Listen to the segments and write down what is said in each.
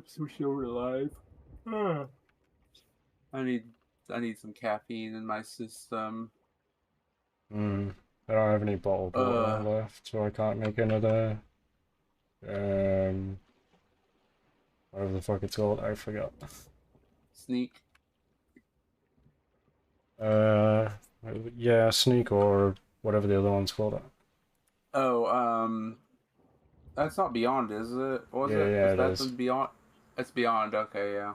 I'm so alive. Ah. I need I need some caffeine in my system. Hmm. I don't have any bottled water Uh, left, so I can't make another, um, whatever the fuck it's called, I forgot. Sneak. Uh, yeah, sneak or whatever the other one's called. Oh, that's not Beyond, is it? Was Yeah, it? yeah, Was it that the is. Beyond? It's Beyond. Okay, yeah.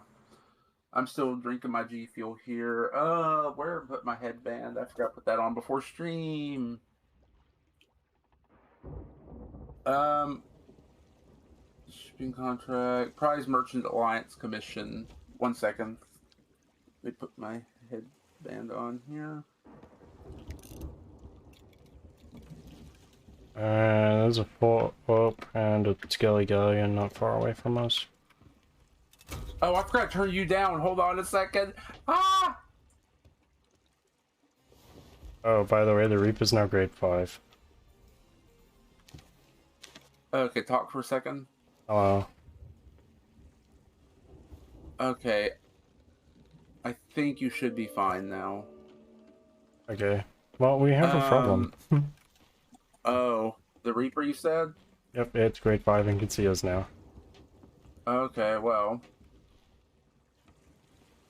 I'm still drinking my G Fuel here. Where put my headband? I forgot to put that on before stream. Um, Shipping contract, prize merchant alliance commission. 1 second. Let me put my headband on here. There's a fort up and a skelly galleon not far away from us. Oh, I forgot to turn you down. Hold on a second. Ah! Oh, by the way, the Reap is now grade 5. Okay, talk for a second. Hello. Okay, I think you should be fine now. Okay. Well, we have a problem. Oh, the Reaper you said? Yep, it's grade 5 and can see us now. Okay, well.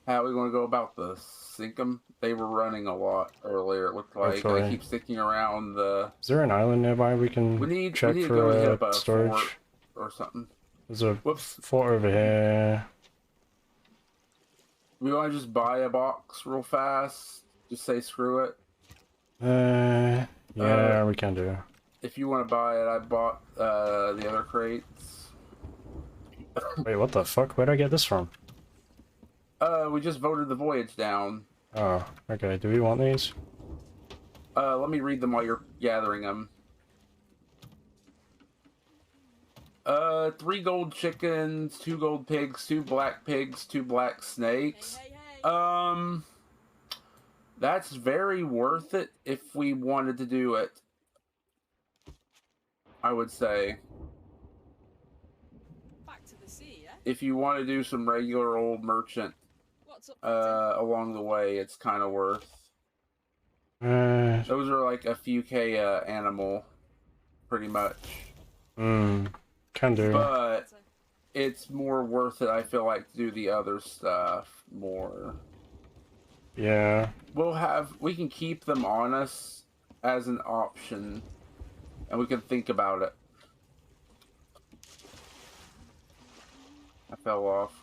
How are we going to go about this? Sink them? They were running a lot earlier, it looked like. They Hopefully. keep sticking around the... Is there an island nearby we We can need we check need to go and hit for up a fort storage? or something. There's a Whoops. fort over here. We want to just buy a box real fast? Just say screw it? Yeah, we can do. If you want to buy it, I bought the other crates. Wait, what the fuck? Where'd I get this from? We just voted the voyage down. Oh, okay. Do we want these? Let me read them while you're gathering them. 3 gold chickens, 2 gold pigs, 2 black pigs, 2 black snakes. Hey. That's very worth it if we wanted to do it. I would say. Back to the sea, yeah? If you want to do some regular old merchant along the way, it's kind of worth. Those are like a few K animal, pretty much. Can do. But it's more worth it, I feel like, to do the other stuff more. Yeah. We can keep them on us as an option, and we can think about it. I fell off.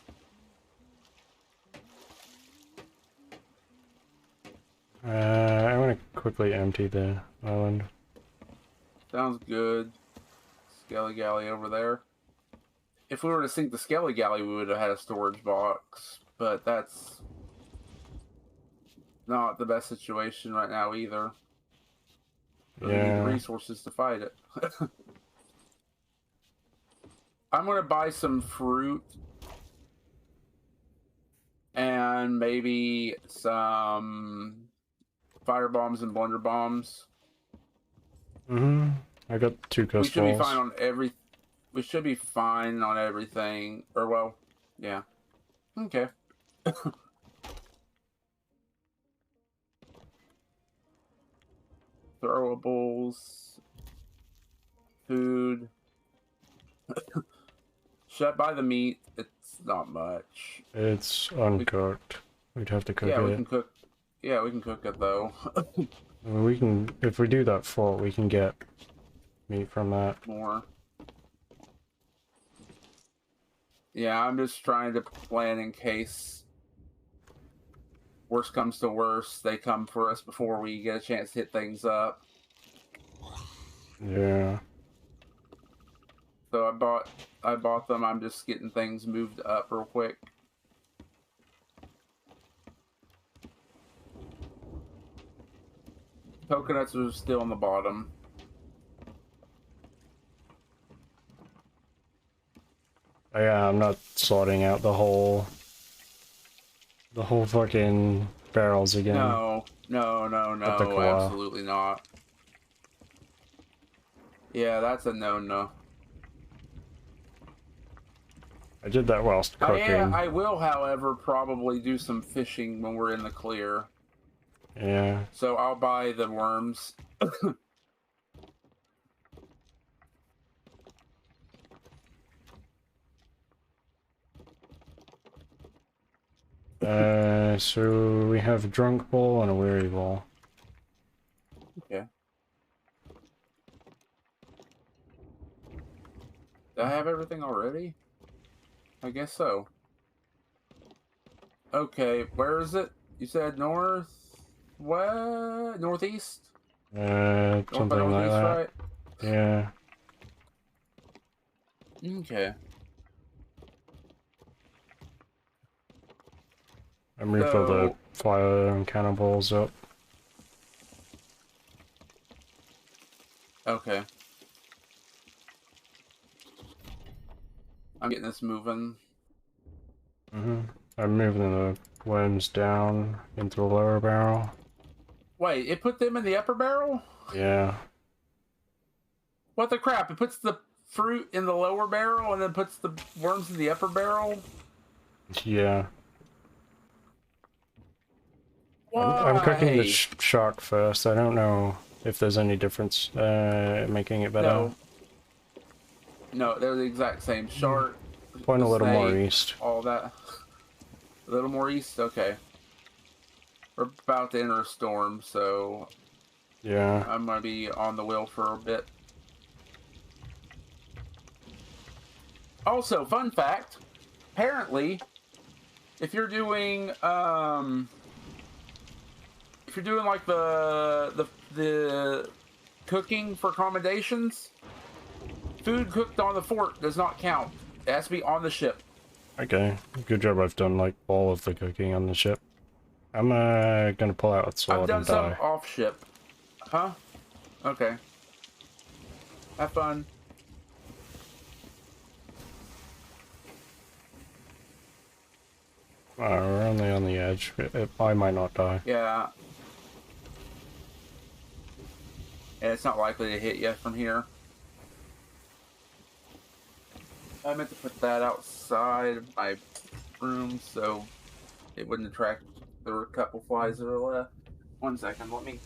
I want to quickly empty the island. Sounds good. Skelly Galley over there. If we were to sink the Skelly Galley, we would have had a storage box, but that's not the best situation right now either. Yeah. We need the resources to fight it. I'm gonna buy some fruit and maybe some fire bombs and blunder bombs. I got 2 ghost We should be balls. fine on We should be fine on everything. Or well, yeah. Okay. Throwables. Food. Should I buy the meat? It's not much. It's uncooked. We'd have to cook it. Yeah, we can cook. Yeah, we can cook it though. We can, if we do that fort, we can get meat from that. More. Yeah, I'm just trying to plan in case worst comes to worst, they come for us before we get a chance to hit things up. Yeah. So I bought them. I'm just getting things moved up real quick. Coconuts are still on the bottom. Yeah, I'm not sorting out the whole fucking barrels again. No, absolutely not. Yeah, that's a no-no. I did that whilst cooking. Yeah, I will, however, probably do some fishing when we're in the clear. Yeah. So I'll buy the worms. So we have a drunk ball and a weary ball. Okay. Do I have everything already? I guess so. Okay, where is it? You said north? What? Northeast? North by Something like northeast, that. right? Yeah. Okay. I'm refill the So, fire and cannonballs up. okay. I'm getting this moving. I'm moving the worms down into the lower barrel. Wait, it put them in the upper barrel? Yeah. What the crap? It puts the fruit in the lower barrel and then puts the worms in the upper barrel? Yeah. I'm cooking the Why? shark first. I don't know if there's any difference making it better. No. No, they're the exact same. Shark, Point the a little more snake, east. all that. A little more east? Okay. We're about to enter a storm, so Yeah. I'm going to be on the wheel for a bit. Also, fun fact, apparently, if you're doing like the cooking for accommodations, food cooked on the fort does not count. It has to be on the ship. Okay. Good job I've done like all of the cooking on the ship. I'm gonna pull out a I've sword done and some die. off ship. Huh? Okay. Have fun. We're only on the edge. I might not die. Yeah. Yeah, it's not likely to hit you from here. I meant to put that outside of my room so it wouldn't attract. There were a couple flies that are left. 1 second, let me.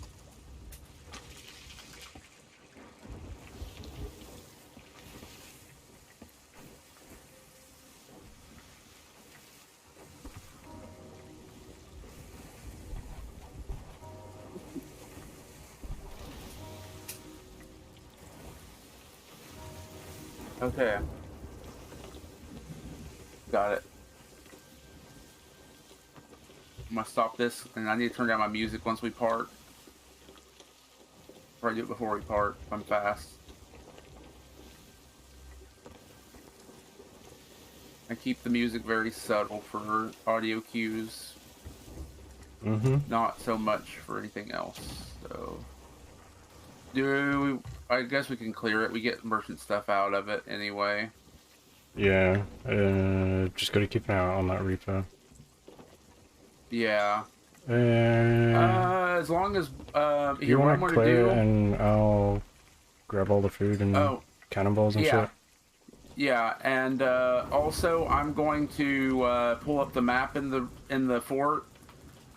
Okay. Got it. I'm gonna stop this, and I need to turn down my music once we park. Or I do it before we park. I'm fast. I keep the music very subtle for audio cues. Not so much for anything else. So, I guess we can clear it. We get merchant stuff out of it anyway. Yeah. Just gotta keep an eye on that Reaper. Yeah. Uh, As long as you here, what I'm want to gonna clear do. it and I'll grab all the food and cannonballs and Yeah. shit? Yeah, and also I'm going to pull up the map in the fort,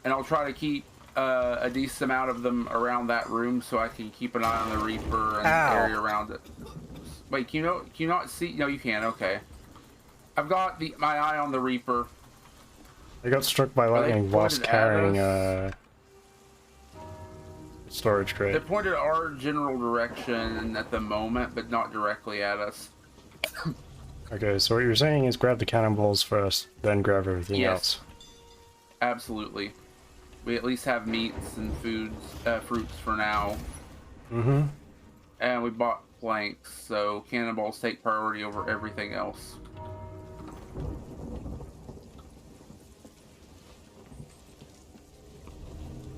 and I'll try to keep a decent amount of them around that room so I can keep an eye on the Reaper and the area around it. Wait, can you not see? No, you can. Okay, I've got my eye on the Reaper. I got struck by lightning whilst carrying a storage crate. They pointed our general direction at the moment, but not directly at us. Okay, so what you're saying is grab the cannonballs first, then grab everything else. Absolutely. We at least have meats and fruits for now. And we bought planks, so cannonballs take priority over everything else.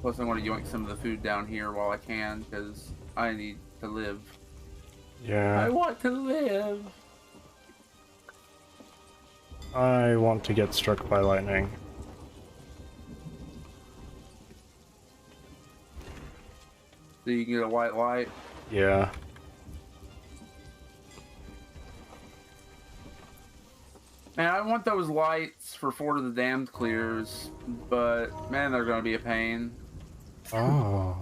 Plus, I want to yoink some of the food down here while I can, because I need to live. Yeah. I want to live! I want to get struck by lightning. So you can get a white light? Yeah. Man, I want those lights for Fort of the Damned clears, but man, they're gonna be a pain. Oh.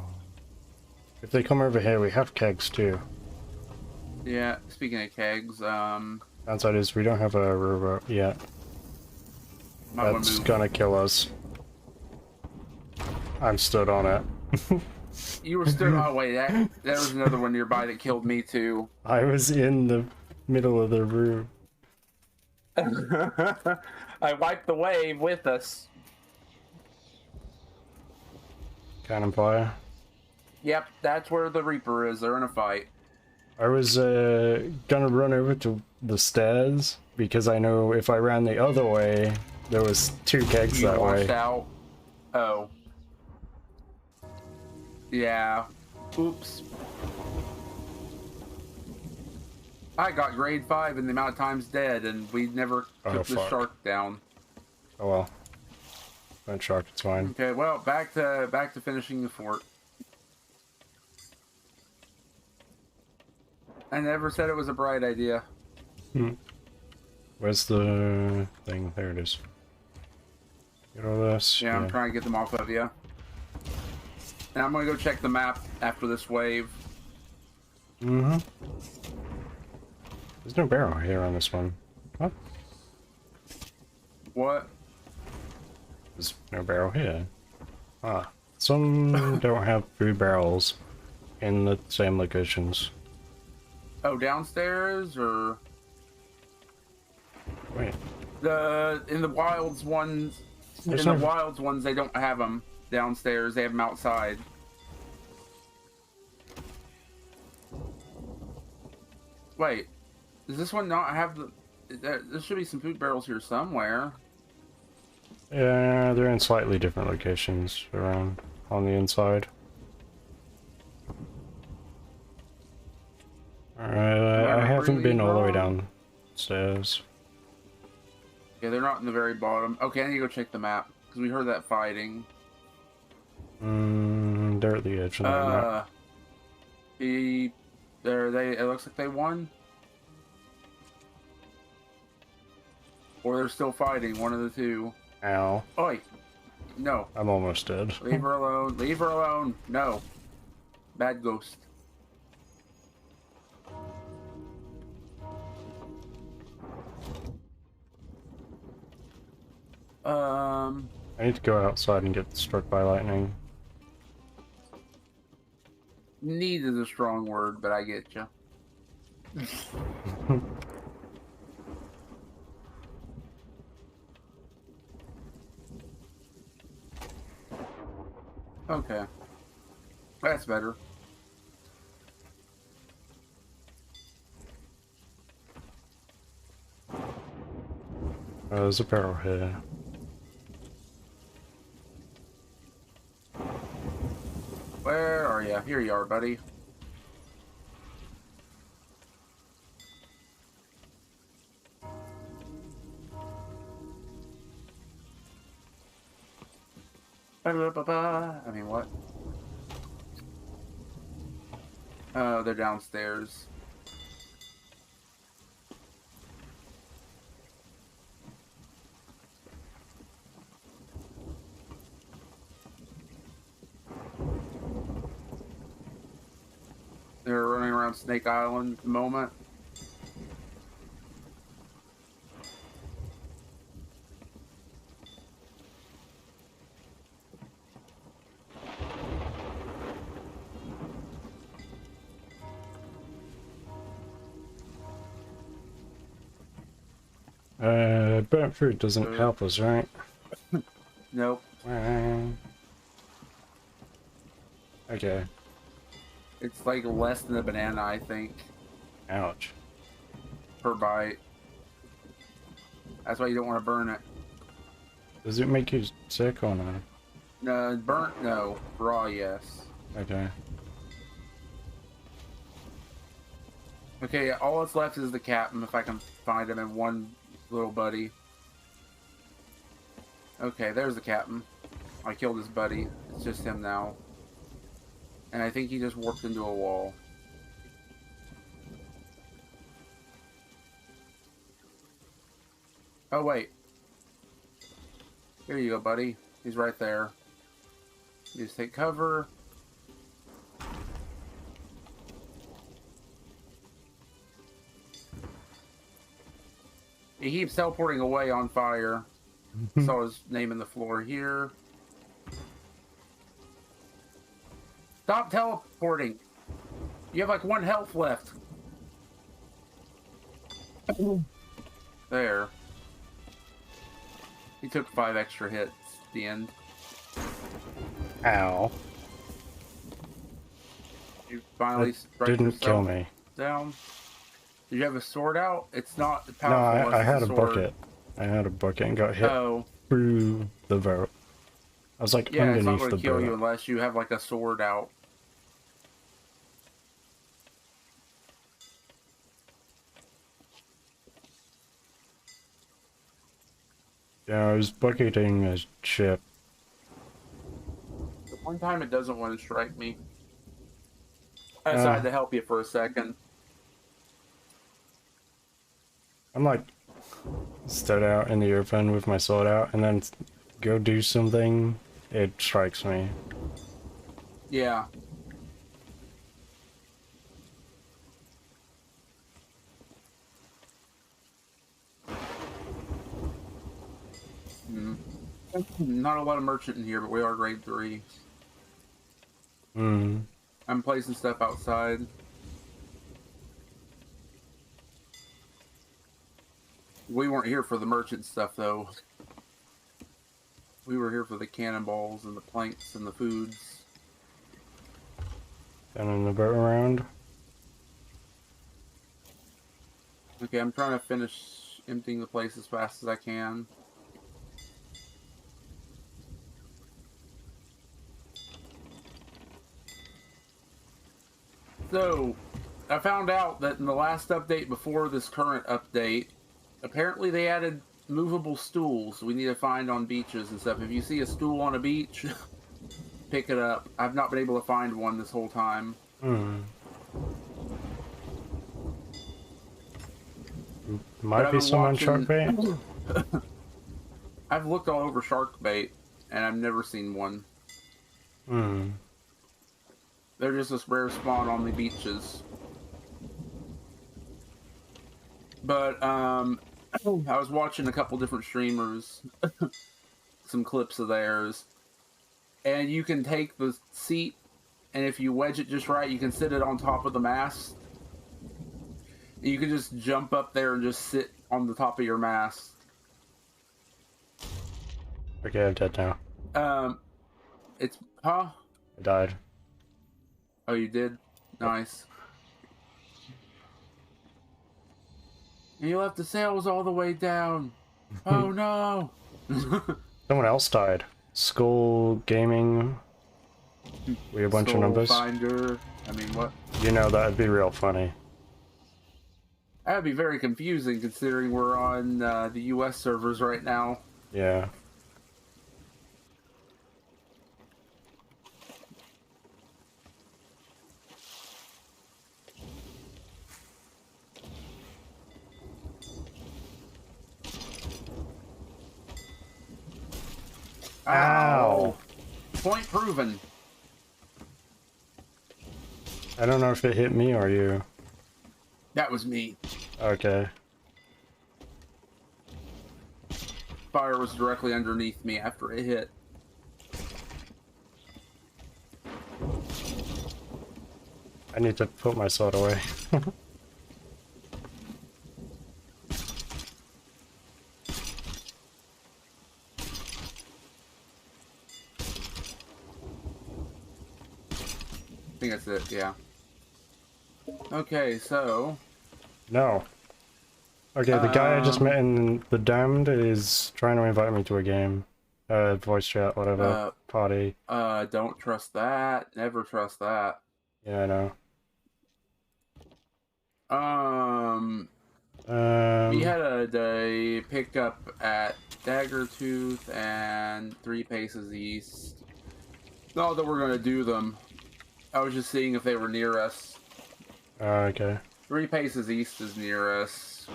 If they come over here, we have kegs too. Yeah, speaking of kegs, Downside is we don't have a river yet. might want to That's move. gonna kill us. I'm stood on it. You were stood. Oh wait, there was another one nearby that killed me too. I was in the middle of the room. I wiped the wave with us. Cannon fire. Yep, that's where the Reaper is. They're in a fight. I was gonna run over to the stairs because I know if I ran the other way, there was 2 kegs You that washed way. out. Oh. Yeah. Oops. I got grade 5 in the amount of times dead, and we never took the shark down. Oh well. Don't shark, it's fine. Okay, well, back to finishing the fort. I never said it was a bright idea. Where's the thing? There it is. Get all this. Yeah, I'm trying to get them off of you. And I'm gonna go check the map after this wave. Mm-hmm. There's no barrel here on this one. What? What? There's no barrel here. Ah. Some don't have 3 barrels in the same locations. Oh, downstairs or Wait. in the wilds ones? There's In the no... wilds ones, they don't have them downstairs. They have them outside. Wait, does this one not have the? There should be some food barrels here somewhere. Yeah, they're in slightly different locations around on the inside. Alright, I haven't been all the way downstairs. Yeah, they're not in the very bottom. Okay, I need to go check the map because we heard that fighting. They're at the edge of the map. It looks like they won. Or they're still fighting, one of the two. Ow. Oi! No. I'm almost dead. Leave her alone. Leave her alone. No. Bad ghost. I need to go outside and get struck by lightning. Need is a strong word, but I get you. Okay. That's better. There's a barrel here. Where are you? Here you are, buddy. I mean, what? Oh, they're downstairs. They're running around Snake Island at the moment. Burnt fruit doesn't help us, right? Nope. Okay. It's like less than a banana, I think, Ouch. per bite. That's why you don't want to burn it. Does it make you sick or no? No, burnt, no. Raw, yes. Okay. Okay, yeah, all that's left is the captain, if I can find him, and one little buddy. Okay, there's the captain. I killed his buddy. It's just him now. And I think he just warped into a wall. Oh, wait. Here you go, buddy. He's right there. You just take cover. He keeps teleporting away on fire. Saw his name in the floor here. Stop teleporting. You have like 1 health left. There. He took 5 extra hits at the end. Ow. You finally Didn't kill me. Down. Did you have a sword out? It's not No, powerful. I had a sword. bucket. I had a bucket and got hit Oh. through the boat. I was like Yeah, it's not underneath going the to kill boat. you unless you have like a sword out. Yeah, I was bucketing a ship. The one time it doesn't want to strike me. I decided to help you for a second. I'm like stood out in the open with my sword out, and then go do something, it strikes me. Yeah. Not a lot of merchant in here, but we are grade 3. Hmm. I'm placing stuff outside. We weren't here for the merchant stuff, though. We were here for the cannonballs and the planks and the foods. Turning the boat around. Okay, I'm trying to finish emptying the place as fast as I can. So, I found out that in the last update before this current update, apparently they added movable stools we need to find on beaches and stuff. If you see a stool on a beach, pick it up. I've not been able to find one this whole time. Might be some on shark bait. I've looked all over shark bait, and I've never seen one. They're just a rare spawn on the beaches. But, I was watching a couple different streamers, some clips of theirs, and you can take the seat, and if you wedge it just right, you can sit it on top of the mast. You can just jump up there and just sit on the top of your mast. Okay, I'm dead now. Huh? I died. Oh, you did? Nice. And you left the sails all the way down. Oh no! Someone else died. Skull Gaming. We a bunch of Soul numbers. Finder. I mean, what? You know, that'd be real funny. That'd be very confusing considering we're on the US servers right now. Yeah. Ow! Point proven. I don't know if it hit me or you. That was me. Okay. Fire was directly underneath me after it hit. I need to put my sword away. I think that's it, yeah. Okay, so... No. Okay, the guy I just met in the Damned is trying to invite me to a game. Voice chat, whatever. Party. Don't trust that. Never trust that. Yeah, I know. We had a pickup at Daggertooth and 3 Paces East. Not that we're gonna do them. I was just seeing if they were near us. Okay. 3 Paces East is near us.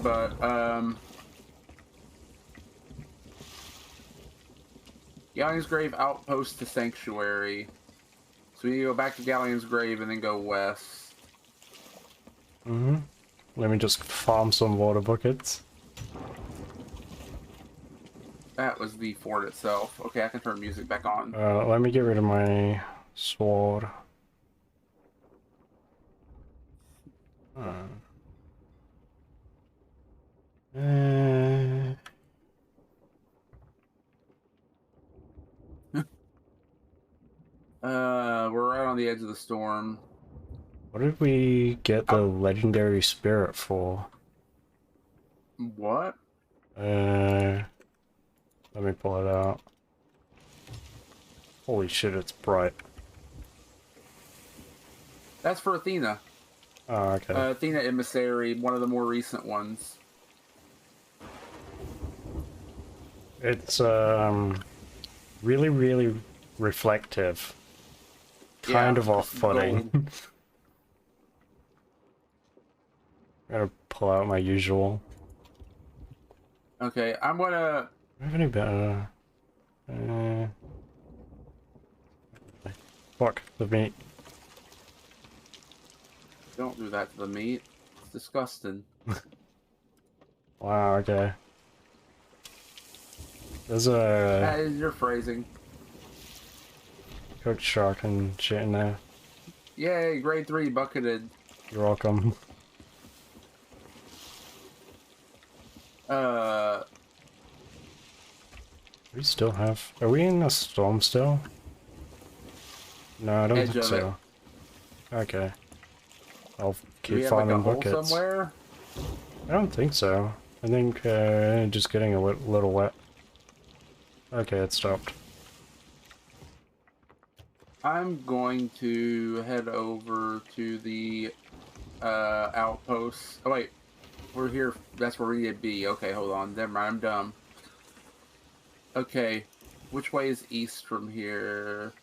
But, Galleon's Grave outpost to Sanctuary. So we go back to Galleon's Grave and then go west. Mm-hmm. Let me just farm some water buckets. That was the fort itself. Okay, I can turn music back on. Let me get rid of my sword. Uh, We're right on the edge of the storm. what did we get the legendary spirit for? What? Let me pull it out. Holy shit, it's bright. That's for Athena. Oh, okay. Athena Emissary, one of the more recent ones. It's, really, really reflective. Kind of off-putting. I'm gonna pull out my usual. Okay, I'm gonna... Do I have any better? Fuck, the meat. Don't do that to the meat. It's disgusting. Wow, okay. There's a That is your phrasing. cooked shark and shit in there. Yay, grade 3 bucketed. You're welcome. We still have... Are we in a storm still? No, I don't Edge think of so. Okay. I'll Do we keep have like a farming hole buckets. somewhere? I don't think so. I think just getting a little wet. Okay, it stopped. I'm going to head over to the outpost. Oh wait, we're here. That's where we need to be. Okay, hold on. Never mind. I'm dumb. Okay, which way is east from here?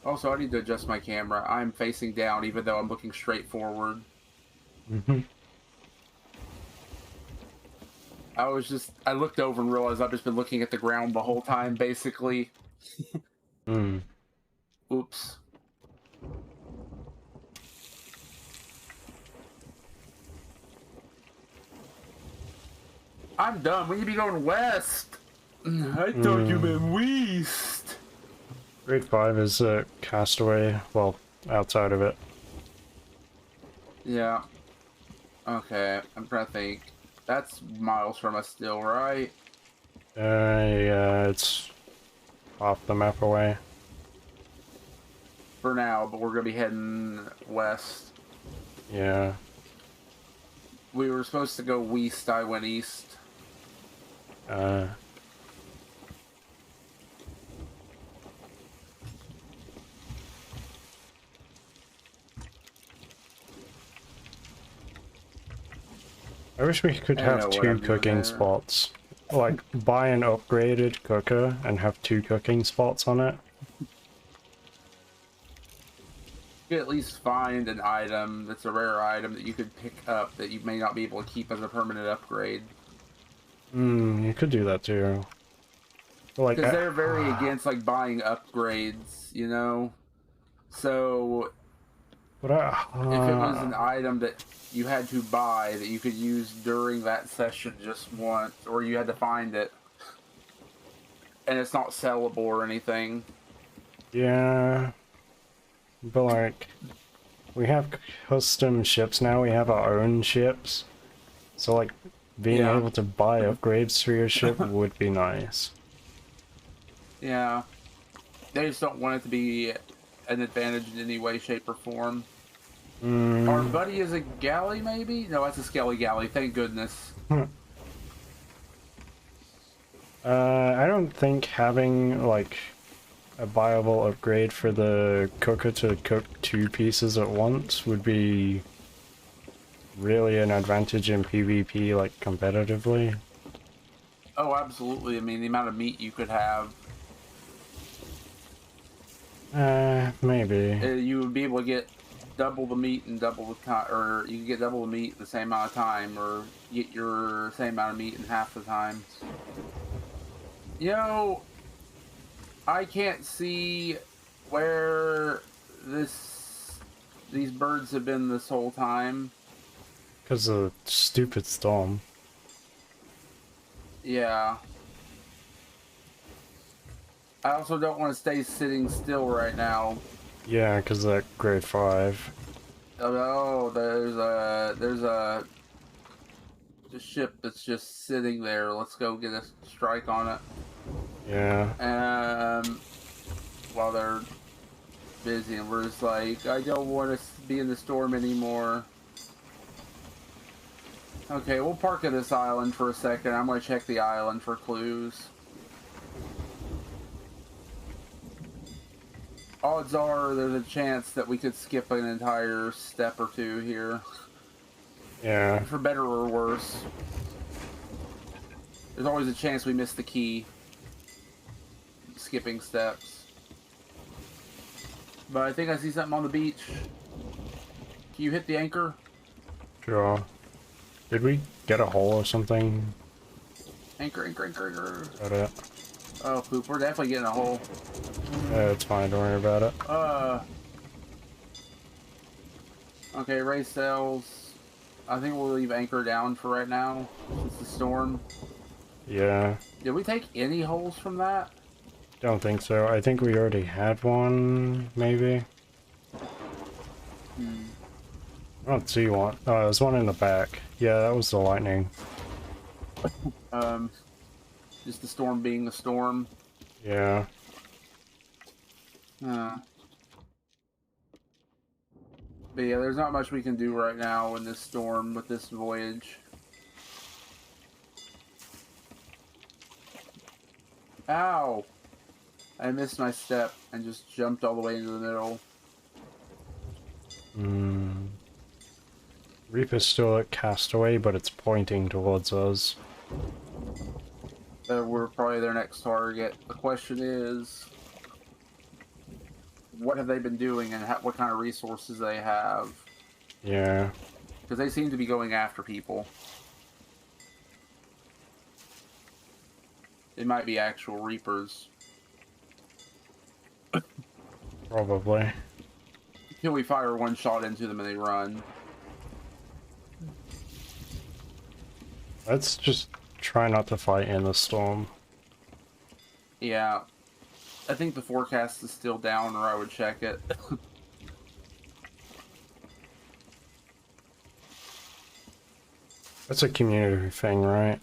Also, I need to adjust my camera. I'm facing down, even though I'm looking straight forward. Mm-hmm. I looked over and realized I've just been looking at the ground the whole time, basically. Oops. I'm done. We need to be going west. I thought you meant west. Grade 5 is Castaway. Well, outside of it. Yeah. Okay, I'm trying to think. That's miles from us still, right? Yeah, it's off the map away. For now, but we're gonna be heading west. Yeah. We were supposed to go west, I went east. I wish we could have 2 cooking spots. Like, buy an upgraded cooker and have 2 cooking spots on it. You could at least find an item that's a rare item that you could pick up that you may not be able to keep as a permanent upgrade. You could do that too. Like, because they're very against like buying upgrades, you know. So but if it was an item that you had to buy that you could use during that session just once, or you had to find it, and it's not sellable or anything. Yeah, but like, we have custom ships now. We have our own ships, so like, being able to buy upgrades for your ship would be nice. Yeah, they just don't want it to be an advantage in any way, shape, or form. Our buddy is a galley, maybe? No, that's a skelly galley. Thank goodness. I don't think having like a viable upgrade for the cooker to cook 2 pieces at once would be really an advantage in PvP, like competitively. Oh, absolutely. I mean, the amount of meat you could have. Maybe. You would be able to get double the meat and double the time, or you can get double the meat in the same amount of time, or get your same amount of meat in half the time. You know, I can't see where these birds have been this whole time. Because of the stupid storm. Yeah. I also don't want to stay sitting still right now. Yeah, because of that grade 5. Oh, there's a ship that's just sitting there. Let's go get a strike on it. Yeah. While they're busy, and we're just like, I don't want to be in the storm anymore. Okay, we'll park at this island for a second. I'm gonna check the island for clues. Odds are there's a chance that we could skip an entire step or two here. Yeah. For better or worse. There's always a chance we miss the key. Skipping steps. But I think I see something on the beach. Can you hit the anchor? Sure. Did we get a hole or something? Anchor, anchor, anchor, anchor. Got it. Oh, poop. We're definitely getting a hole. Yeah, it's fine. Don't worry about it. Okay, raise sails. I think we'll leave anchor down for right now, since the storm. Yeah. Did we take any holes from that? Don't think so. I think we already had one, maybe. I don't see one. Oh, there's one in the back. Yeah, that was the lightning. Just the storm being the storm. Yeah. But yeah, there's not much we can do right now in this storm with this voyage. Ow! I missed my step and just jumped all the way into the middle. Reaper's still at Castaway, but it's pointing towards us. We're probably their next target. The question is, what have they been doing and what kind of resources they have? Yeah. Because they seem to be going after people. It might be actual Reapers. Probably. Until we fire one shot into them and they run. Let's just try not to fight in the storm. Yeah. I think the forecast is still down, or I would check it. That's a community thing, right?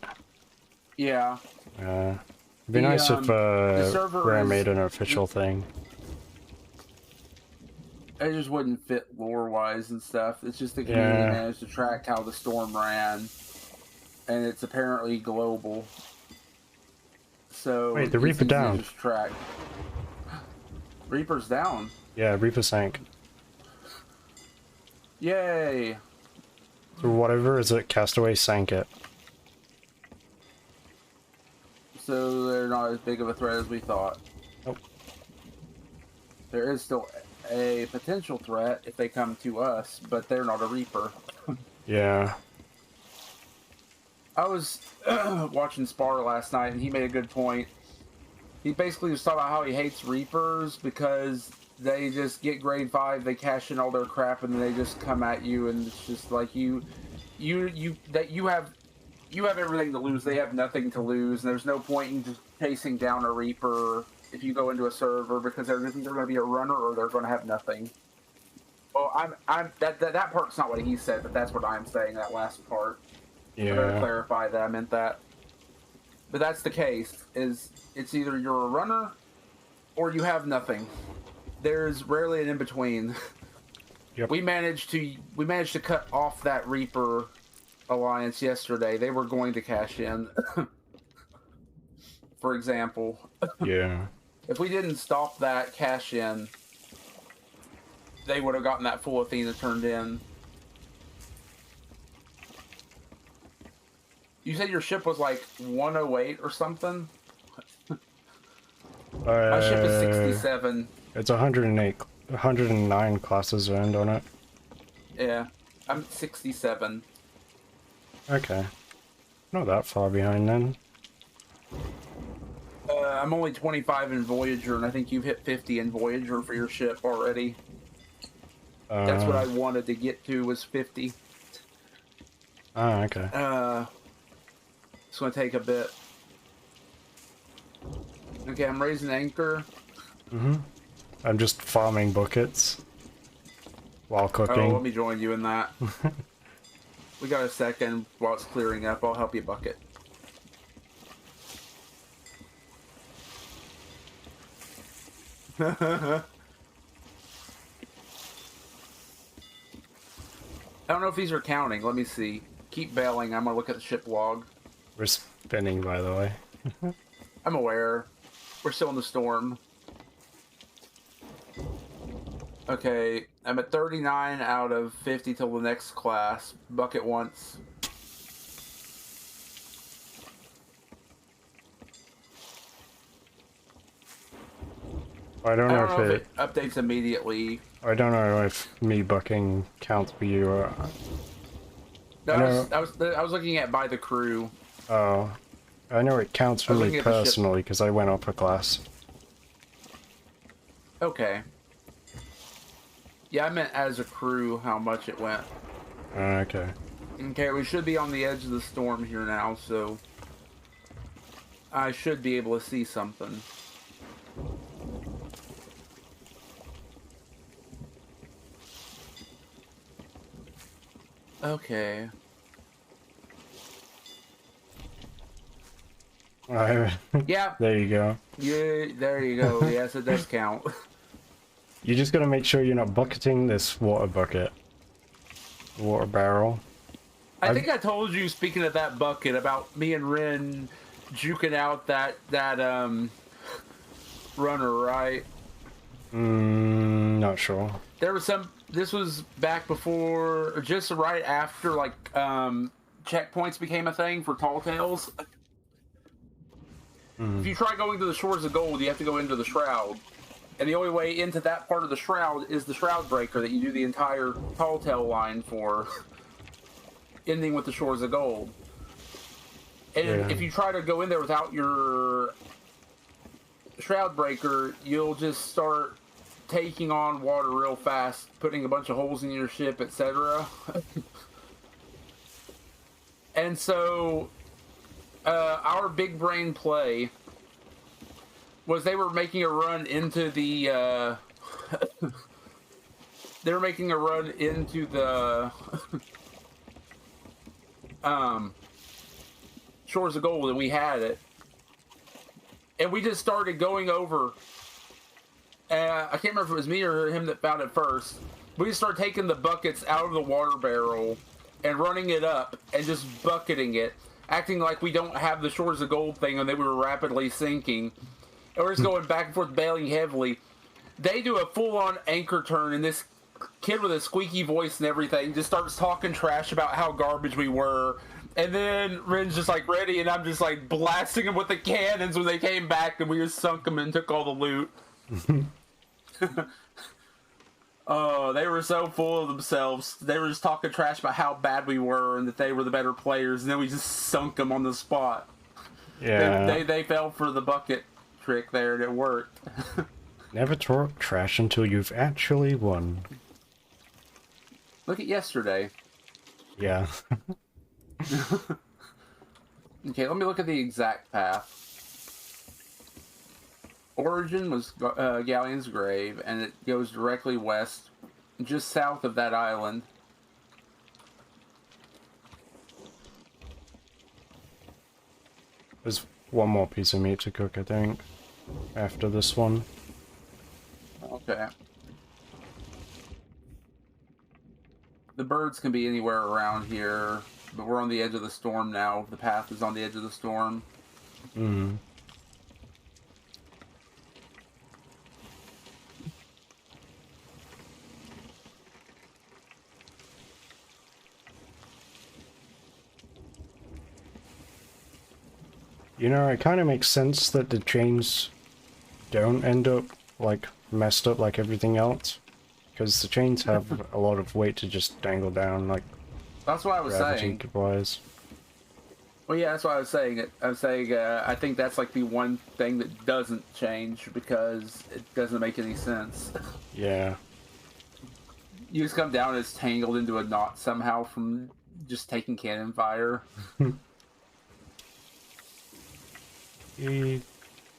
Yeah. It'd be nice if Rare made an official thing. It just wouldn't fit lore-wise and stuff. It's just the community managed to track how the storm ran. And it's apparently global. So wait, the Reaper down. Just track. Reaper's down. Yeah, Reaper sank. Yay! So whatever is it, Castaway sank it. So they're not as big of a threat as we thought. Nope. There is still a potential threat if they come to us, but they're not a Reaper. Yeah. I was watching Spar last night, and he made a good point. He basically was talking about how he hates Reapers because they just get grade 5, they cash in all their crap, and then they just come at you, and it's just like you have everything to lose. They have nothing to lose, and there's no point in just chasing down a Reaper if you go into a server because they're going to be a runner or they're going to have nothing. Well, that part's not what he said, but that's what I'm saying. That last part. Yeah. I better clarify that I meant that. But that's the case. Is it's either you're a runner or you have nothing. There's rarely an in between. Yep. We managed to cut off that Reaper alliance yesterday. They were going to cash in. For example. Yeah. If we didn't stop that cash in, they would have gotten that full Athena turned in. You said your ship was like 108 or something? My ship is 67. It's 109 classes earned on it. Yeah, I'm 67. Okay. Not that far behind then. I'm only 25 in Voyager, and I think you've hit 50 in Voyager for your ship already. That's what Uh, I wanted to get to, was 50. okay. It's gonna take a bit. Okay, I'm raising anchor. I'm just farming buckets while Oh, let cooking. me join you in that. We got a second while it's clearing up. I'll help you bucket. I don't know if these are counting. Let me see. Keep bailing. I'm gonna look at the ship log. We're spinning, by the way. I'm aware. We're still in the storm. Okay, I'm at 39 out of 50 till the next class. Bucket once. I don't I know don't if know if it... it updates immediately. I don't know if me bucking counts for you or... No, I know... I was looking at by the crew. Oh... I know it counts I for was me looking at the ship. personally because I went up a class. Okay. Yeah, I meant as a crew how much it went. Okay. Okay, we should be on the edge of the storm here now, so I should be able to see something. Okay. Yeah. There you go. Yeah, there you go. Yes, it does count. You just gotta make sure you're not bucketing this water bucket. Water barrel. I think I told you, speaking of that bucket, about me and Ren juking out that runner, right? Not sure. There was some. This was back before, or just right after, like checkpoints became a thing for tall tales. If you try going to the shores of gold, you have to go into the shroud, and the only way into that part of the shroud is the shroud breaker that you do the entire tall tale line for, ending with the shores of gold. And if you try to go in there without your shroud breaker, you'll just start taking on water real fast, putting a bunch of holes in your ship, etc. And so our big brain play was they were making a run into the they were making a run into the shores of gold, and we had it, and we just started going over. I can't remember if it was me or him that found it first. We just started taking the buckets out of the water barrel and running it up and just bucketing it, acting like we don't have the shores of gold thing and they were rapidly sinking. And we're just going back and forth, bailing heavily. They do a full-on anchor turn, and this kid with a squeaky voice and everything just starts talking trash about how garbage we were. And then Ren's just like ready, and I'm just like blasting him with the cannons when they came back, and we just sunk them and took all the loot. Oh, they were so full of themselves. They were just talking trash about how bad we were and that they were the better players, and then we just sunk them on the spot. Yeah. They fell for the bucket trick there, and it worked. Never talk trash until you've actually won. Look at yesterday. Yeah. Okay, let me look at the exact path. Origin was Galleon's Grave, and it goes directly west, just south of that island. There's one more piece of meat to cook, I think, after this one. Okay. The birds can be anywhere around here, but we're on the edge of the storm now. The path is on the edge of the storm. Mm. You know, it kind of makes sense that the chains don't end up, like, messed up like everything else. Because the chains have a lot of weight to just dangle down, like That's what I was saying. gravity-wise. Well, yeah, that's what I was saying. I was saying I think that's like the one thing that doesn't change because it doesn't make any sense. Yeah. You just come down and it's tangled into a knot somehow from just taking cannon fire. Are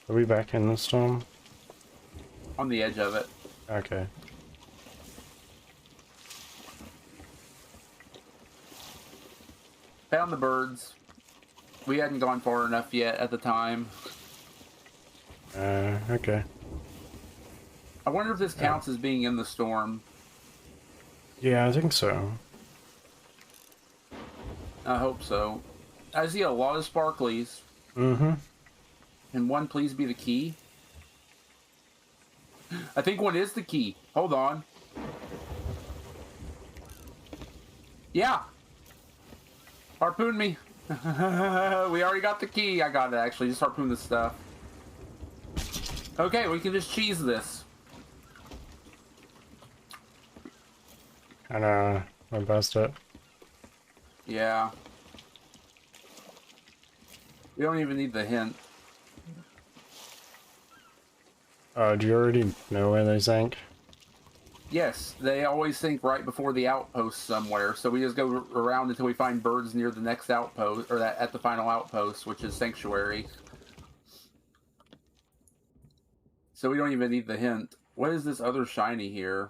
we back in the storm? On the edge of it. Okay. Found the birds. We hadn't gone far enough yet at the time. Okay. I wonder if this counts as being in the storm. Yeah, I think so. I hope so. I see a lot of sparklies. Mm-hmm. And one please be the key. I think one is the key. Hold on. Yeah. Harpoon me. We already got the key. I got it, actually. Just harpoon this stuff. Okay, we can just cheese this. Kinda my best it. Yeah. We don't even need the hint. Do you already know where they sank? Yes, they always sink right before the outpost somewhere, so we just go around until we find birds near the next outpost, or at the final outpost, which is Sanctuary. So we don't even need the hint. What is this other shiny here?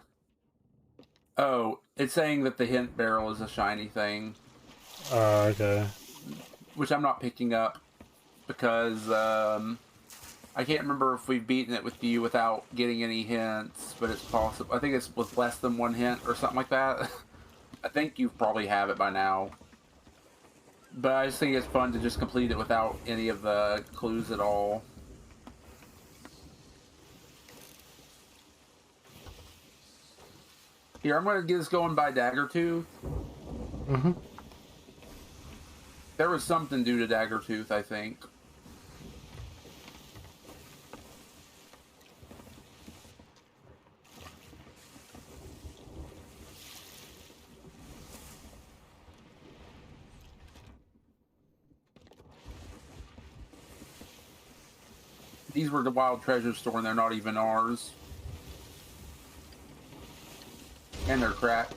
Oh, it's saying that the hint barrel is a shiny thing. Okay. Which I'm not picking up, because, I can't remember if we've beaten it with you without getting any hints, but it's possible. I think it's with less than one hint or something like that. I think you probably have it by now. But I just think it's fun to just complete it without any of the clues at all. Here, I'm going to get this going by Daggertooth. Mm-hmm. There was something due to Daggertooth, I think. These were the wild treasure store, and they're not even ours. And they're cracked.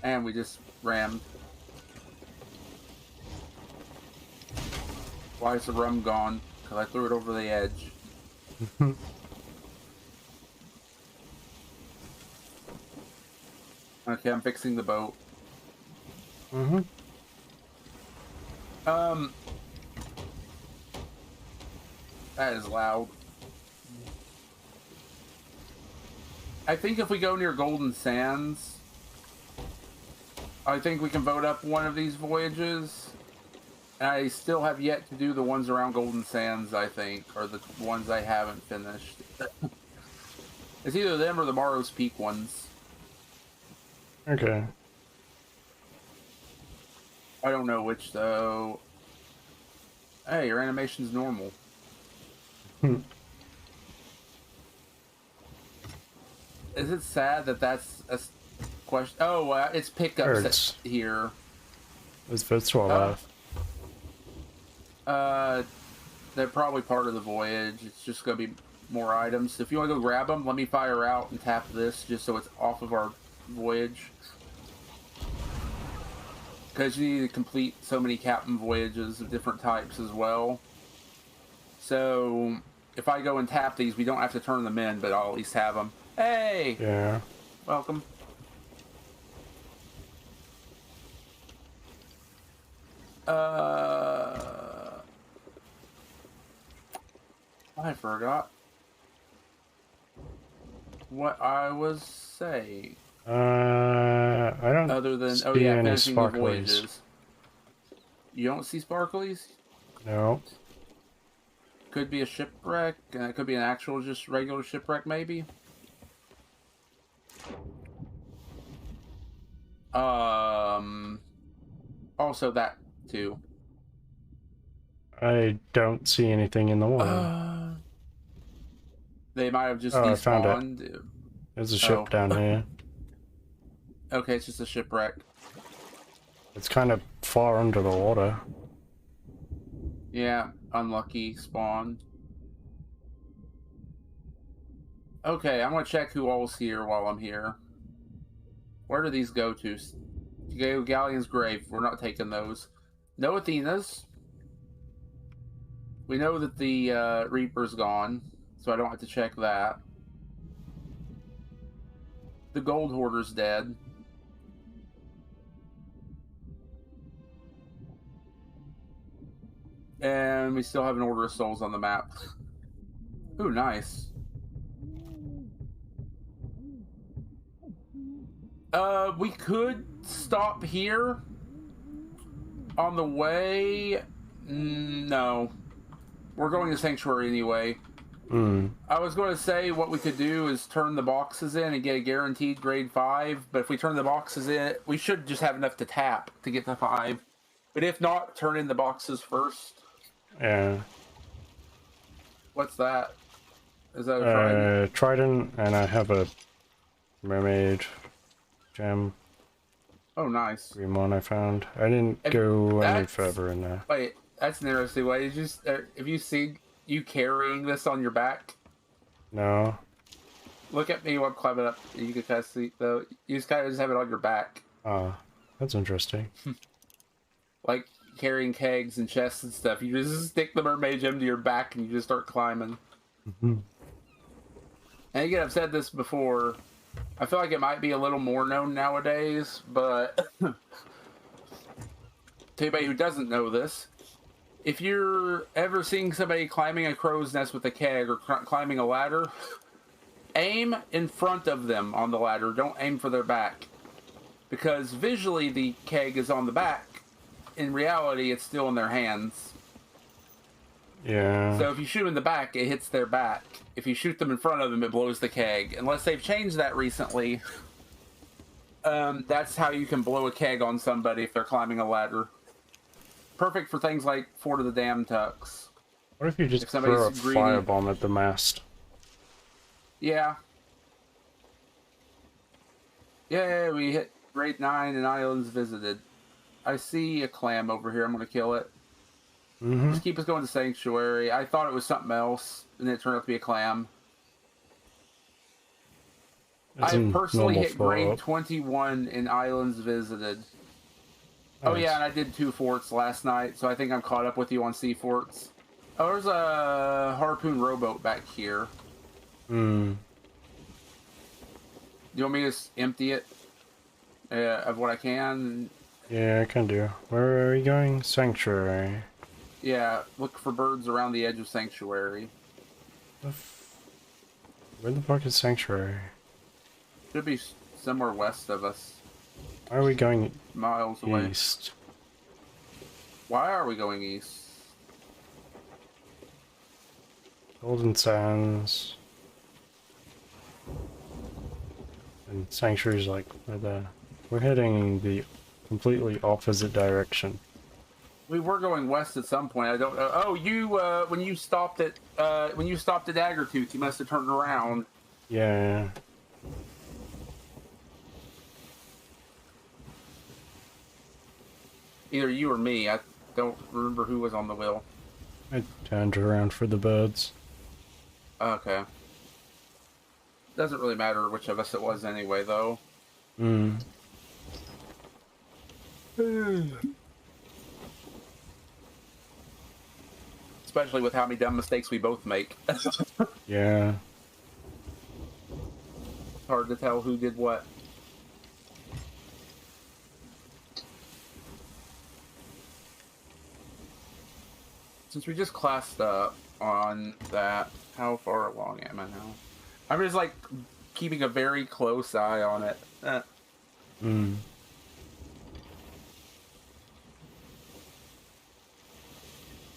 And we just rammed. Why is the rum gone? Because I threw it over the edge. Okay, I'm fixing the boat. Mm-hmm. That is loud. I think if we go near Golden Sands, I think we can vote up one of these voyages. And I still have yet to do the ones around Golden Sands, I think, or the ones I haven't finished. It's either them or the Morrow's Peak ones. Okay. I don't know which, though. Hey, your animation's normal. Is it sad that that's a question? Oh, it's pickups here. There's virtual life. They're probably part of the voyage. It's just going to be more items. If you want to go grab them, let me fire out and tap this just so it's off of our voyage. Because you need to complete so many captain voyages of different types as well. So, if I go and tap these, we don't have to turn them in, but I'll at least have them. Hey! Yeah. Welcome. I forgot what I was saying. I don't. Other than see any finishing the sparklies. voyages. You don't see sparklies? No. Could be a shipwreck. It could be an actual, just regular shipwreck, maybe. Also that too. I don't see anything in the water. They might have just I found it. despawned. There's a ship down here. Okay, it's just a shipwreck. It's kind of far under the water. Yeah, unlucky spawn. Okay, I'm gonna check who all's here while I'm here. Where do these go to? To go Galleon's grave. We're not taking those. No Athena's. We know that the Reaper's gone, so I don't have to check that. The Gold Hoarder's dead. And we still have an Order of Souls on the map. Ooh, nice. We could stop here on the way. No. We're going to Sanctuary anyway. I was going to say what we could do is turn the boxes in and get a guaranteed grade 5, but if we turn the boxes in, we should just have enough to tap to get to 5. But if not, turn in the boxes first. Yeah. What's that? Is that a trident? Trident, and I have a mermaid gem. Oh, nice. Green one I found. I didn't go any further in there. Wait, that's an interesting way. If you see you carrying this on your back? No. Look at me while I'm climbing up. You can kind of see, though. You just kind of just have it on your back. That's interesting. Like carrying kegs and chests and stuff. You just stick the mermaid gem to your back and you just start climbing. And again, I've said this before. I feel like it might be a little more known nowadays, but to anybody who doesn't know this, if you're ever seeing somebody climbing a crow's nest with a keg or climbing a ladder, aim in front of them on the ladder. Don't aim for their back. Because visually the keg is on the back. In reality, it's still in their hands. Yeah. So if you shoot in the back, it hits their back. If you shoot them in front of them, it blows the keg. Unless they've changed that recently, that's how you can blow a keg on somebody if they're climbing a ladder. Perfect for things like Fort of the Damned Tucks. What if you just throw a firebomb at the mast? Yeah. Yeah, we hit grade 9 and islands visited. I see a clam over here. I'm going to kill it. Just keep us going to Sanctuary. I thought it was something else, and it turned out to be a clam. I personally hit grade 21 in islands visited. Nice. Oh yeah, and I did 2 forts last night, so I think I'm caught up with you on sea forts. Oh, there's a harpoon rowboat back here. You want me to just empty it of what I can? Yeah, I can do. Where are we going? Sanctuary. Yeah, look for birds around the edge of Sanctuary. Where the fuck is Sanctuary? Should be somewhere west of us. Why are we going miles away? East. Why are we going east? Golden Sands. And Sanctuary's like where the... We're heading the completely opposite direction. We were going west at some point. I don't know. Oh, you when you stopped at Daggertooth, you must have turned around. Yeah. Either you or me. I don't remember who was on the wheel. I turned around for the birds. Okay. Doesn't really matter which of us it was anyway, though. Especially with how many dumb mistakes we both make. Yeah. It's hard to tell who did what. Since we just classed up on that, how far along am I now? I'm just like keeping a very close eye on it.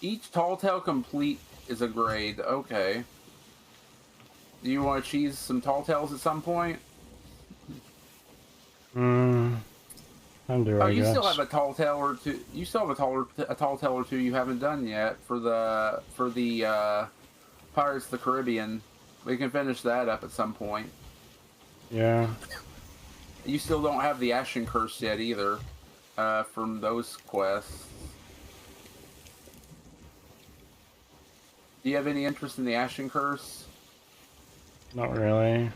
Each tall tale complete is a grade. Okay. Do you want to cheese some tall tales at some point? I you guess. still have a tall tale or two. You still have a tall tale or two you haven't done yet for the Pirates of the Caribbean. We can finish that up at some point. Yeah. You still don't have the Ashen Curse yet either, from those quests. Do you have any interest in the Ashen Curse? Not really.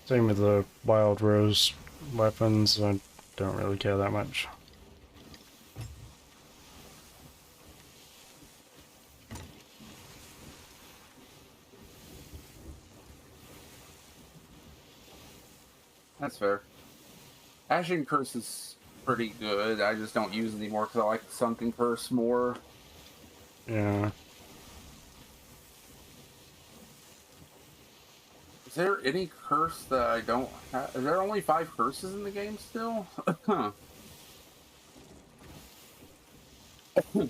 Same with the Wild Rose weapons, I don't really care that much. That's fair. Ashen Curse is pretty good. I just don't use it anymore because I like the Sunken Curse more. Yeah. Is there any curse that I don't have? Is there only 5 curses in the game still? Huh.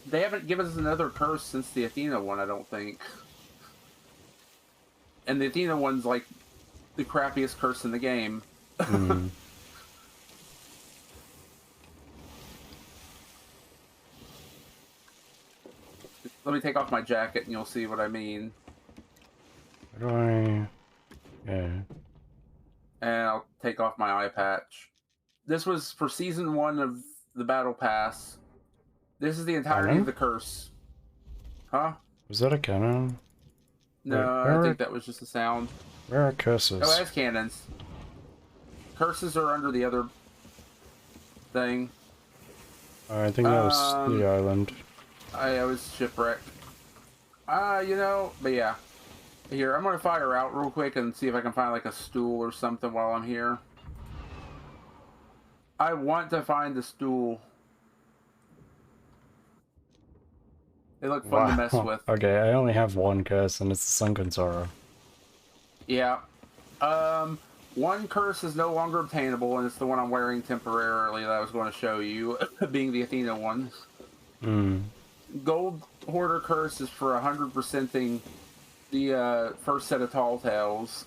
They haven't given us another curse since the Athena one, I don't think. And the Athena one's like the crappiest curse in the game. Mm. Let me take off my jacket and you'll see what I mean. How do I... Yeah. And I'll take off my eye patch. This was for season 1 of the Battle Pass. This is the entirety of Cannon? the curse. Huh? Was that a cannon? Wait, No, I think that was just a sound. where are Oh, it curses? has cannons. Curses are under the other thing. I think that was the island. I was shipwrecked. You know, but yeah. Here, I'm gonna fire out real quick and see if I can find like a stool or something while I'm here. I want to find the stool. They look fun to mess Wow. with. Okay, I only have one curse and it's the Sunken Sorrow. Yeah. One curse is no longer obtainable, and it's the one I'm wearing temporarily that I was going to show you, being the Athena one. Hmm. Gold Hoarder Curse is for 100%ing the first set of Tall Tales.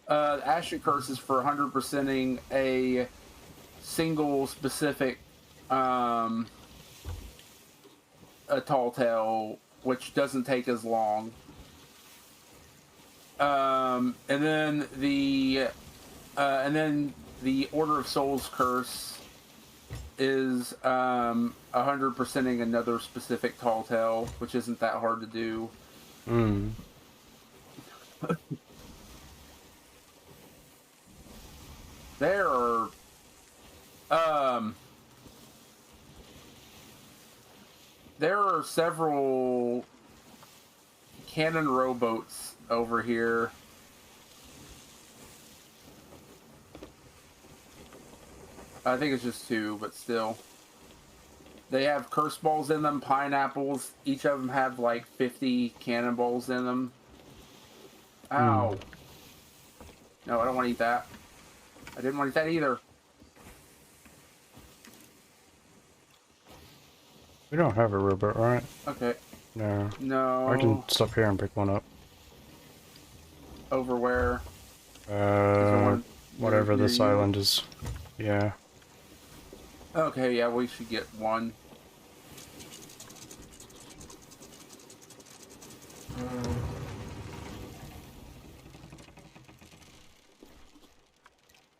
Ashen Curse is for 100%ing a single specific a Tall Tale, which doesn't take as long. And then the Order of Souls Curse is 100%ing another specific Tall Tale, which isn't that hard to do. Hmm. There are several cannon rowboats over here. I think it's just 2, but still. They have curse balls in them, pineapples. Each of them have like 50 cannonballs in them. Ow. No, I don't want to eat that. I didn't want to eat that either. We don't have a robot, right? Okay. No. No. I can stop here and pick one up. Over where? Is there one Whatever near this you? island is. Yeah. Okay, yeah, we should get one.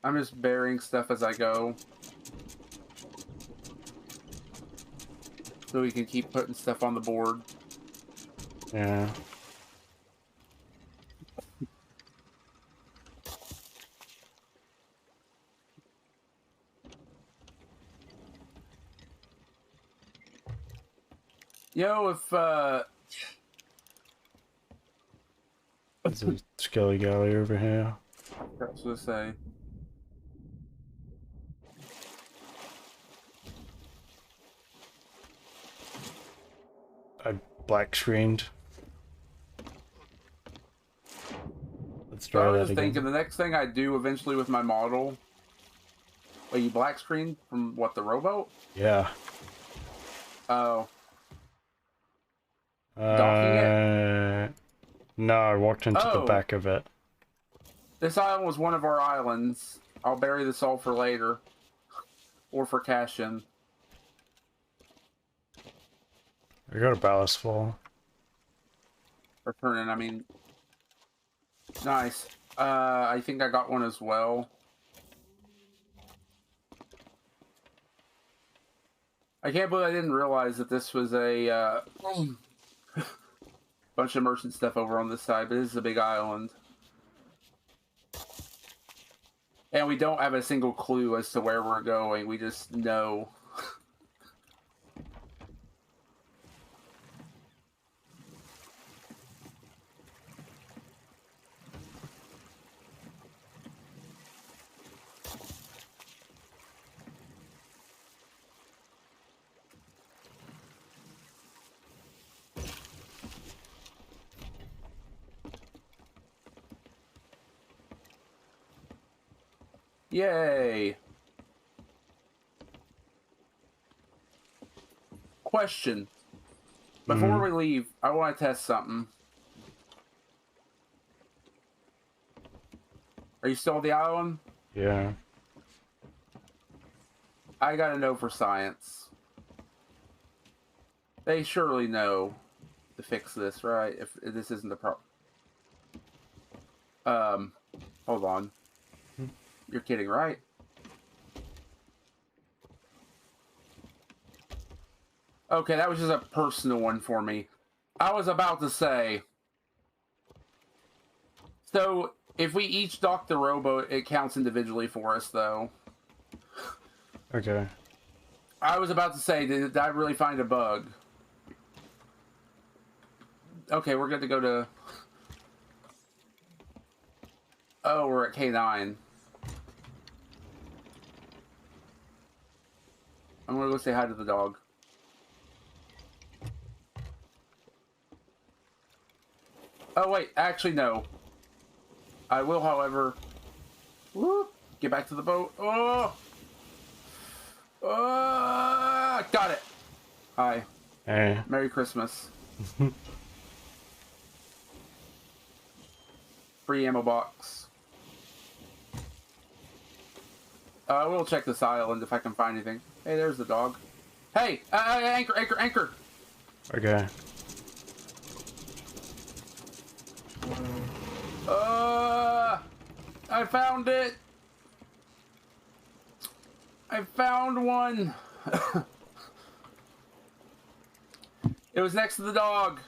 I'm just burying stuff as I go. So we can keep putting stuff on the board. Yeah. Yo, if, There's a skelly galley over here. that's what I say. I black screened. Let's So try I was that just again. thinking the next thing I do eventually with my model. Are you black screen from what, the rowboat? Yeah. Oh. Docking it? No, I walked into the Oh. back of it. This island was one of our islands. I'll bury this all for later. Or for cash-in. I got a ballast fall. Or turn-in, I mean. Nice. I think I got one as well. I can't believe I didn't realize that this was a bunch of merchant stuff over on this side, but this is a big island. And we don't have a single clue as to where we're going. We just know. Yay! Question. Before we leave, I want to test something. Are you still on the island? Yeah. I gotta know for science. They surely know to fix this, right? If this isn't the problem. Hold on. You're kidding, right? Okay, that was just a personal one for me. I was about to say. So, if we each dock the rowboat, it counts individually for us, though. Okay. I was about to say, did I really find a bug? Okay, we're good to go to... Oh, we're at K9. I'm gonna go say hi to the dog. Oh, wait, actually, no. I will, however... Whoop, get back to the boat. Oh! Oh! Got it! Hi. Hey. Merry Christmas. Free ammo box. I will check this island if I can find anything. Hey, there's the dog. Hey! Anchor, anchor, anchor! Okay. I found it! I found one! It was next to the dog.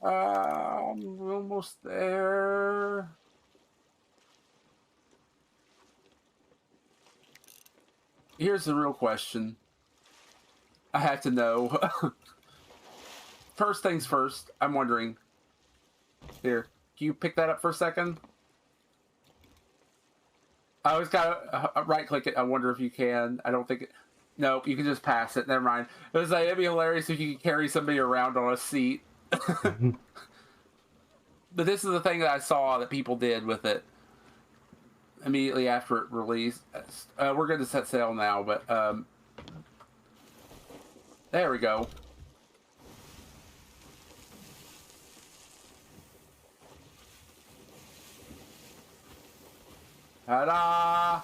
We're almost there. Here's the real question. I have to know. First things first, I'm wondering. Here, can you pick that up for a second? I always gotta right click it. I wonder if you can. I don't think it. Nope, you can just pass it. Never mind. It was like, it'd be hilarious if you could carry somebody around on a seat. But this is the thing that I saw that people did with it immediately after it released. We're going to set sail now, but there we go. Ta-da!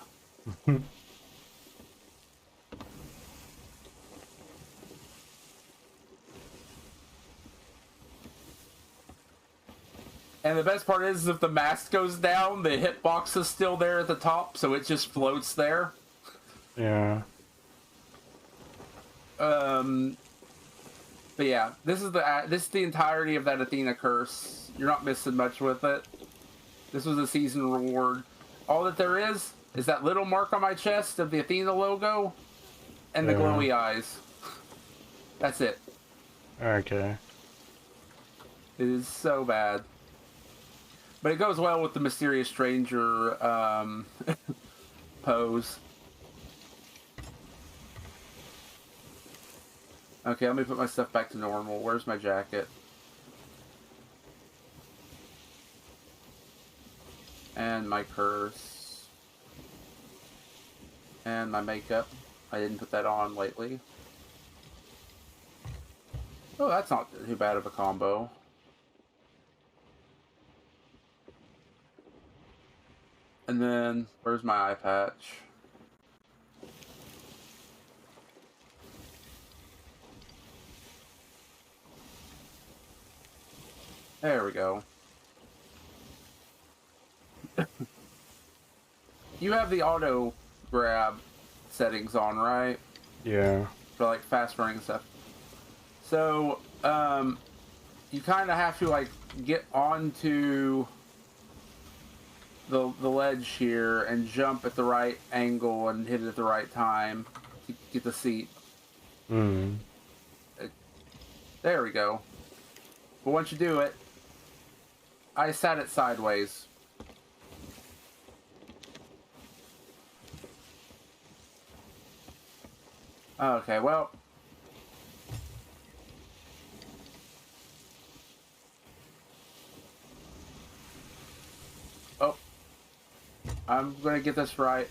And the best part is, if the mast goes down, the hitbox is still there at the top, so it just floats there. Yeah. But yeah, this is the entirety of that Athena curse. You're not missing much with it. This was a season reward. All that there is that little mark on my chest of the Athena logo, and the glowy eyes. That's it. Okay. It is so bad. But it goes well with the mysterious stranger pose. Okay, let me put my stuff back to normal. Where's my jacket? And my curse. And my makeup. I didn't put that on lately. Oh, that's not too bad of a combo. And then, where's my eye patch? There we go. You have the auto grab settings on, right? Yeah. For like fast running stuff. So, you kind of have to like get onto the ledge here and jump at the right angle and hit it at the right time to get the seat. Hmm. There we go. But once you do it, I sat it sideways. Okay, well. Oh. I'm gonna get this right.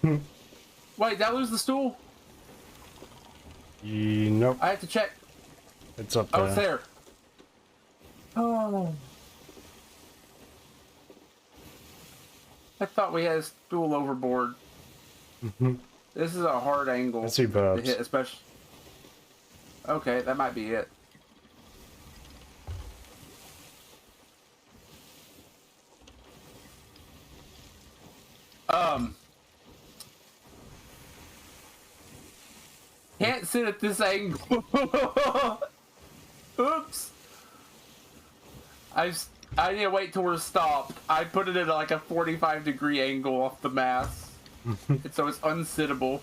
Wait, did I lose the stool? Nope. I have to check. It's up Oh, there. it's there. Oh. I thought we had a stool overboard. This is a hard angle I see to birds. hit, especially. Okay, that might be it. Can't sit at this angle. Oops. I need to wait till we're stopped. I put it at like a 45-degree angle off the mast. And so it's unsittable.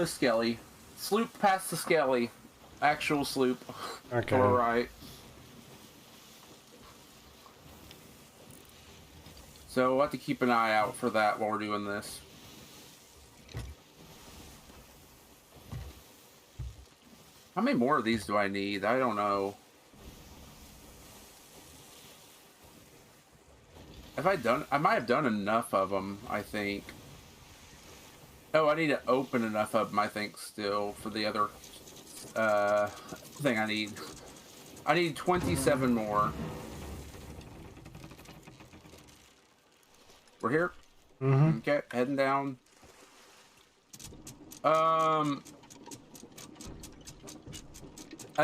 Skelly. Sloop past the Skelly. Actual sloop. Okay. Alright. So we'll have to keep an eye out for that while we're doing this. How many more of these do I need? I don't know. Have I done... I might have done enough of them, I think. Oh, I need to open enough of them, I think, still, for the other thing I need. I need 27 more. We're here? Mm-hmm. Okay, heading down. I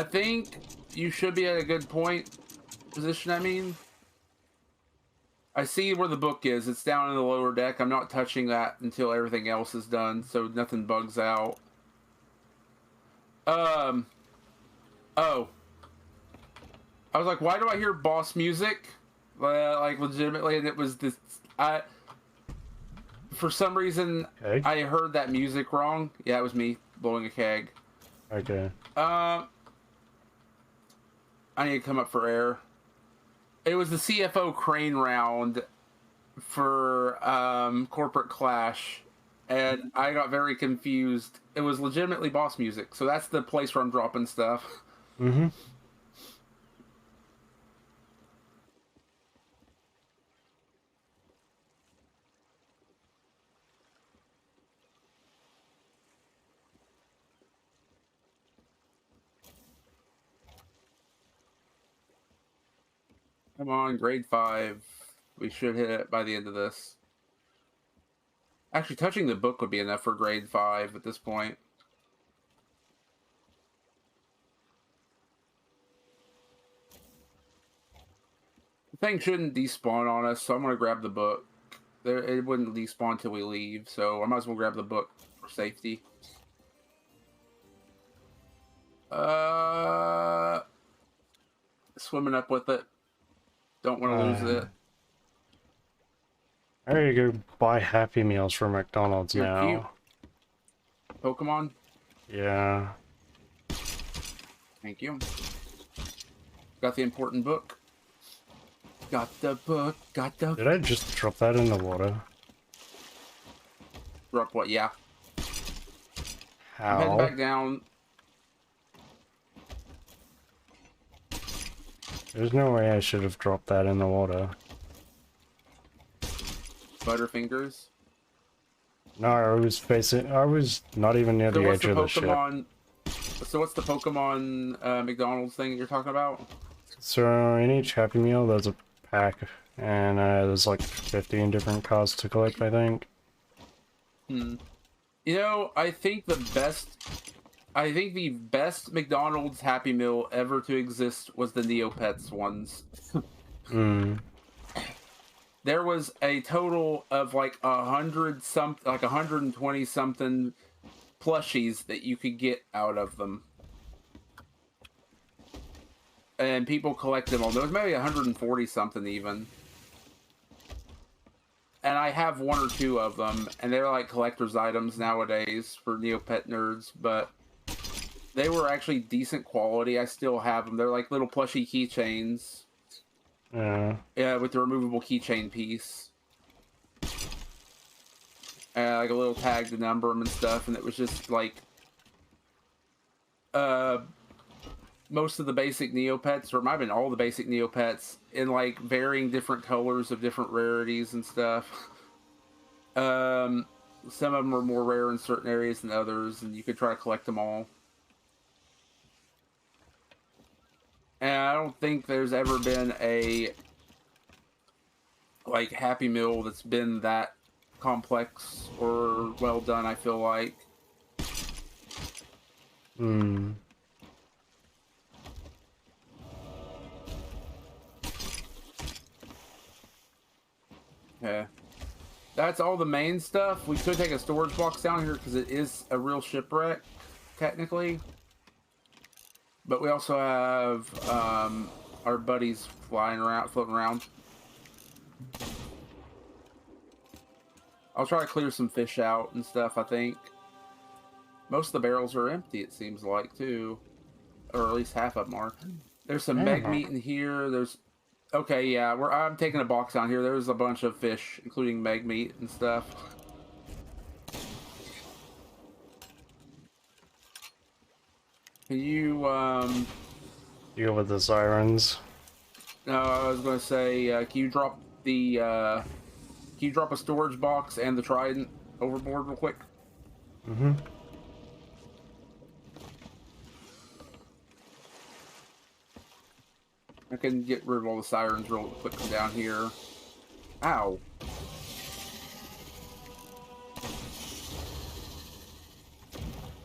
think you should be at a good position, I mean. I see where the book is. It's down in the lower deck. I'm not touching that until everything else is done, so nothing bugs out. Oh. I was like, why do I hear boss music? Like, legitimately, and it was this... For some reason, Okay. I heard that music wrong. Yeah, it was me blowing a keg. Okay. I need to come up for air. It was the CFO crane round for Corporate Clash, and I got very confused. It was legitimately boss music, so that's the place where I'm dropping stuff. Mm-hmm. Come on, grade 5. We should hit it by the end of this. Actually, touching the book would be enough for grade 5 at this point. The thing shouldn't despawn on us, so I'm going to grab the book. It wouldn't despawn until we leave, so I might as well grab the book for safety. Swimming up with it. Don't want to lose it. There you go. Buy Happy Meals from McDonald's You're now. cute. Pokemon? Yeah. Thank you. Got the important book. Got the book. Got the... Did I just drop that in the water? Drop what? Yeah. How? I'm heading back down. There's no way I should have dropped that in the water. Butterfingers. No, I was not even near There the was edge the of the ship. Pokemon. So what's the Pokemon McDonald's thing that you're talking about? So in each Happy Meal, there's a pack, and there's like 15 different cards to collect, I think. Hmm. You know, I think the best McDonald's Happy Meal ever to exist was the Neopets ones. Hmm. There was a total of like 120 something plushies that you could get out of them, and people collect them all. There was maybe 140 something even, and I have one or two of them, and they're like collector's items nowadays for Neopet nerds, but they were actually decent quality. I still have them. They're like little plushy keychains. Yeah. Yeah, with the removable keychain piece. Like a little tag to number them and stuff, and it was just like uh most of the basic Neopets, or it might have been all the basic Neopets, in like varying different colors of different rarities and stuff. Um, some of them are more rare in certain areas than others, and you could try to collect them all. And I don't think there's ever been a like Happy Meal that's been that complex or well done. I feel like. Hmm. Yeah. That's all the main stuff. We could take a storage box down here because it is a real shipwreck, technically. But we also have our buddies flying around, floating around. I'll try to clear some fish out and stuff, I think. Most of the barrels are empty, it seems like, too. Or at least half of them are. There's some meg Yeah. meat in here. There's... Okay, yeah, I'm taking a box down here. There's a bunch of fish, including meg meat and stuff. Can you, Deal with the sirens. no, I was going to say, can you drop the, can you drop a storage box and the trident overboard real quick? Mm-hmm. I can get rid of all the sirens real quick from down here. Ow.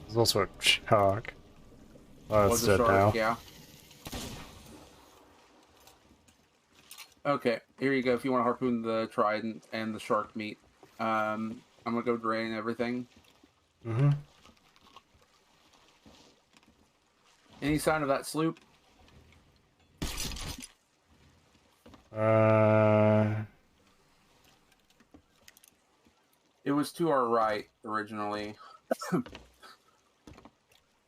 There's also a shark. Oh, it's Was a dead shark, now. yeah. Okay, here you go if you want to harpoon the trident and the shark meat. I'm gonna go drain everything. Mm-hmm. Any sign of that sloop? Uh, It was to our right originally. I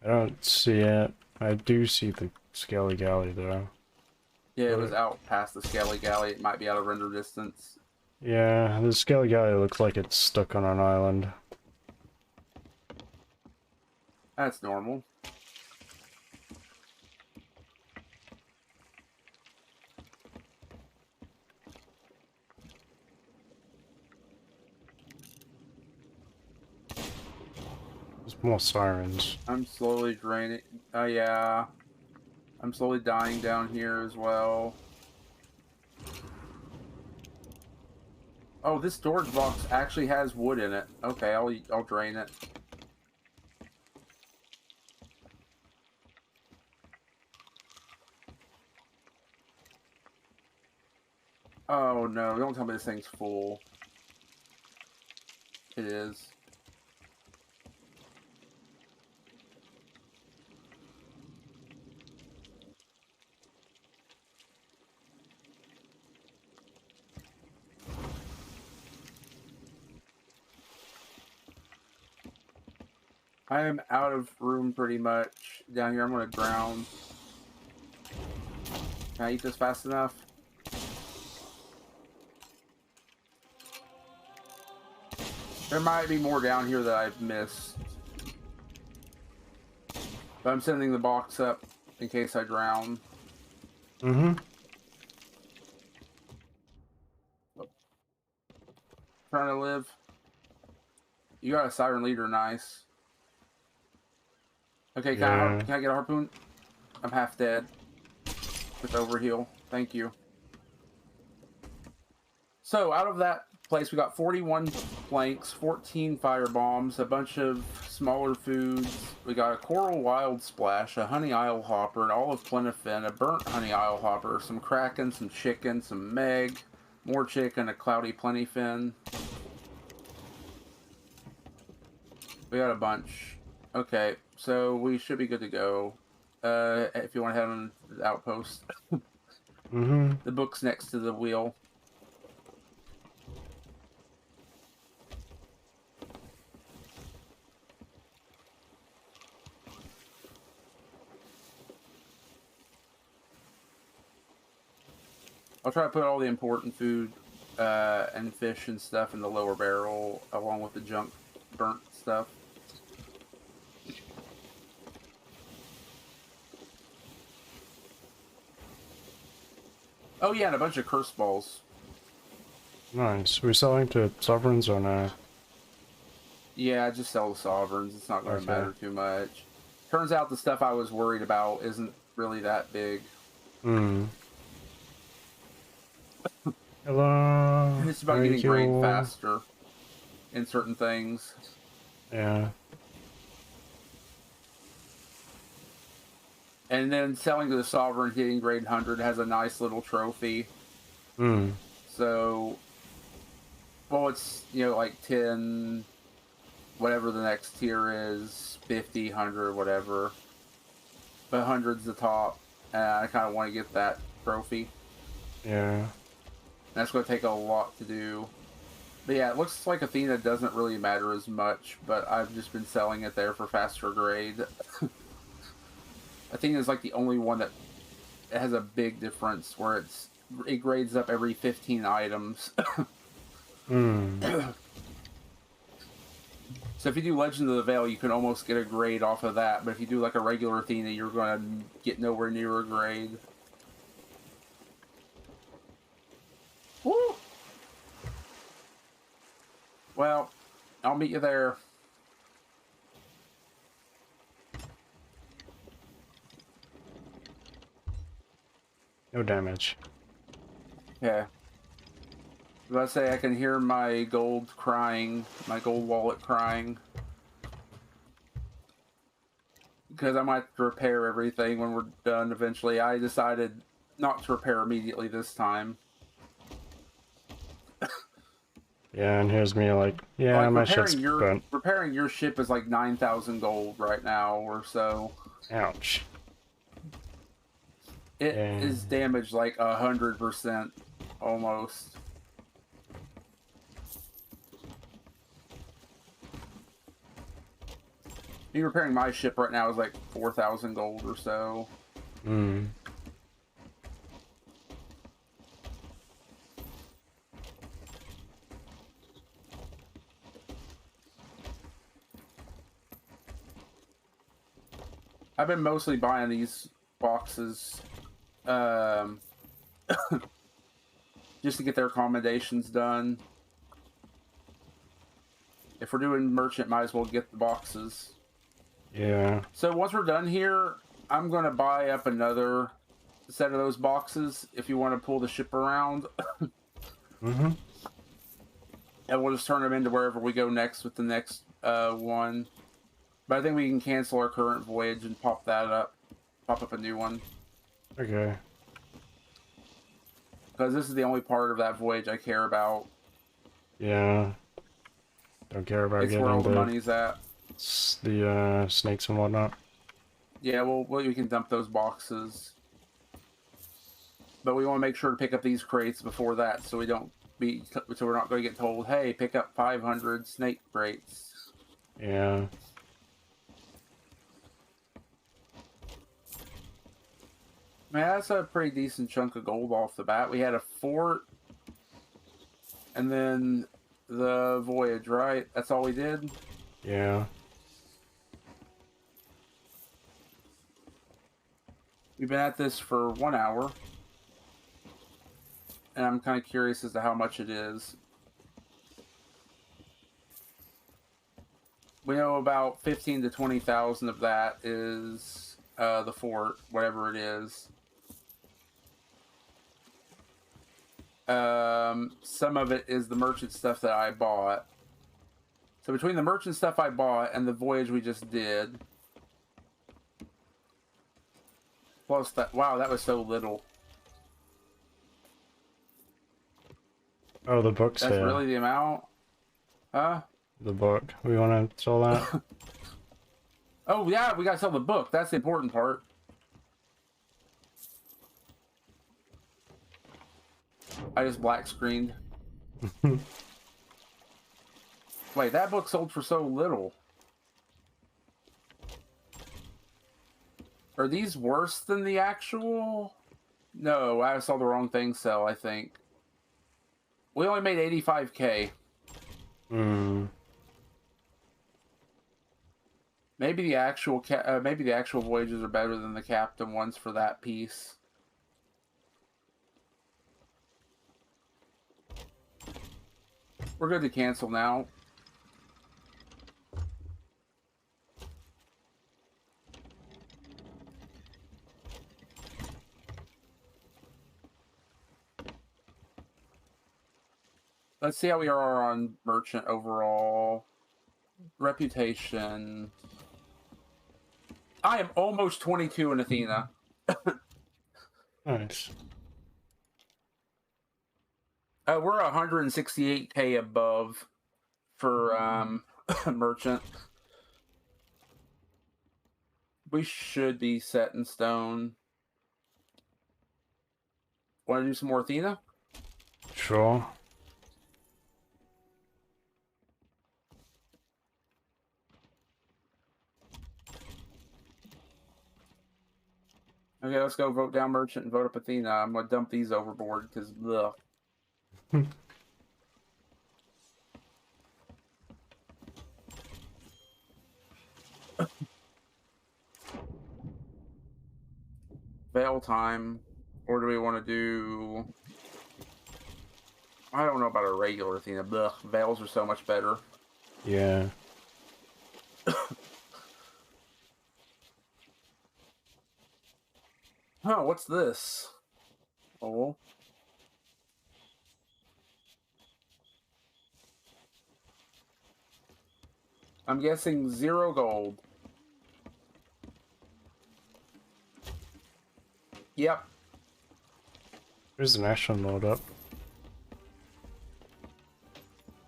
don't see it. I do see the Skelly Galley though. Yeah, it was But out past the Scaly Galley. It might be out of render distance. yeah, the Skelly Galley looks like it's stuck on an island. That's normal. There's more sirens. I'm slowly draining. Yeah. I'm slowly dying down here as well. Oh, this storage box actually has wood in it. Okay, I'll drain it. Oh no, don't tell me this thing's full. It is. I am out of room pretty much. Down here, I'm gonna drown. Can I eat this fast enough? There might be more down here that I've missed. But I'm sending the box up in case I drown. Mm-hmm. Trying to live. You got a siren leader, nice. Okay, Yeah. can I get a harpoon? I'm half dead. With overheal. Thank you. So, out of that place, we got 41 planks, 14 fire bombs, a bunch of smaller foods. We got a coral wild splash, a honey isle hopper, an olive plentifin, a burnt honey isle hopper, some kraken, some chicken, some meg, more chicken, a cloudy plentifin. We got a bunch. Okay, so we should be good to go. If you want to head on the outpost, Mm-hmm. the book's next to the wheel. I'll try to put all the important food and fish and stuff in the lower barrel, along with the junk burnt stuff. Oh yeah, and a bunch of curse balls. Nice. We're selling to sovereigns or no? Yeah, just sell the sovereigns. It's not going to Okay. matter too much. Turns out the stuff I was worried about isn't really that big. Hmm. Hello. It's about getting Thank grade you. faster in certain things. Yeah. And then selling to the sovereign, hitting grade 100 has a nice little trophy. Hmm. So, well, it's, you know, like 10, whatever the next tier is, 50, 100, whatever. But 100's the top, and I kind of want to get that trophy. Yeah. That's going to take a lot to do. But yeah, it looks like Athena doesn't really matter as much, but I've just been selling it there for faster grade. Athena is like the only one that has a big difference where it grades up every 15 items. Hmm. So if you do Legend of the Veil, you can almost get a grade off of that, but if you do like a regular Athena, you're going to get nowhere near a grade. Woo! Well, I'll meet you there. No damage. Yeah. As I say, I can hear my gold crying, my gold wallet crying. Because I might have to repair everything when we're done eventually. I decided not to repair immediately this time. Yeah, and here's me like, yeah, Like my shit's burnt. repairing your ship is like 9,000 gold right now or so. Ouch. It Yeah. is damaged like 100% almost. Me repairing my ship right now is like 4,000 gold or so. Hmm. I've been mostly buying these boxes um, just to get their accommodations done. If we're doing merchant, might as well get the boxes. Yeah. So once we're done here, I'm going to buy up another set of those boxes if you want to pull the ship around. Mm-hmm. And we'll just turn them into wherever we go next with the next one. But I think we can cancel our current voyage and pop that up. Pop up a new one. Okay. Because this is the only part of that voyage I care about. Yeah. Don't care about It's where all getting the money's at. the snakes and whatnot. Yeah, well, we can dump those boxes. But we want to make sure to pick up these crates before that, so we don't so we're not going to get told, hey, pick up 500 snake crates. Yeah. Man, that's a pretty decent chunk of gold off the bat. We had a fort, and then the voyage, right? That's all we did? Yeah. We've been at this for 1 hour. And I'm kind of curious as to how much it is. We know about 15 to 20,000 of that is the fort, whatever it is. Some of it is the merchant stuff that I bought. So between the merchant stuff I bought and the voyage we just did, plus that, wow, that was so little. Oh, the book's That's here. really the amount? Huh? The book. We want to sell that? Oh, yeah, we gotta sell the book. That's the important part. I just black screened. Wait, that book sold for so little. Are these worse than the actual? No, I saw the wrong thing sell, I think. We only made 85K. Hmm. Maybe the actual voyages are better than the captain ones for that piece. We're good to cancel now. Let's see how we are on merchant overall. Reputation. I am almost 22 in Athena. Nice. We're 168K above for merchant. We should be set in stone. Want to do some more Athena? Sure. Okay, let's go vote down merchant and vote up Athena. I'm gonna dump these overboard because ugh. Veil time, or do we want to do? I don't know about a regular Athena. Ugh, veils are so much better. Yeah. Huh? What's this? Oh. I'm guessing 0 gold. Yep. There's an action mode up.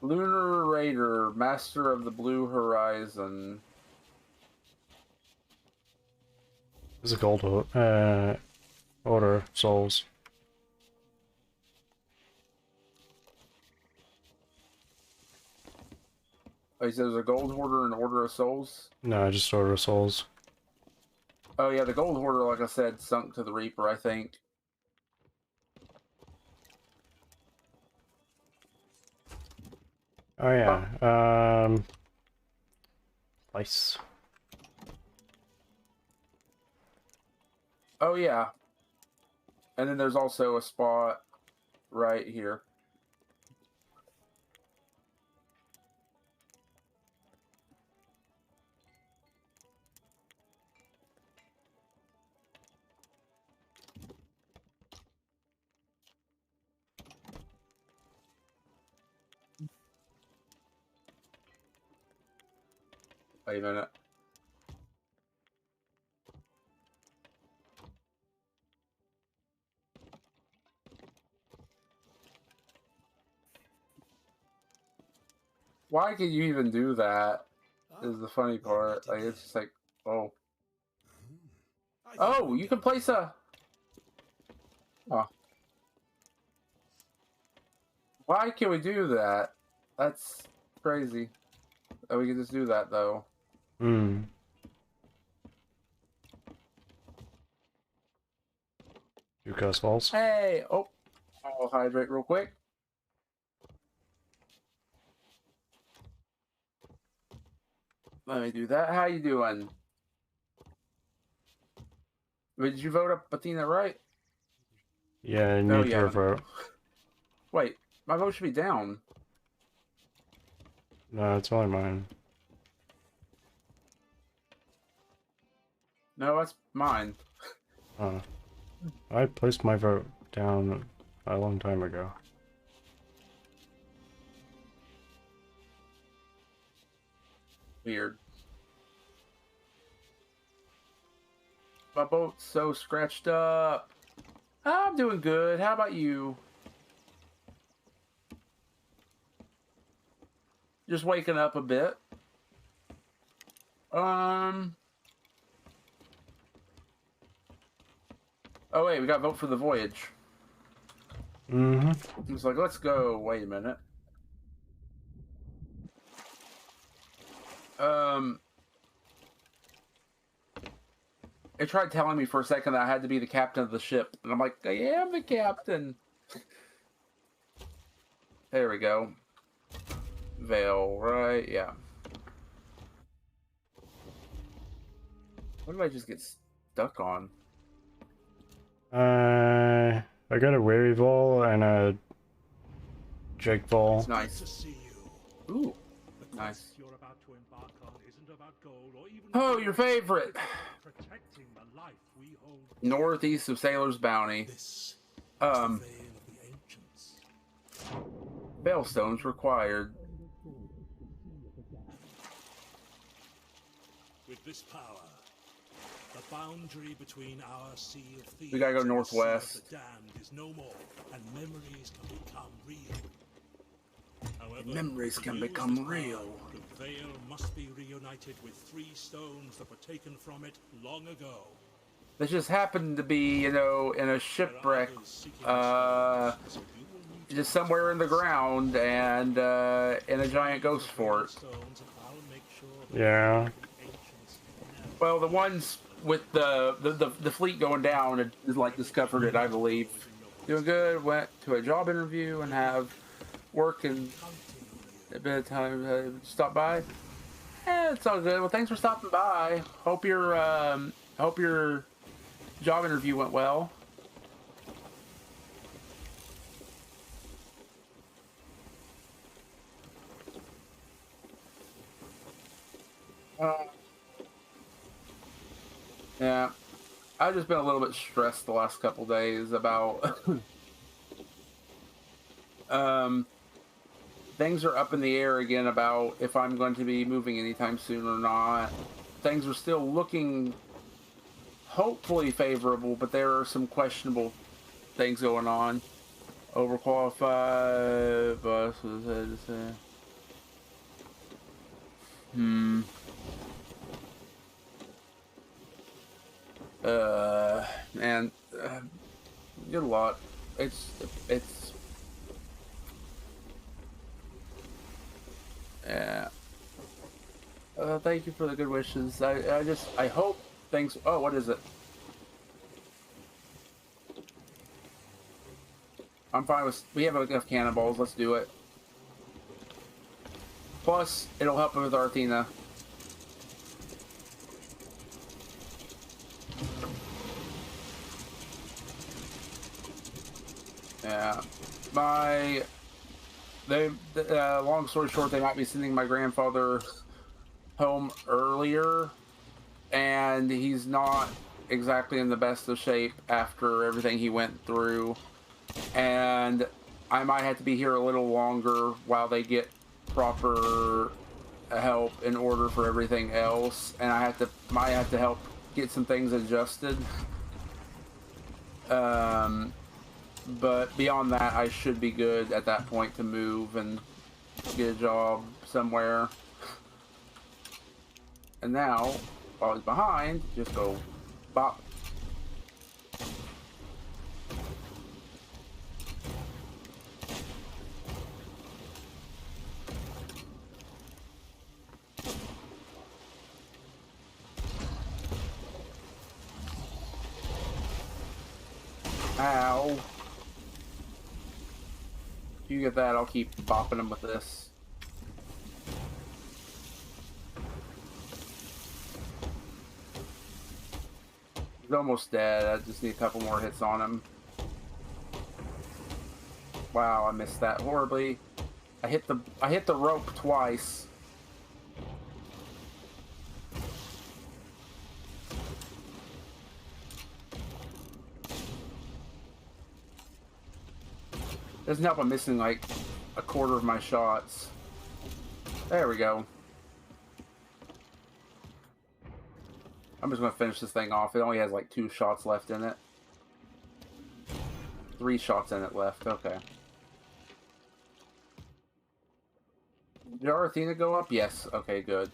Lunar Raider, Master of the Blue Horizon. There's a gold order souls. Oh, he says a gold hoarder and order of souls. No, just order souls. Oh yeah, the gold hoarder, like I said, sunk to the Reaper, I think. Oh yeah. Place. Oh yeah. And then there's also a spot right here. Wait a minute. Why could you even do that? Is the funny part. Like, it's just like, oh. Oh, you can place a... Oh. Why can we do that? That's crazy. Oh, we can just do that, though. Hmm. You cast balls. Hey! Oh, I'll hydrate real quick. Let me do that. How you doing? Did you vote up Athena right? Yeah, Oh, need yeah. to vote. Wait, my vote should be down. No, it's only mine. No, that's mine. I placed my vote down a long time ago. Weird. My boat's so scratched up. I'm doing good. How about you? Just waking up a bit. Oh wait, we got vote for the voyage. Mm-hmm. It's like, let's go. Wait a minute. It tried telling me for a second that I had to be the captain of the ship, and I'm like, I am the captain. There we go. Veil, right? Yeah. What did I just get stuck on? I got a Weary Ball and a Jake Ball. It's nice. To see you. Ooh, The nice. quest you're about to embark on isn't about gold or even Oh, your favorite. protecting the life we hold. Northeast of Sailor's Bounty. This is the veil of the ancients. Veilstones required. With this power, the boundary between our sea of thieves We gotta go and the northwest. sea of the damned is no more, and memories can become real. However, Memories can to use become this power, real. The veil must be reunited with 3 stones that were taken from it long ago. This just happened to be, you know, in a shipwreck, just somewhere in the ground, and in a giant ghost fort. Yeah. Well, the ones with the fleet going down is like discovered it, I believe. Doing good. Went to a job interview and have work and a bit of time. Stop by. It's all good. Well, thanks for stopping by. Hope your job interview went well. Yeah, I've just been a little bit stressed the last couple days about things are up in the air again about if I'm going to be moving anytime soon or not. Things are still looking hopefully favorable, but there are some questionable things going on. Overqualified, but and good luck. It's yeah. Thank you for the good wishes. I hope things. Oh, what is it? I'm fine with. We have enough cannonballs. Let's do it. Plus, it'll help with Arthena. Yeah, long story short, they might be sending my grandfather home earlier, and he's not exactly in the best of shape after everything he went through, and I might have to be here a little longer while they get proper help in order for everything else, and might have to help get some things adjusted. But beyond that, I should be good at that point to move and get a job somewhere. And now, while he's behind, just go bop. Ow. If you get that, I'll keep bopping him with this. He's almost dead. I just need a couple more hits on him. Wow, I missed that horribly. I hit the rope twice. Doesn't help I'm missing like a quarter of my shots. There we go. I'm just gonna finish this thing off. It only has like 2 shots left in it. 3 shots in it left. Okay. Did our Athena go up? Yes. Okay, good.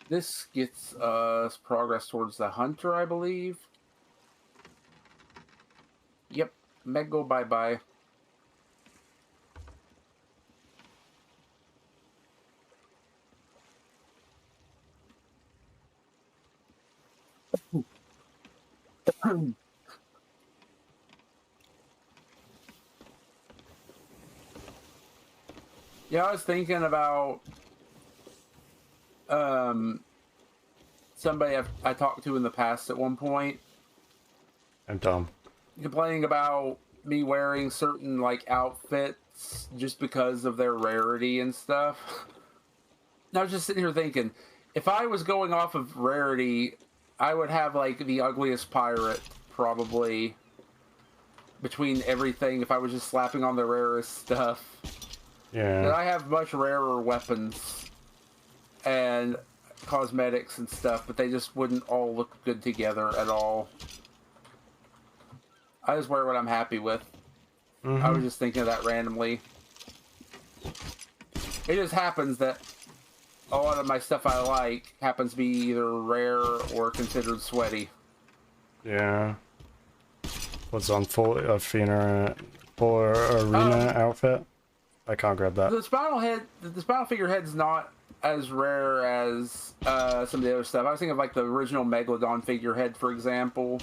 This gets us progress towards the hunter, I believe. Yep. Mego, bye-bye. Yeah, I was thinking about somebody I talked to in the past at one point, I'm dumb. complaining about me wearing certain like outfits just because of their rarity and stuff. And I was just sitting here thinking, if I was going off of rarity, I would have like the ugliest pirate probably between everything if I was just slapping on the rarest stuff. And Yeah. I have much rarer weapons and cosmetics and stuff, but they just wouldn't all look good together at all. I just wear what I'm happy with. I was just thinking of that randomly. It just happens that a lot of my stuff I like happens to be either rare or considered sweaty. Yeah. What's on full Athena full arena outfit? I can't grab that. The spinal figurehead's not as rare as some of the other stuff. I was thinking of like the original Megalodon figurehead, for example.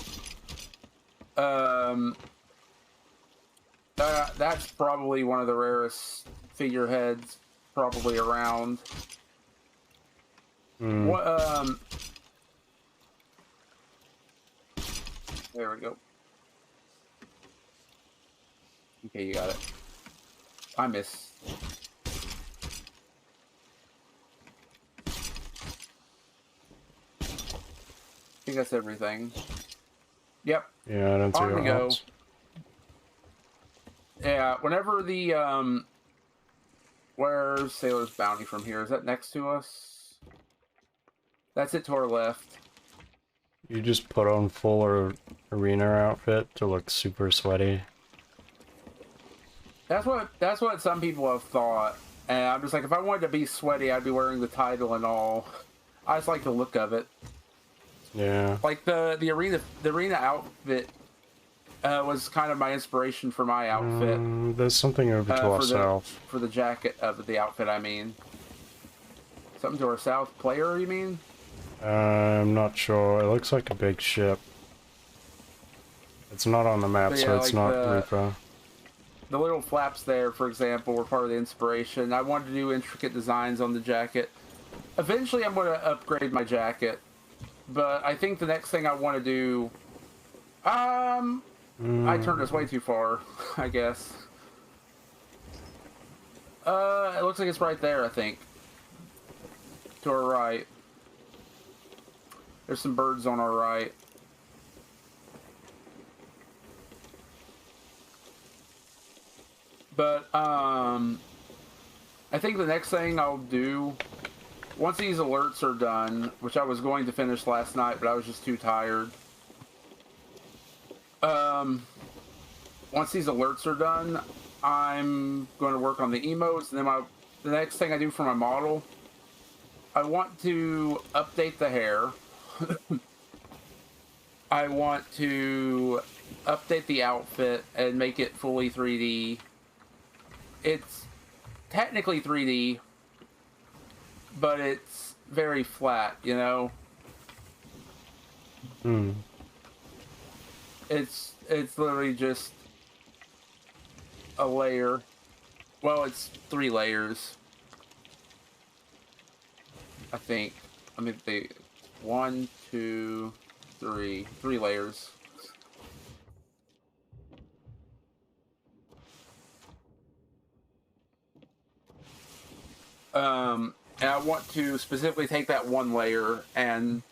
That's probably one of the rarest figureheads probably around. What, there we go. Okay, you got it. I missed. I think that's everything. Yep. Yeah, I don't see On we what go. else. Yeah, whenever the, where's Sailor's Bounty from here? Is that next to us? That's it to our left. You just put on full arena outfit to look super sweaty. That's what some people have thought. And I'm just like, if I wanted to be sweaty, I'd be wearing the title and all. I just like the look of it. Yeah. Like the arena outfit was kind of my inspiration for my outfit. There's something over to our south. For the jacket of the outfit, I mean. Something to our south. Player, you mean? I'm not sure. It looks like a big ship. It's not on the map, But so yeah, it's like not Reaper. The little flaps there, for example, were part of the inspiration. I wanted to do intricate designs on the jacket. Eventually, I'm going to upgrade my jacket. But I think the next thing I want to do... I turned this way too far, I guess. It looks like it's right there, I think. To our right. There's some birds on our right. But, I think the next thing I'll do, once these alerts are done, which I was going to finish last night, but I was just too tired. Once these alerts are done, I'm going to work on the emotes, and then the next thing I do for my model, I want to update the hair. I want to update the outfit and make it fully 3D. It's technically 3D, but it's very flat, you know? It's literally just a layer. Well, it's 3 layers. I think. I mean, 1, 2, 3. 3 layers. And I want to specifically take that one layer and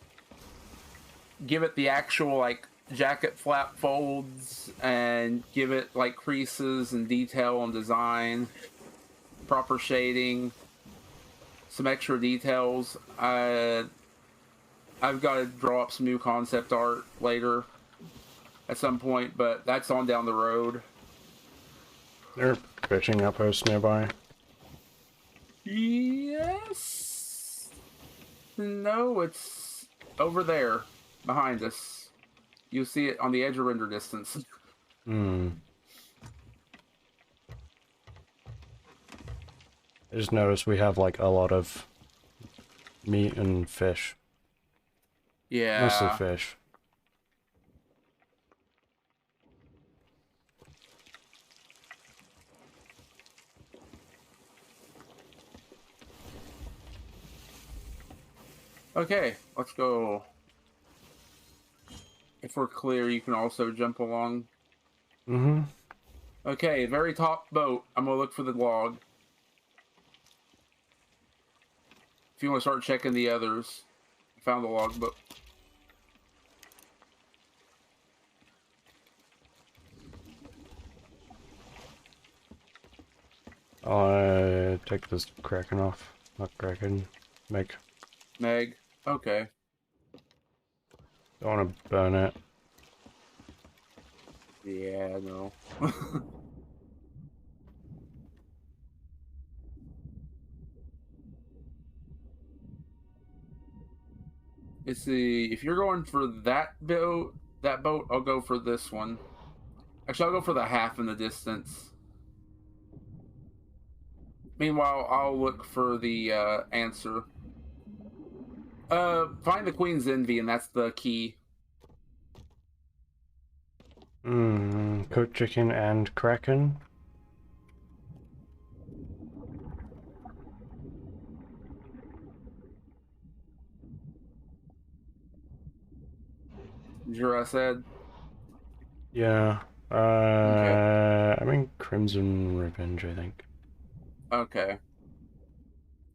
give it the actual like jacket flap folds and give it like creases and detail and design, proper shading, some extra details. I've got to draw up some new concept art later at some point, but that's on down the road. There are fishing outposts nearby. Yes. No, it's over there behind us. You'll see it on the edge of render distance. Hmm. I just noticed we have like a lot of meat and fish. Yeah. Mostly fish. Okay, let's go. If we're clear, you can also jump along. Mm-hmm. Okay, very top boat. I'm gonna look for the log. If you want to start checking the others. I found the log book. I'll take this Kraken off. Not Kraken. Meg. Meg. Okay. Don't want to burn it. Yeah, no. Let's see. If you're going for that boat, I'll go for this one. Actually, I'll go for the half in the distance. Meanwhile, I'll look for the answer. Find the Queen's Envy, and that's the key. Cooked chicken and Kraken. Jura said. Yeah. Okay. I mean Crimson Revenge, I think. Okay.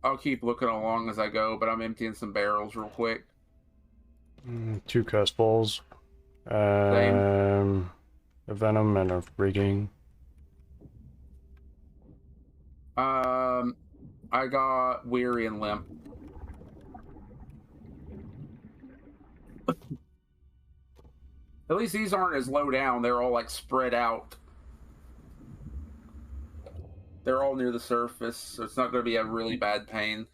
I'll keep looking along as I go, but I'm emptying some barrels real quick. 2 curse balls. Same. A venom and a rigging. I got weary and limp. At least these aren't as low down. They're all like spread out. They're all near the surface, so it's not going to be a really bad pain.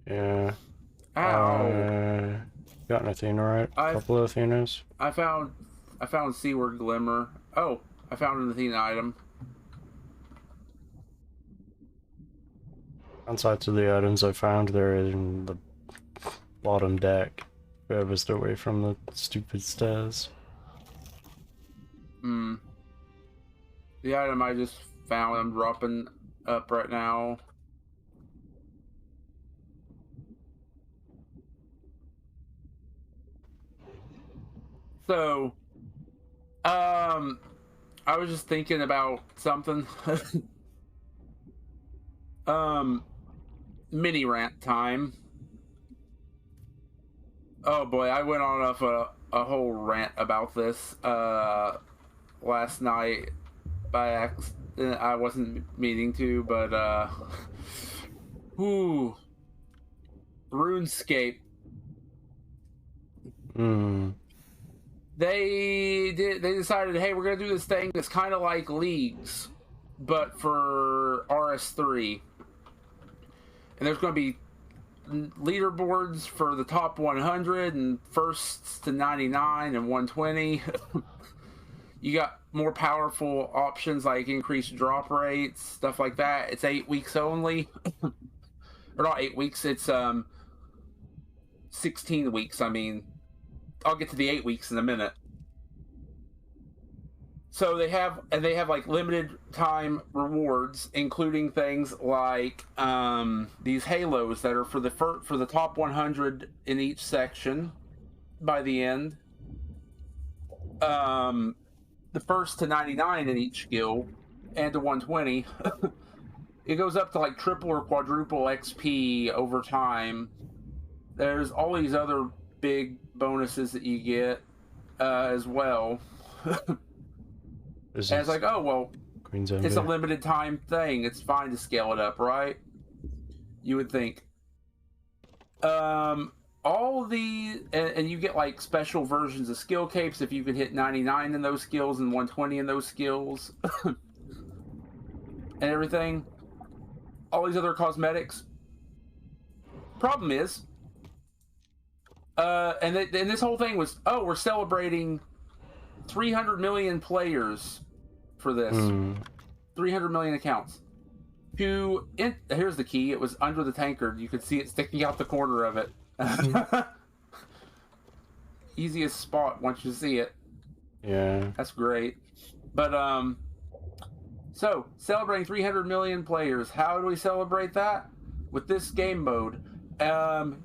Yeah. Ow! Got an Athena, right? A couple of Athenas. I found Seaward Glimmer. Oh, I found an Athena item. Downside to the items I found, they're in the bottom deck, furthest away from the stupid stairs. The item I just found, I'm dropping up right now. So, I was just thinking about something. Mini rant time. Oh boy, I went on off a whole rant about this last night by accident. I wasn't meaning to, but whoo, RuneScape. They decided, hey, we're gonna do this thing that's kind of like leagues, but for RS3, and there's gonna be leaderboards for the top 100 and firsts to 99 and 120. You got more powerful options like increased drop rates, stuff like that. It's 8 weeks only. Or not 8 weeks, it's 16 weeks. I mean, I'll get to the 8 weeks in a minute. So they have like limited time rewards, including things like these halos that are for the top 100 in each section by the end. The first to 99 in each guild, and to 120. it goes up to like triple or quadruple XP over time. There's all these other big bonuses that you get as well. This And it's is like, oh, well, Queen it's a Zombie. limited time thing. It's fine to scale it up, right? You would think. All the... And you get, like, special versions of skill capes if you can hit 99 in those skills and 120 in those skills. And everything. All these other cosmetics. Problem is... and this whole thing was, oh, we're celebrating 300 million players for this. 300 million accounts. Here's the key. It was under the tankard. You could see it sticking out the corner of it. Easiest spot once you see it. Yeah. That's great. But so celebrating 300 million players. How do we celebrate that? With this game mode.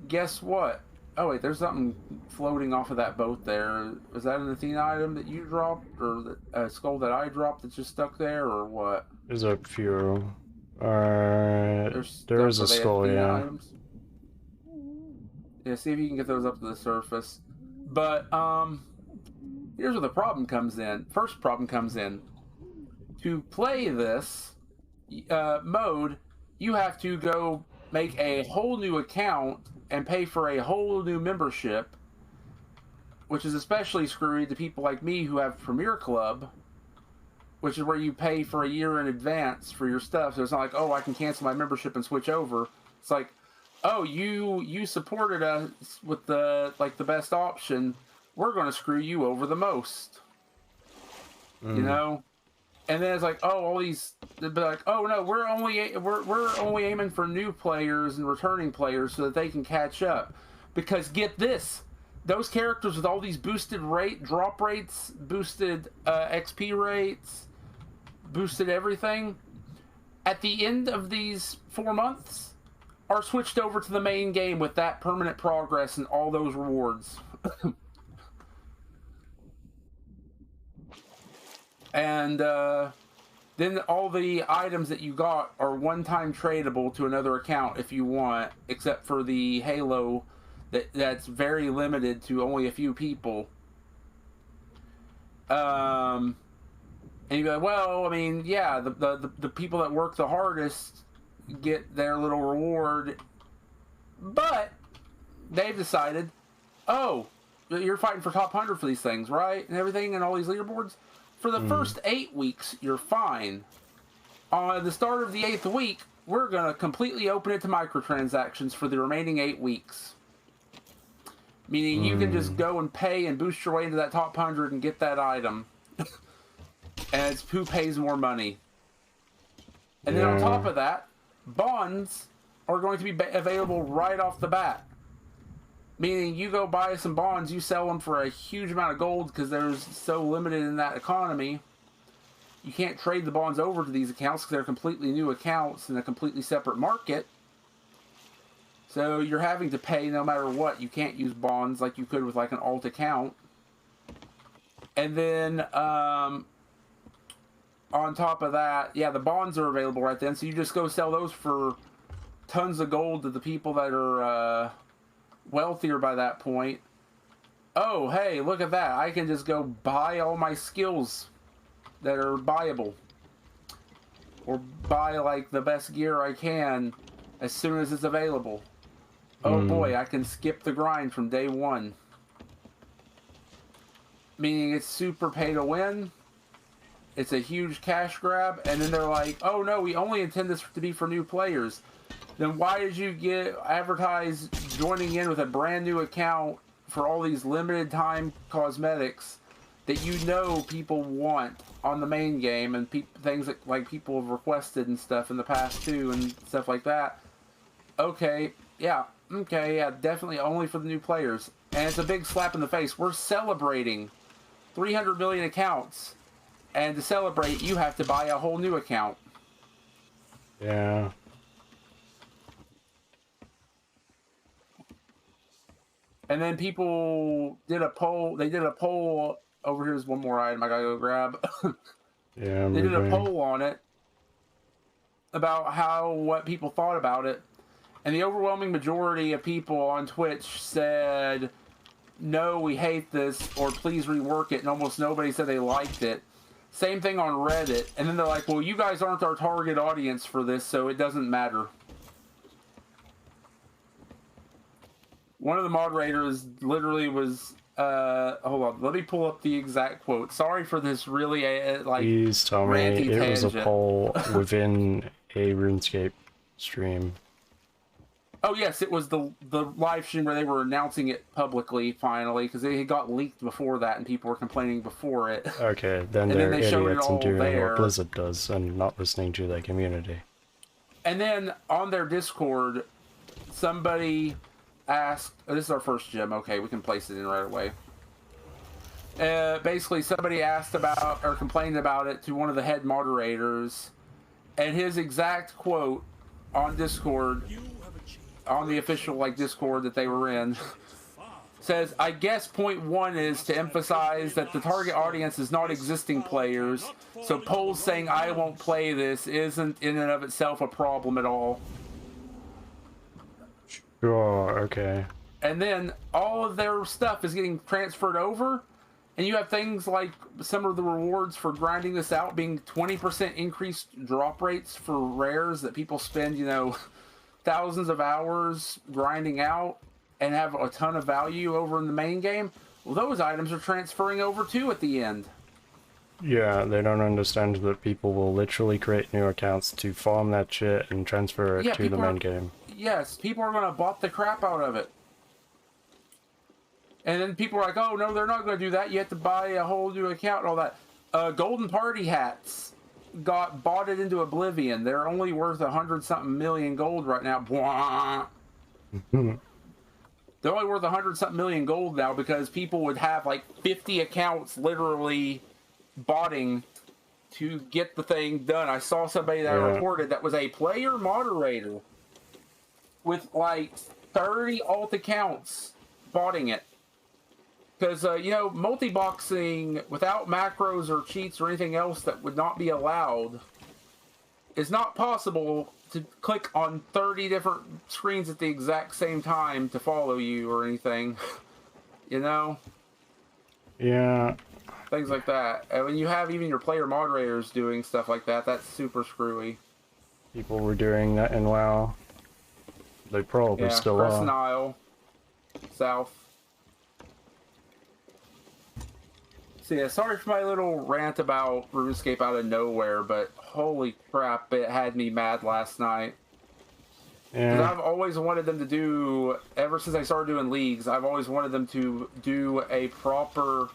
Guess what? Oh wait, there's something floating off of that boat there. Was that an Athena item that you dropped, or a skull that I dropped that's just stuck there, or what? There's a few. There's there is a are they skull, Athena yeah. items? Yeah, see if you can get those up to the surface. But here's where the problem comes in. First problem comes in. To play this mode, you have to go make a whole new account and pay for a whole new membership, which is especially screwy to people like me who have Premier Club, which is where you pay for a year in advance for your stuff. So it's not like, oh, I can cancel my membership and switch over. It's like, oh, you supported us with the best option. We're going to screw you over the most. You know? And then it's like, oh, all these, they'd be like, oh no, we're only aiming for new players and returning players so that they can catch up. Because get this, those characters with all these boosted drop rates, boosted XP rates, boosted everything, at the end of these 4 months, are switched over to the main game with that permanent progress and all those rewards. And then all the items that you got are one-time tradable to another account if you want, except for the Halo that's very limited to only a few people. And you'd be like, well, I mean, yeah, the people that work the hardest get their little reward, but they've decided, oh, you're fighting for top 100 for these things, right? And everything, and all these leaderboards. For the first 8 weeks, you're fine. On the start of the 8th week, we're going to completely open it to microtransactions for the remaining 8 weeks. Meaning you can just go and pay and boost your way into that top 100 and get that item. And it's who pays more money. And then on top of that, bonds are going to be available right off the bat. Meaning you go buy some bonds, you sell them for a huge amount of gold because there's so limited in that economy. You can't trade the bonds over to these accounts because they're completely new accounts in a completely separate market. So you're having to pay no matter what. You can't use bonds like you could with like an alt account. And then on top of that, yeah, the bonds are available right then. So you just go sell those for tons of gold to the people that are wealthier by that point. Oh, hey, look at that. I can just go buy all my skills that are buyable. Or buy, like, the best gear I can as soon as it's available. Oh boy, I can skip the grind from day one. Meaning it's super pay to win. It's a huge cash grab. And then they're like, oh no, we only intend this to be for new players. Then why did you advertise joining in with a brand new account for all these limited time cosmetics that you know people want on the main game, and things that like people have requested and stuff in the past too, and stuff like that? Okay, yeah, definitely only for the new players. And it's a big slap in the face. We're celebrating 300 million accounts, and to celebrate, you have to buy a whole new account. Yeah. And then people did a poll. They did a poll. Over here's one more item I gotta go grab. Yeah, They did a poll on it. about what people thought about it, and the overwhelming majority of people on Twitch said, "No, we hate this," or "Please rework it," and almost nobody said they liked it. Same thing on Reddit, and then they're like, "Well, you guys aren't our target audience for this, so it doesn't matter." One of the moderators literally was, hold on, let me pull up the exact quote. Sorry for this really, like, Please tell me ranty it was a tangent. poll within a RuneScape stream. Oh yes, it was the live stream where they were announcing it publicly finally, because it got leaked before that and people were complaining before it. Okay, then And they're then they showed it idiots all and doing there. what Blizzard does and not listening to their community. And then on their Discord, somebody asked, oh, this is our first gem, okay, we can place it in right away. Basically, somebody asked about, or complained about it to one of the head moderators, and his exact quote on Discord, on the official, like, Discord that they were in, says, "I guess point one is to emphasize that the target audience is not existing players, so polls saying I won't play this isn't in and of itself a problem at all." Sure, okay. And then all of their stuff is getting transferred over, and you have things like some of the rewards for grinding this out being 20% increased drop rates for rares that people spend, you know, thousands of hours grinding out and have a ton of value over in the main game. Well, those items are transferring over too at the end. Yeah, they don't understand that people will literally create new accounts to farm that shit and transfer it to the main game. Yes, people are going to bot the crap out of it. And then people are like, oh, no, they're not going to do that. You have to buy a whole new account and all that. Golden Party hats got botted into oblivion. They're only worth 100-something million gold right now. They're only worth 100-something million gold now because people would have like 50 accounts literally botting to get the thing done. I saw somebody that reported that was a player moderator with like 30 alt accounts botting it. Because, you know, multi-boxing without macros or cheats or anything else that would not be allowed is not possible to click on 30 different screens at the exact same time to follow you or anything. You know? Yeah. Things like that. And when you have even your player moderators doing stuff like that, that's super screwy. People were doing that in WoW. They probably still Crescent are. Isle. South. So yeah, sorry for my little rant about RuneScape out of nowhere, but holy crap, it had me mad last night. Because I've always wanted them to do, ever since I started doing leagues, I've always wanted them to do a proper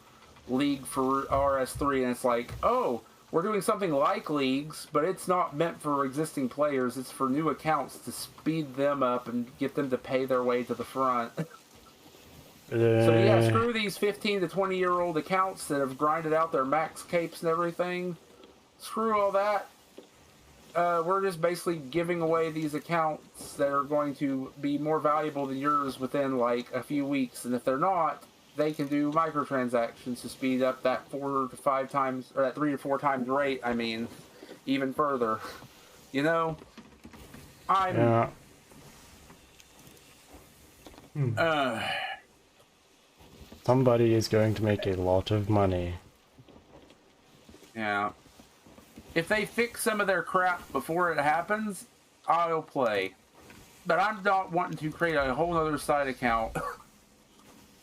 league for RS3, and it's like, oh, we're doing something like leagues, but it's not meant for existing players, it's for new accounts to speed them up and get them to pay their way to the front. So yeah, screw these 15 to 20-year-old accounts that have grinded out their max capes and everything. Screw all that. We're just basically giving away these accounts that are going to be more valuable than yours within like a few weeks, and if they're not, they can do microtransactions to speed up that 4 to 5 times, or that 3 to 4 times rate, I mean, even further. You know? Somebody is going to make a lot of money. Yeah. If they fix some of their crap before it happens, I'll play. But I'm not wanting to create a whole other side account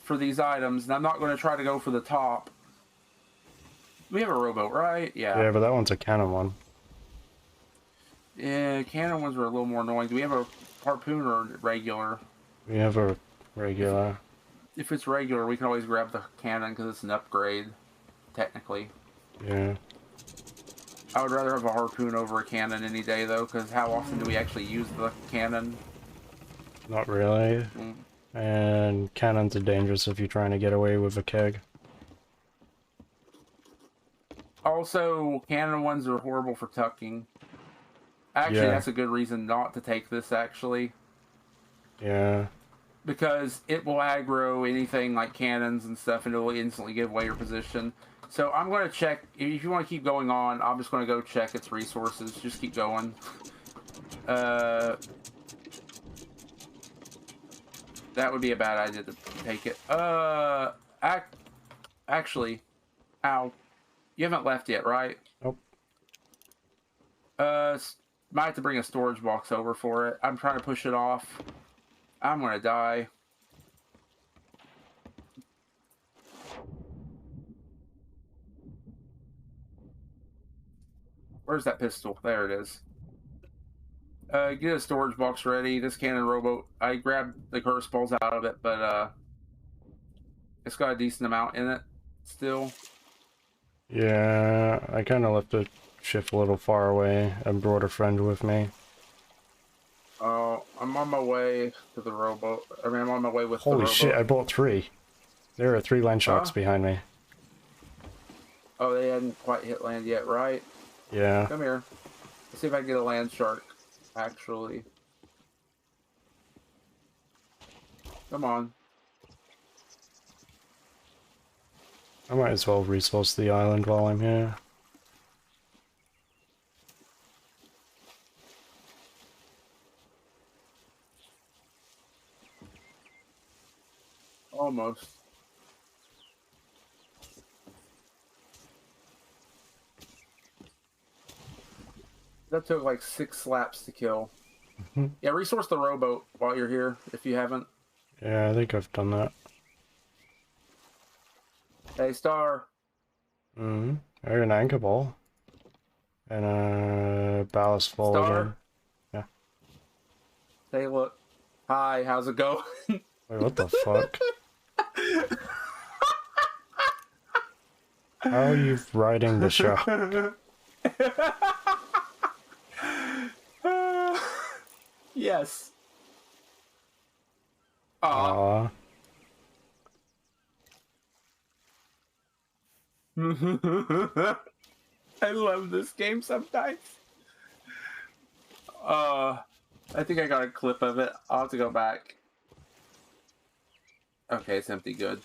for these items, and I'm not going to try to go for the top. We have a rowboat, right? Yeah. Yeah, but that one's a cannon one. Yeah, cannon ones are a little more annoying. Do we have a harpoon or regular? We have a regular. If it's regular, we can always grab the cannon because it's an upgrade, technically. Yeah. I would rather have a harpoon over a cannon any day, though, because how often do we actually use the cannon? Not really. And cannons are dangerous if you're trying to get away with a keg. Also, cannon ones are horrible for tucking. Actually, that's a good reason not to take this, actually. Yeah. Because it will aggro anything like cannons and stuff, and it will instantly give away your position. So I'm going to check, if you want to keep going on, I'm just going to go check its resources. Just keep going. Uh, that would be a bad idea to take it. Actually, ow, you haven't left yet, right? Nope. Might have to bring a storage box over for it. I'm trying to push it off. I'm gonna die. Where's that pistol? There it is. Get a storage box ready. This cannon rowboat, I grabbed the curse balls out of it, but it's got a decent amount in it still. Yeah, I kind of left the ship a little far away and brought a friend with me. Oh, I'm on my way to the rowboat. I mean, I'm on my way with Holy the rowboat. shit, I bought 3. There are 3 land sharks behind me. Oh, they hadn't quite hit land yet, right? Yeah. Come here. Let's see if I can get a land shark, actually. Come on. I might as well resource the island while I'm here. Almost. That took like 6 slaps to kill. Yeah, resource the rowboat while you're here, if you haven't. Yeah, I think I've done that. Hey, Star. Mm-hmm. I got an anchor ball. And a ballast ball Star? again. Yeah. Hey, look. Hi, how's it going? Wait, what the fuck? How are you riding the shark? Yes. Aw. Aw. I love this game sometimes. I think I got a clip of it. I'll have to go back. Okay, it's empty. Good.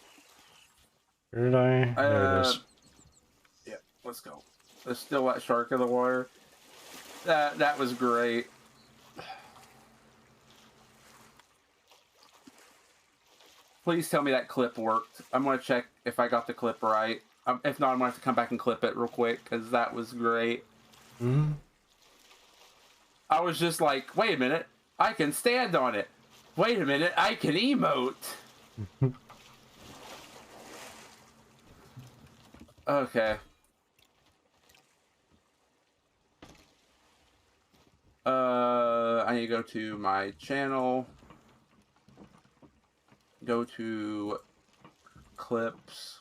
Where did I? There it is. Yeah, let's go. There's still that shark in the water. That was great. Please tell me that clip worked. I'm gonna check if I got the clip right. If not, I'm gonna have to come back and clip it real quick because that was great. Hmm? I was just like, wait a minute, I can stand on it. Wait a minute, I can emote. Okay. I need to go to my channel. Go to clips.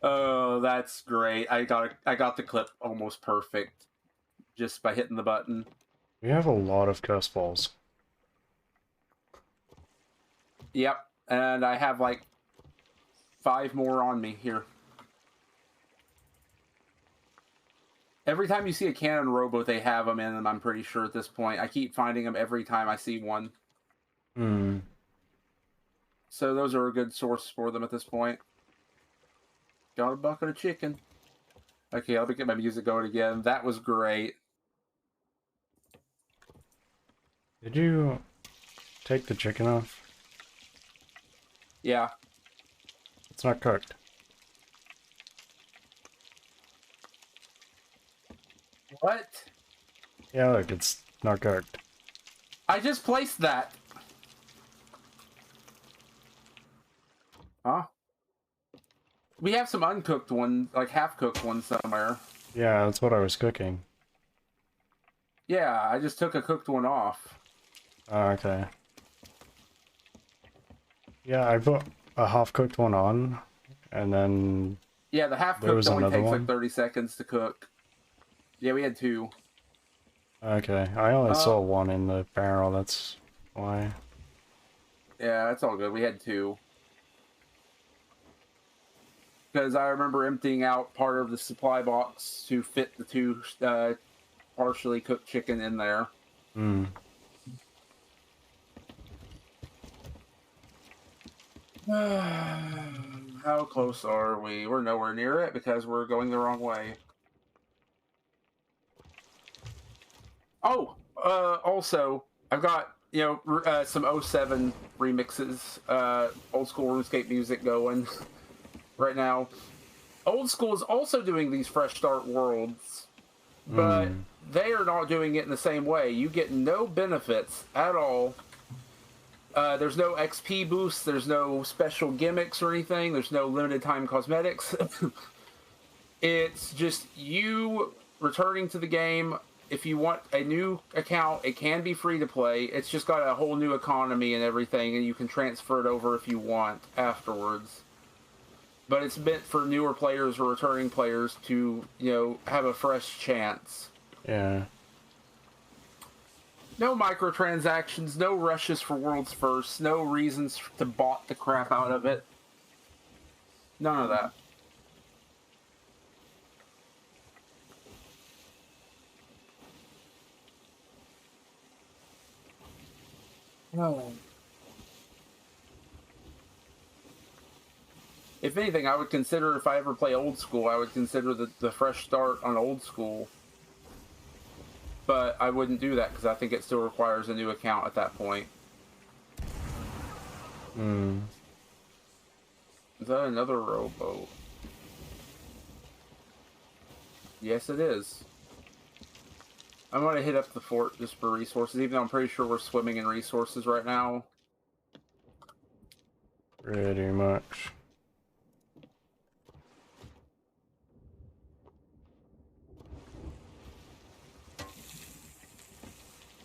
Oh, that's great. I got the clip almost perfect just by hitting the button. We have a lot of curse balls. Yep, and I have like 5 more on me here. Every time you see a cannon rowboat, they have them in them, I'm pretty sure at this point. I keep finding them every time I see one. Hmm. So those are a good source for them at this point. Got a bucket of chicken. Okay, let me get my music going again. That was great. Did you take the chicken off? Yeah. It's not cooked. What? Yeah, look, it's not cooked. I just placed that. Huh? We have some uncooked ones, like half-cooked ones somewhere. Yeah, that's what I was cooking. Yeah, I just took a cooked one off. Oh, okay. Yeah, I put a half-cooked one on, and then Yeah, the half there cooked was only another takes like one. 30 seconds to cook. Yeah, we had 2. Okay, I only saw one in the barrel, that's why. Yeah, that's all good. We had 2. Because I remember emptying out part of the supply box to fit the 2 partially cooked chicken in there. Hmm. How close are we? We're nowhere near it because we're going the wrong way. Oh, also, I've got, some '07 remixes, old school RuneScape music going right now. Old School is also doing these fresh start worlds, but Hmm. they are not doing it in the same way. You get no benefits at all. There's no XP boosts, there's no special gimmicks or anything, there's no limited time cosmetics. It's just you returning to the game. If you want a new account, it can be free to play. It's just got a whole new economy and everything, and you can transfer it over if you want afterwards. But it's meant for newer players or returning players to, have a fresh chance. Yeah. No microtransactions, no rushes for world's first, no reasons to bot the crap out of it. None of that. Oh. If anything, I would consider, if I ever play Old School, I would consider the fresh start on Old School. But I wouldn't do that because I think it still requires a new account at that point. Hmm. Is that another rowboat? Yes, it is. I'm going to hit up the fort just for resources, even though I'm pretty sure we're swimming in resources right now. Pretty much.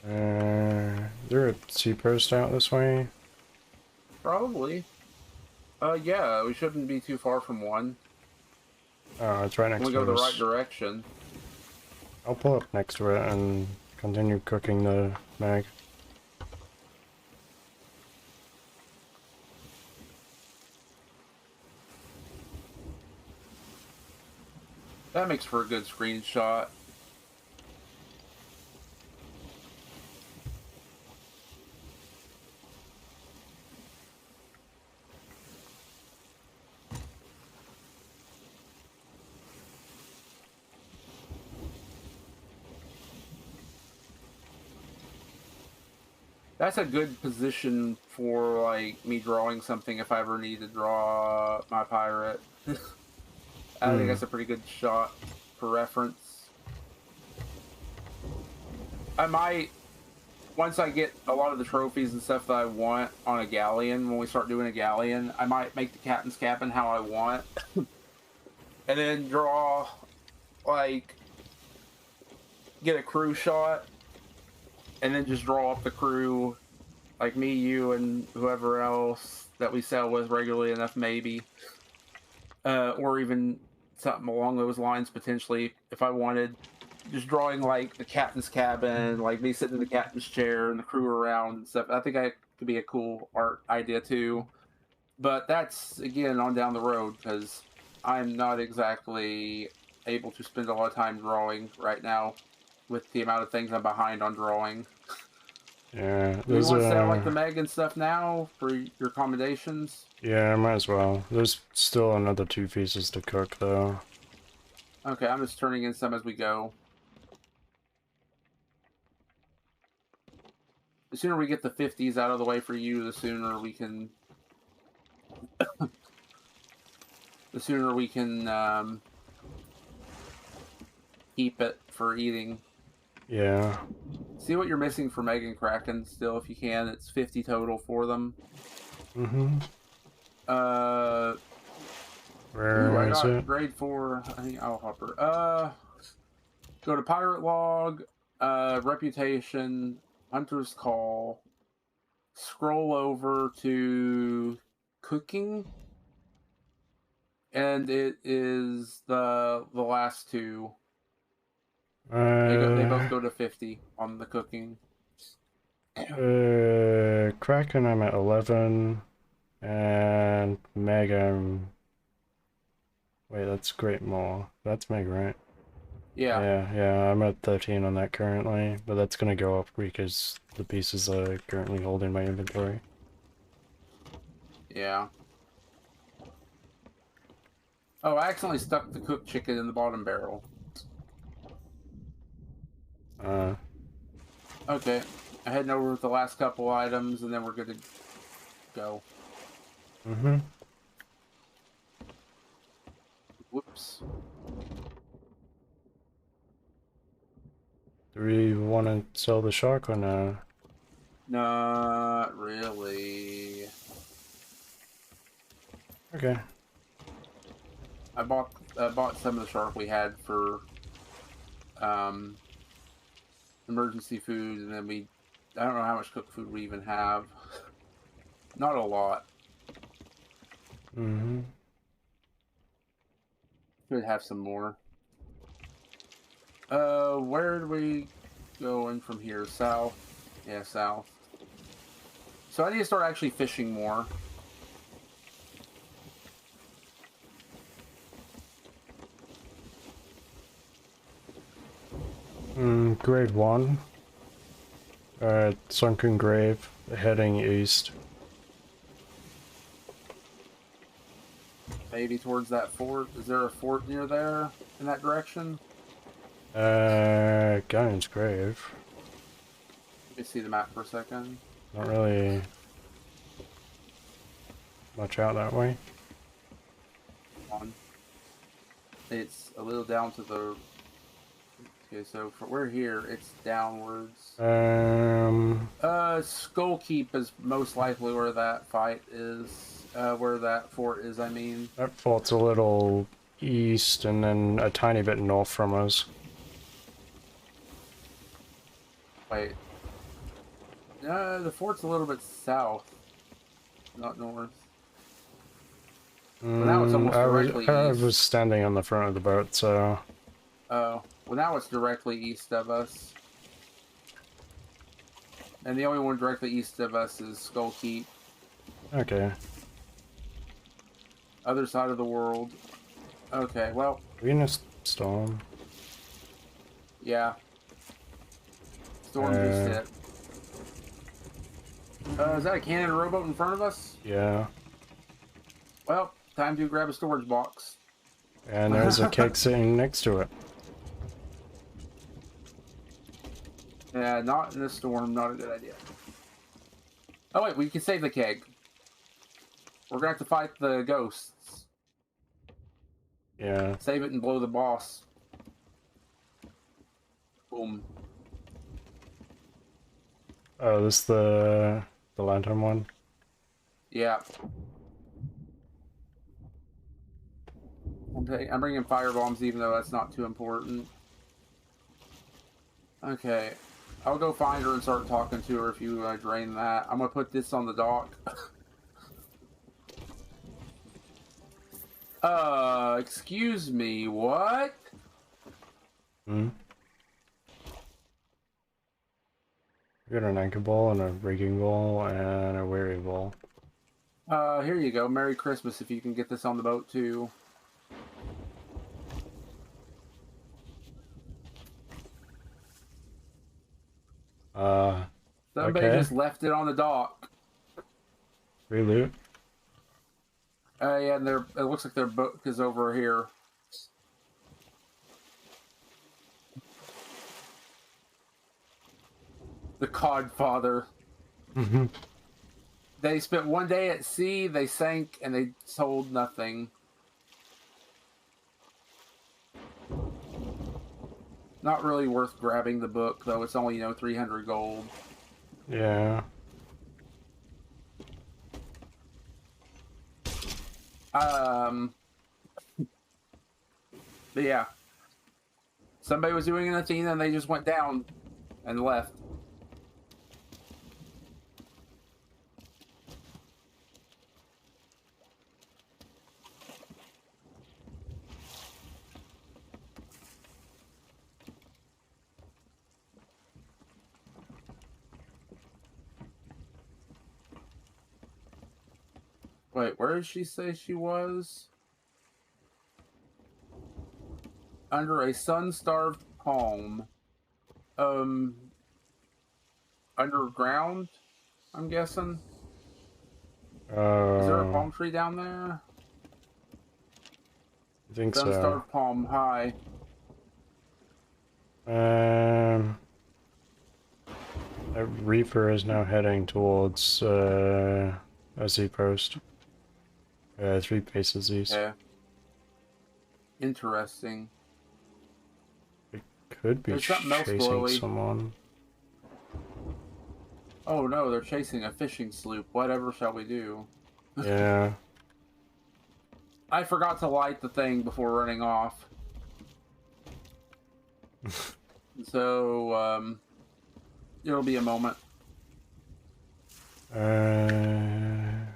Is there a sea post out this way? Probably. Yeah, we shouldn't be too far from one. Oh, it's right When next we go to the right us. direction. I'll pull up next to it and continue cooking the mag. That makes for a good screenshot. That's a good position for, like, me drawing something if I ever need to draw my pirate. I think Hmm. that's a pretty good shot for reference. I might, once I get a lot of the trophies and stuff that I want on a galleon, when we start doing a galleon, I might make the captain's cabin how I want. And then draw, like, get a crew shot, and then just draw up the crew, like me, you, and whoever else that we sail with regularly enough, maybe. Or even something along those lines, potentially, if I wanted. Just drawing, like, the captain's cabin, like me sitting in the captain's chair and the crew around and stuff. I think that could be a cool art idea, too. But that's, again, on down the road, because I'm not exactly able to spend a lot of time drawing right now with the amount of things I'm behind on drawing. Yeah, Do we there's want to sell, like, a... the Meg and stuff now for your accommodations? Yeah, might as well. There's still another 2 pieces to cook, though. Okay, I'm just turning in some as we go. The sooner we get the 50s out of the way for you, the sooner we can... the sooner we can, keep it for eating. Yeah. See what you're missing for Megan Kraken still, if you can. It's 50 total for them. Mm-hmm. Uh... Ooh, I Where is got it? grade 4. I think Owl Hopper. Go to Pirate Log, Reputation, Hunter's Call, scroll over to Cooking, And it is the last two. They both Uh, go to 50 on the cooking. Kraken I'm at 11, and Meg I'm... Wait, that's Great Maw. That's Meg, right? Yeah. Yeah, I'm at 13 on that currently, but that's gonna go up because the pieces are currently holding my inventory. Yeah. Oh, I accidentally stuck the cooked chicken in the bottom barrel. Uh, Okay. I'm heading over with the last couple items, and then we're good to go. mm-hmm. Whoops. Do we want to sell the shark or no? Not really. Okay. I bought some of the shark we had for um emergency food, and then I don't know how much cooked food we even have. Not a lot. Mm-hmm. Could have some more. Where do we going from here? South? Yeah, south. So I need to start actually fishing more. Grade 1. Sunken Grave, heading east. Maybe towards that fort. Is there a fort near there in that direction? Gunn's Grave. Let me see the map for a second. Not really much out that way. On. It's a little down to the... Okay, so we're here. It's downwards. Skull Keep is most likely where that fight is. Where that fort is, I mean. That fort's a little east and then a tiny bit north from us. Wait. The fort's a little bit south. Not north. Well, now it's almost directly I east. was standing on the front of the boat, so... Oh. Well, now it's directly east of us. And the only one directly east of us is Skull Keep. Okay. Other side of the world. Okay, well, Are we in a storm? yeah. Storm just hit. Is that a cannon rowboat in front of us? Yeah. Well, time to grab a storage box. And there's a keg sitting next to it. Yeah, not in this storm, not a good idea. Oh wait, we can save the keg. We're gonna have to fight the ghosts. Yeah. Save it and blow the boss. Boom. Oh, this the lantern one? Yeah. I'm bringing fire bombs even though that's not too important. Okay. I'll go find her and start talking to her if you drain that. I'm gonna put this on the dock. Excuse me, what? Hmm? We got an anchor ball and a rigging ball and a weary ball. Here you go. Merry Christmas if you can get this on the boat too. Somebody Okay. just left it on the dock. Reloot. Yeah, and it looks like their boat is over here. The Codfather. Mm-hmm. They spent one day at sea, they sank, and they sold nothing. Not really worth grabbing the book, though. It's only, 300 gold. Yeah. But yeah. Somebody was doing an Athena and they just went down and left. Wait, where did she say she was? Under a sun-starved palm. Um, underground, I'm guessing? Is there a Oh, palm tree down there? I think so. Sun-starved palm, high. Um, that Reaper is now heading towards a Z post. 3 paces east. Yeah. Interesting. It could be There's something else chasing glowy. someone. Oh no, they're chasing a fishing sloop. Whatever shall we do? Yeah. I forgot to light the thing before running off. So, it'll be a moment.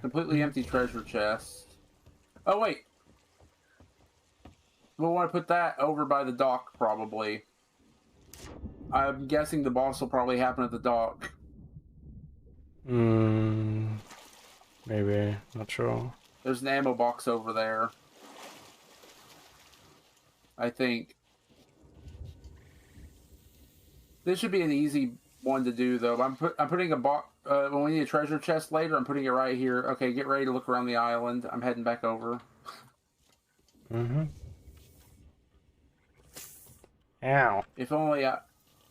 Completely empty treasure chest. Oh, wait. We'll want to put that over by the dock, probably. I'm guessing the boss will probably happen at the dock. Maybe. Not sure. There's an ammo box over there. I think. This should be an easy one to do, though. I'm putting a box. When we need a treasure chest later, I'm putting it right here. Okay, get ready to look around the island. I'm heading back over. Ow. If only I...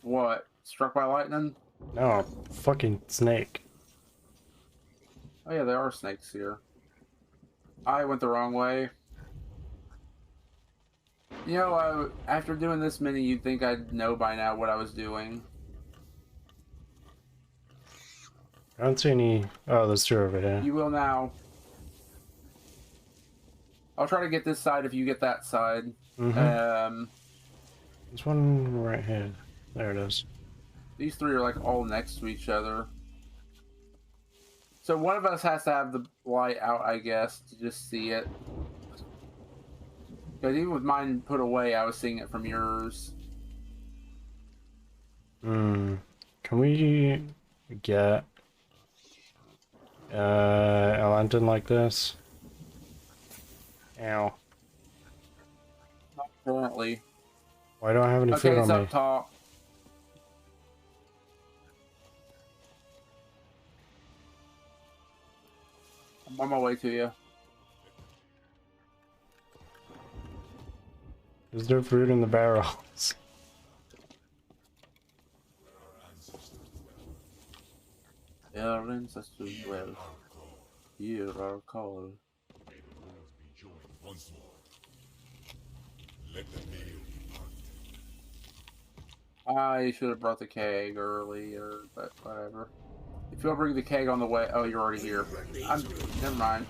What? Struck by lightning? No, fucking snake. Oh yeah, there are snakes here. I went the wrong way. You know, after doing this many, you'd think I'd know by now what I was doing. I don't see any... Oh, there's 2 over here. You will now. I'll try to get this side if you get that side. There's one right here. There it is. These 3 are like all next to each other. So one of us has to have the light out, I guess, to just see it. Because even with mine put away, I was seeing it from yours. Can we get a lantern like this? Ow. Not currently. Why don't I have any Okay, food it's on me? up top. I'm on my way to you. There's no fruit in the barrels. Our ancestors dwell. Hear our call. Once more. Let the nail be I should have brought the keg earlier, but whatever. If you'll bring the keg on the way... Oh, you're already here. Never mind.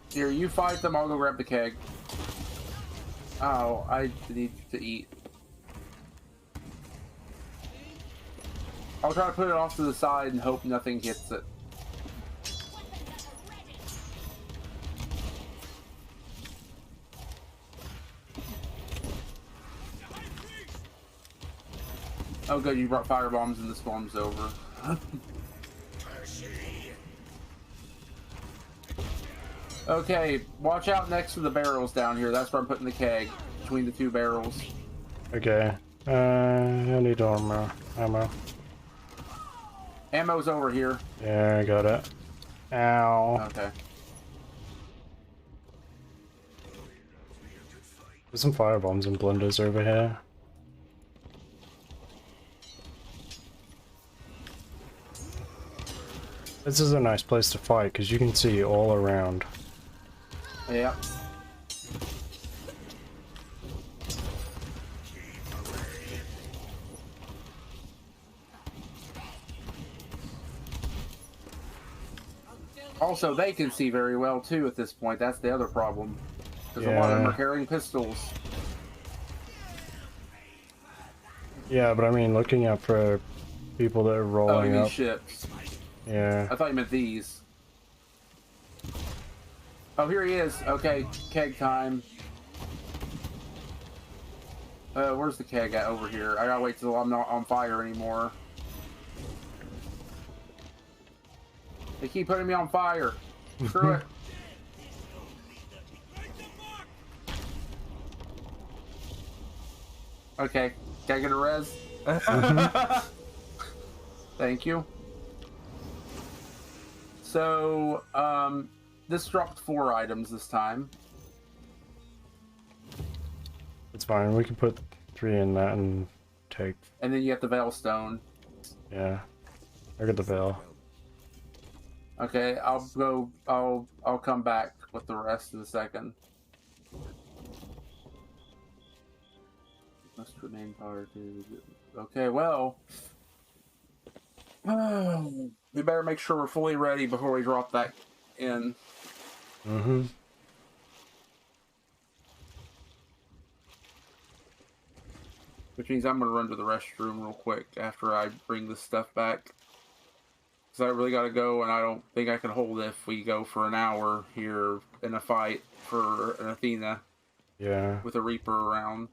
Here, you fight them, I'll go grab the keg. Oh, I need to eat. I'll try to put it off to the side and hope nothing hits it. Oh good, you brought fire bombs and the storm's over. Okay, watch out next to the barrels down here. That's where I'm putting the keg. Between the 2 barrels. Okay. I need armor. Ammo. Ammo's over here. Yeah, I got it. Ow. Okay. There's some firebombs and blunders over here. This is a nice place to fight because you can see all around. Yeah. Also, they can see very well too at this point. That's the other problem. Because a lot of them are carrying pistols. Yeah, but I mean, looking out for people that are Oh, you rolling mean up. ships. Yeah. I thought you meant these. Oh, here he is. Okay, keg time. Where's the keg at over here? I gotta wait till I'm not on fire anymore. They keep putting me on fire. Screw it. Okay, can I get a res? Thank you. So, this dropped 4 items this time. It's fine. We can put 3 in that and take. And then you get the Veil Stone. Yeah. I got the veil. Okay, I'll go. I'll come back with the rest in a second. Must remain power to. Okay, well, we better make sure we're fully ready before we drop that in. Mm-hmm. Which means I'm gonna run to the restroom real quick after I bring this stuff back. Because I really gotta go, and I don't think I can hold it if we go for an hour here in a fight for an Athena Yeah. with a Reaper around.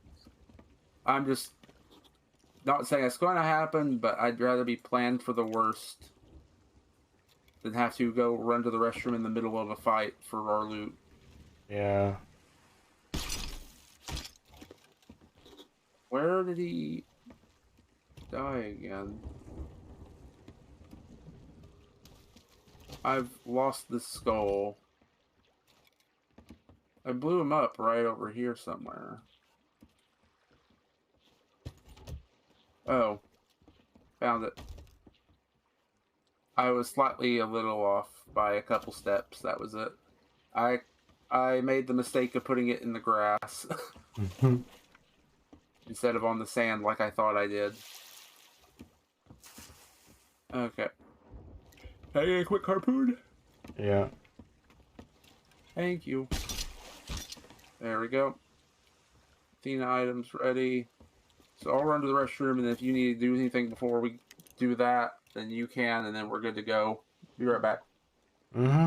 I'm just not saying it's going to happen, but I'd rather be planned for the worst than have to go run to the restroom in the middle of a fight for our loot. Yeah. Where did he die again? I've lost the skull. I blew him up right over here somewhere. Oh, found it. I was slightly a little off by a couple steps. That was it. I made the mistake of putting it in the grass instead of on the sand like I thought I did. Okay. Can I get a quick harpoon? Yeah. Thank you. There we go. Athena items ready. So I'll run to the restroom, and if you need to do anything before we do that, then you can, and then we're good to go. Be right back. Mm-hmm.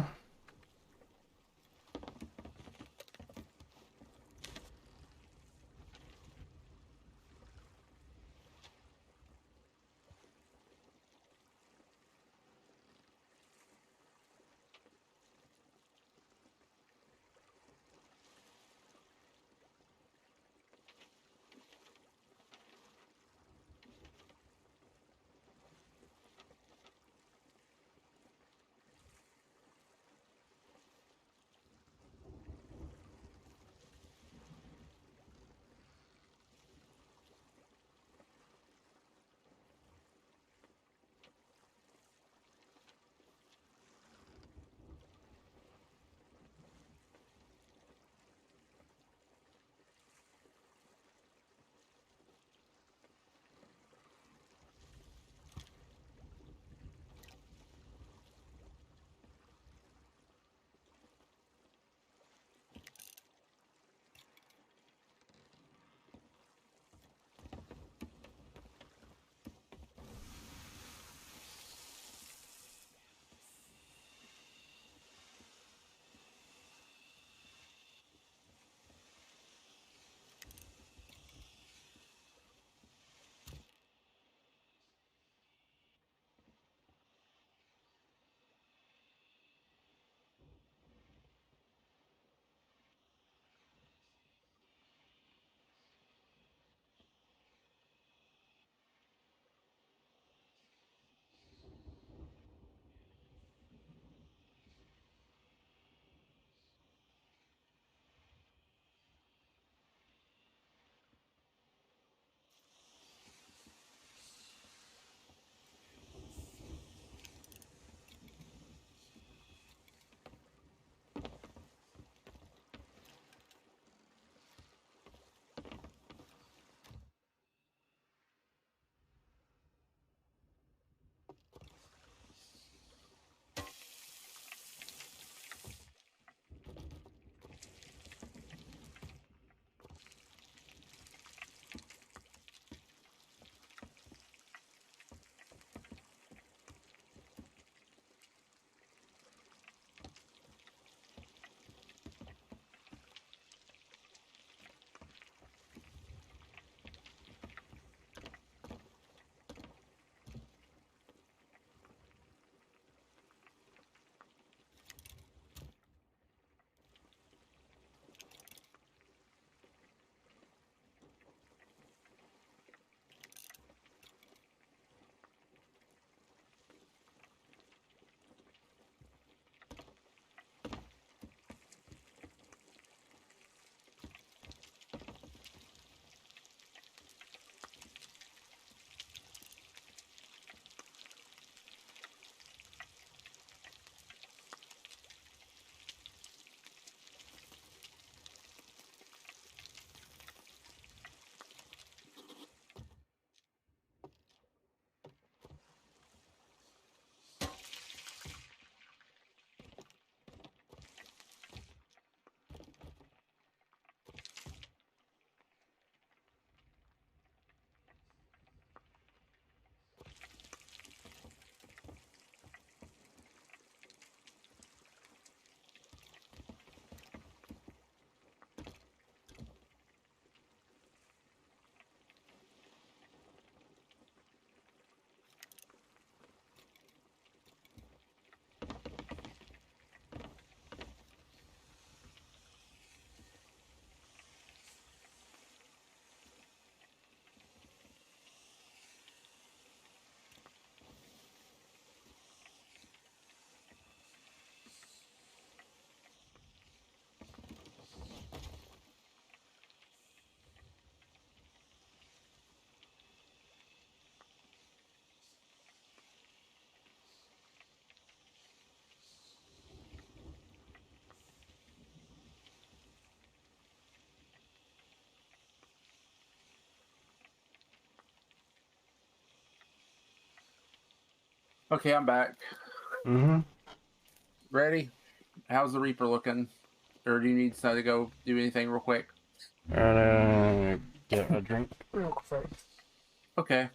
Okay, I'm back. Mm-hmm. Ready? How's the Reaper looking? Or do you need to go do anything real quick? Get a drink real quick. Okay.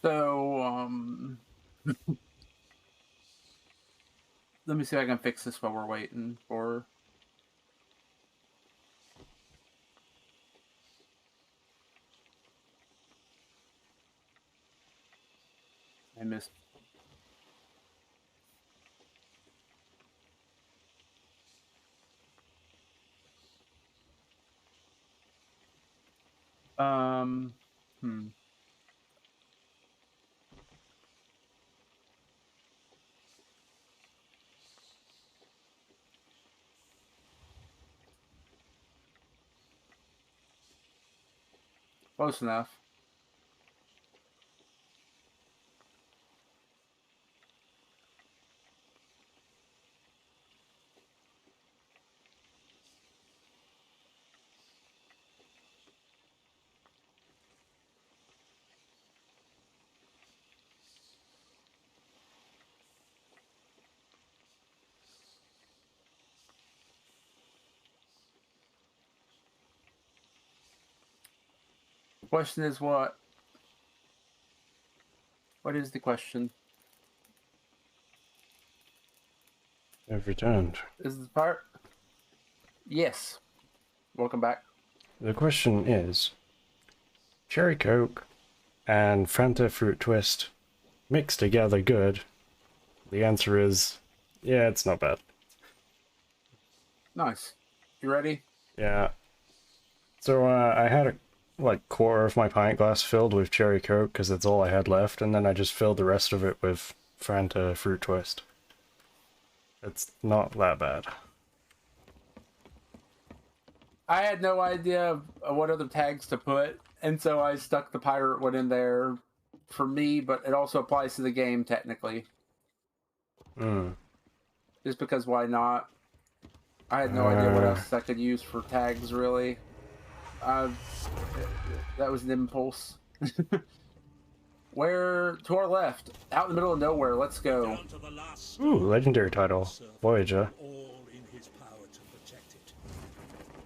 So, let me see if I can fix this while we're waiting for. I missed. Um, hmm. Close enough. The question is what? What is the question? I've returned. Is the fire? Yes. Welcome back. The question is, Cherry Coke and Fanta Fruit Twist mixed together good? The answer is, yeah, it's not bad. Nice. You ready? Yeah. So I had a quarter of my pint glass filled with Cherry Coke because that's all I had left, and then I just filled the rest of it with Fanta Fruit Twist. It's not that bad. I had no idea of what other tags to put, and so I stuck the pirate one in there for me, but it also applies to the game technically. Hmm. Just because why not? I had no idea what else I could use for tags really. Uh, that was an impulse. Where to our left, out in the middle of nowhere. Let's go. Down to the last Ooh, stone. legendary title. Serve Voyager. all in his power to protect it.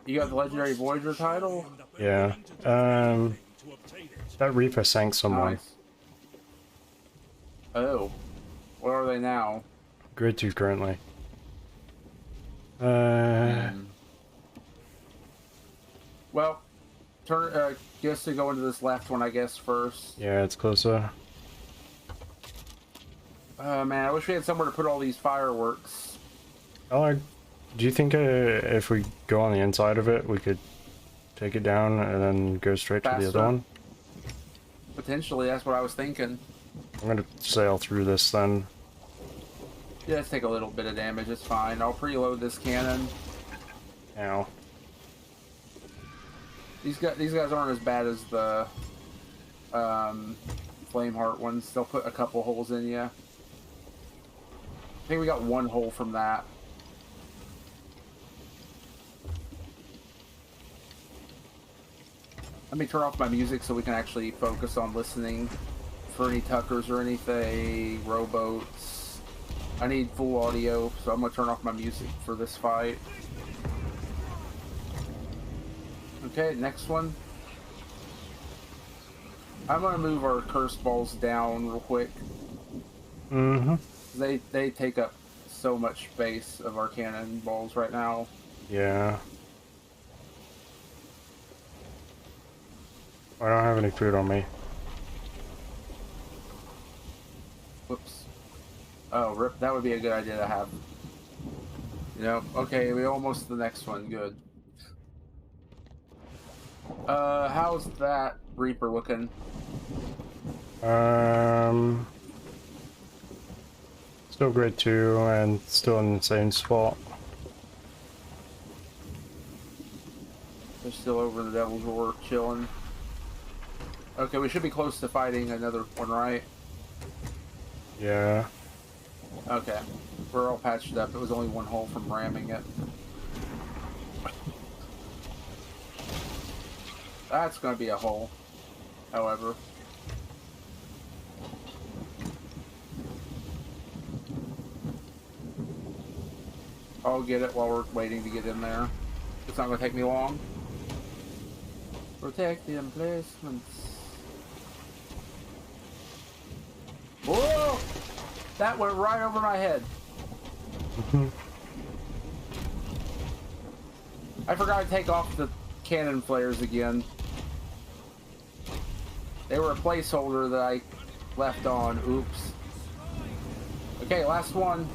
You got the legendary Must Voyager surely title. end up Yeah. willing to do anything to obtain it. That Reaper sank someone. Nice. Oh, where are they now? Grid 2 currently. Well, turn. Guess to go into this left one, I guess first. Yeah, it's closer. Man, I wish we had somewhere to put all these fireworks. Do you think if we go on the inside of it, we could take it down and then go straight to the Faster. other one? Potentially, that's what I was thinking. I'm gonna sail through this then. Yeah, let's take a little bit of damage. It's fine. I'll preload this cannon. Ow. These guys aren't as bad as the Flameheart ones. They'll put a couple holes in you. I think we got one hole from that. Let me turn off my music so we can actually focus on listening for any Tuckers or anything, rowboats. I need full audio, so I'm gonna turn off my music for this fight. Okay, next one. I'm gonna move our cursed balls down real quick. Mm-hmm. They take up so much space of our cannon balls right now. Yeah. I don't have any food on me. Whoops. Oh, rip. That would be a good idea to have. You know, okay, we almost to the next one. Good. How's that Reaper looking? Still grade 2 and still in the same spot. They're still over the Devil's Roar, chilling. Okay, we should be close to fighting another one, right? Yeah. Okay. We're all patched up. It was only one hole from ramming it. That's gonna be a hole, however. I'll get it while we're waiting to get in there. It's not gonna take me long. Protect the emplacements. Whoa! That went right over my head. I forgot to take off the cannon flares again. They were a placeholder that I left on. Oops. Okay, last one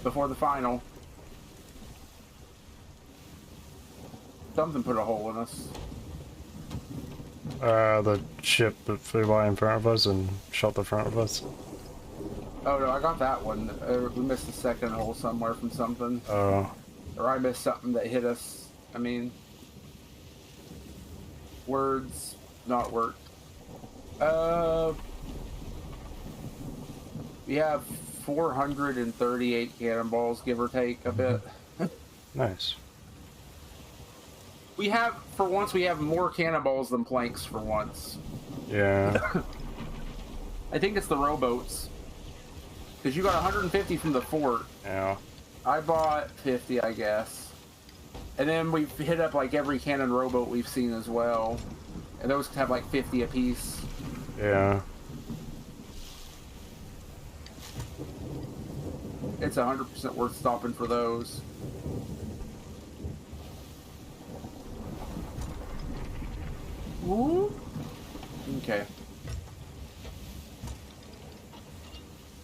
before the final. Something put a hole in us. The ship that flew by in front of us and shot the front of us. Oh no, I got that one. We missed a second hole somewhere from something. Oh. Or I missed something that hit us. I mean, words not work. We have 438 cannonballs, give or take a bit. Nice. We have, for once, we have more cannonballs than planks for once. Yeah. I think it's the rowboats. Because you got 150 from the fort. Yeah. I bought 50, I guess. And then we've hit up like every cannon rowboat we've seen as well. And those have like 50 apiece. Yeah. It's 100% worth stopping for those. Ooh. Okay.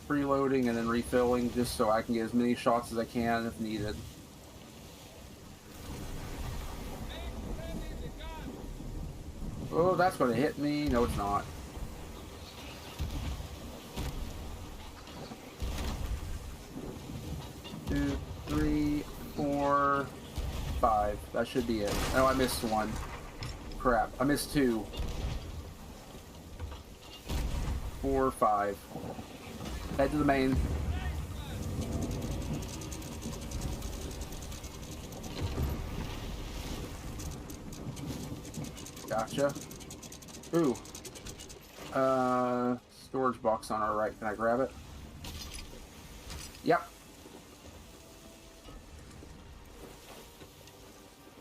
Preloading and then refilling just so I can get as many shots as I can if needed. Oh, that's going to hit me. No, it's not. Two, three, four, five. That should be it. Oh, I missed one. Crap. I missed two. 4, 5. Head to the main. Gotcha. Ooh. Storage box on our right. Can I grab it? Yep.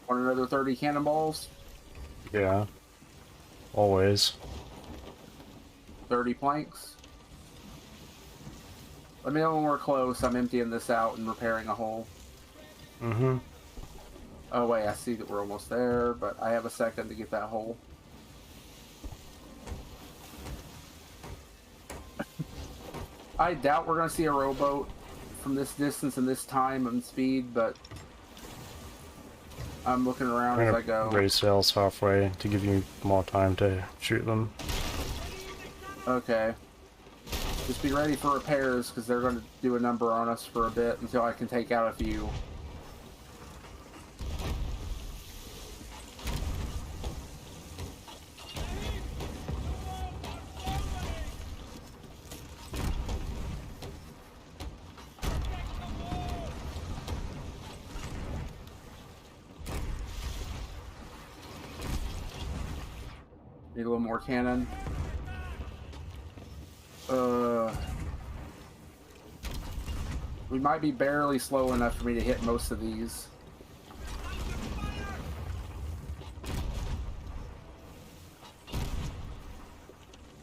Want another 30 cannonballs? Yeah. Always. 30 planks. Let me know when we're close. I'm emptying this out and repairing a hole. Mm-hmm. Oh wait, I see that we're almost there, but I have a second to get that hole. I doubt we're going to see a rowboat from this distance and this time and speed, but I'm looking around as I go. Raise sails halfway to give you more time to shoot them. Okay. Just be ready for repairs, because they're going to do a number on us for a bit until I can take out a few. Need a little more cannon. We might be barely slow enough for me to hit most of these.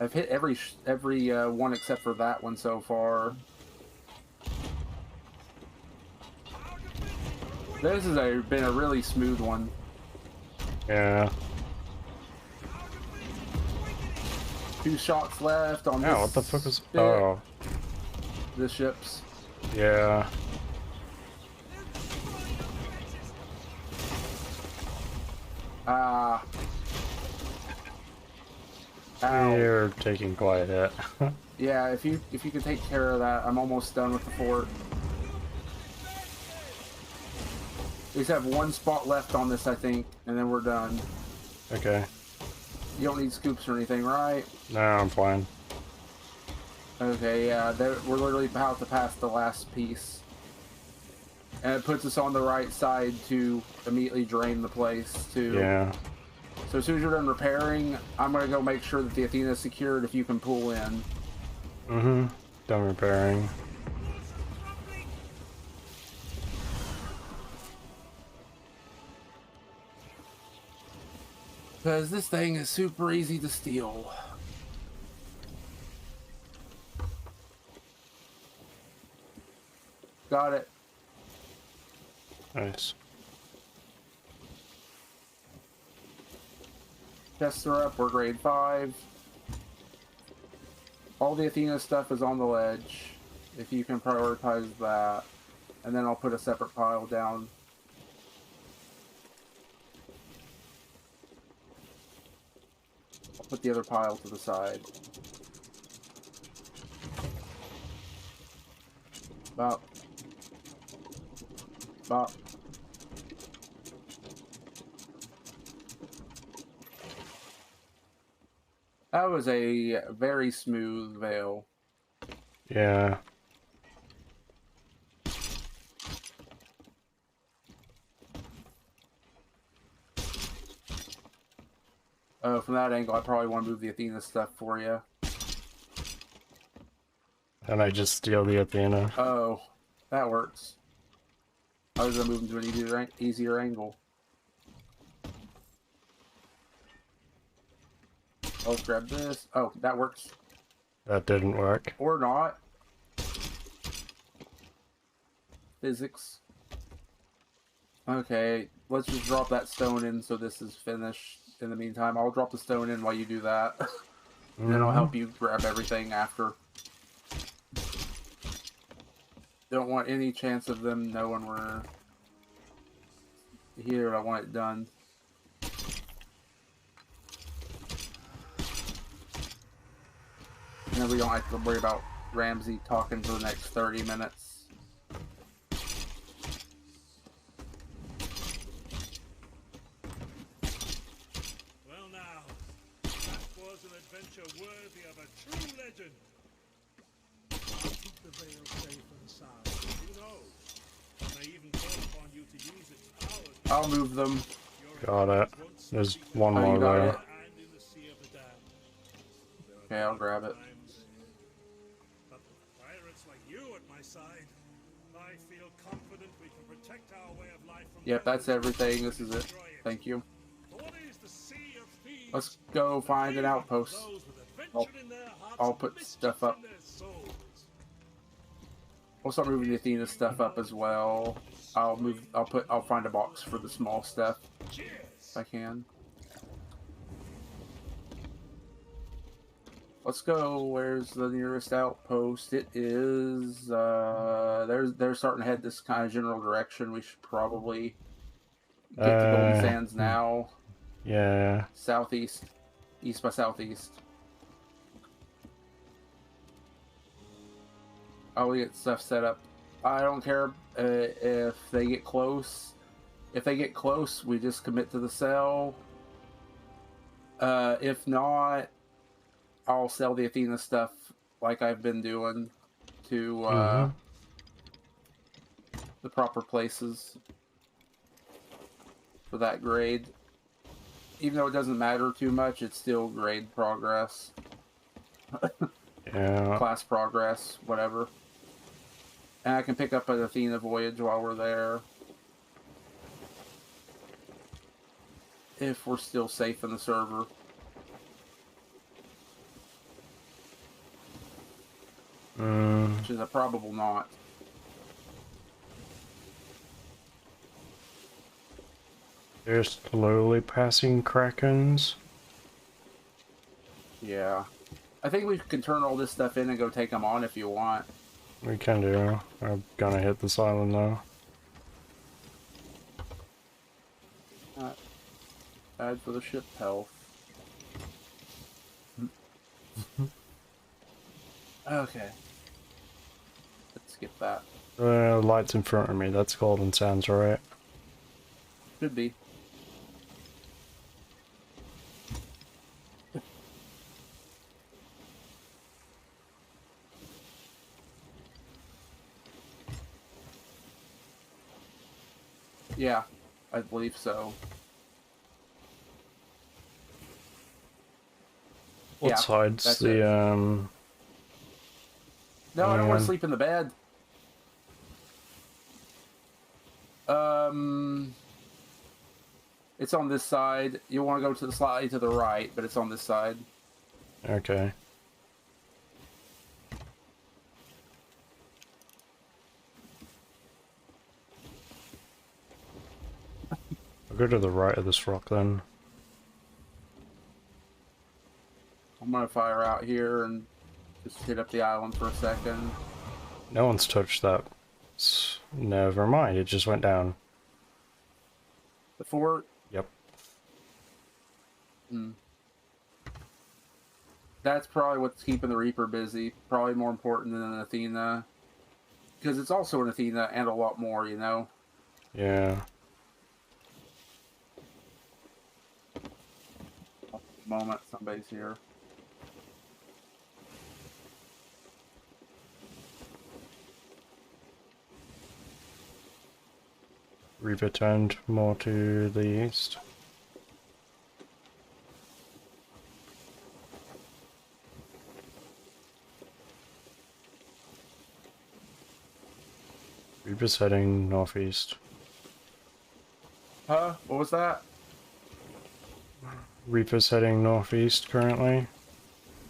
I've hit every one except for that one so far. This has been a really smooth one. Yeah. 2 shots left on Yeah, this. what the fuck is... bit. Oh, The ships. yeah. Ah. Ow. You're taking quite a hit. Yeah, if you can take care of that, I'm almost done with the fort. We just have 1 spot left on this, I think, and then we're done. Okay. You don't need scoops or anything, right? No, I'm fine. Okay, yeah, we're literally about to pass the last piece. And it puts us on the right side to immediately drain the place, too. Yeah. So as soon as you're done repairing, I'm going to go make sure that the Athena is secured if you can pull in. Mm-hmm. Done repairing. Because this thing is super easy to steal. Got it. Nice. Chests are up, we're grade 5. All the Athena stuff is on the ledge, if you can prioritize that. And then I'll put a separate pile down. I'll put the other pile to the side. Bop. Bop. That was a very smooth veil. Yeah. From that angle, I probably want to move the Athena stuff for you. And I just steal the Athena. Oh, that works. I was gonna move them to an easier angle. I'll grab this. Oh, that works. That didn't work. Or not. Physics. Okay, let's just drop that stone in so this is finished. In the meantime, I'll drop the stone in while you do that. And then I'll help you grab everything after. Don't want any chance of them knowing we're here. I want it done. And then we don't have to worry about Ramsey talking for the next 30 minutes. Well now, that was an adventure worthy of a true legend. I'll keep the veil safe and sound. Who knows? I may even call upon you to use its powers. I'll move them. Got it. There's one Oh, you more got there. it? And in the sea of the damned. Okay, I'll grab it. But with pirates like you at my side, I feel confident we can protect our way of life from Yep, that's everything. This is it. Thank you. What is the Sea of Thieves? Let's go find an outpost. Those with adventure in their hearts I'll and put mischief stuff up. in their souls. We'll start moving the Athena stuff up as well. I'll find a box for the small stuff if I can. Let's go. Where's the nearest outpost? It is they're starting to head this kind of general direction. We should probably get to Golden Sands now. Yeah. Southeast. East by southeast. I'll get stuff set up. I don't care if they get close. If they get close, we just commit to the sell. If not, I'll sell the Athena stuff like I've been doing to the proper places for that grade. Even though it doesn't matter too much, it's still grade progress. Yeah. Class progress, whatever. And I can pick up an Athena voyage while we're there. If we're still safe in the server. Which is a probable not. They're slowly passing Krakens. Yeah. I think we can turn all this stuff in and go take them on if you want. We can do. I'm gonna hit this island now. Add for the ship health. Okay. Let's skip that. Lights in front of me. That's golden sands, alright? Should be. Yeah, I believe so. What Yeah, side's that's the, it. No, I don't want to man. sleep in the bed. It's on this side. You want to go to the slightly to the right, but it's on this side. Okay. I'll go to the right of this rock then. I'm gonna fire out here and just hit up the island for a second. No one's touched that. Never mind, it just went down. The fort. Yep. That's probably what's keeping the Reaper busy. Probably more important than an Athena. Because it's also an Athena and a lot more, you know? Yeah. Moment, somebody's here. Reaper turned more to the east. Reaper's heading northeast. Huh? What was that? Reaper's heading northeast currently.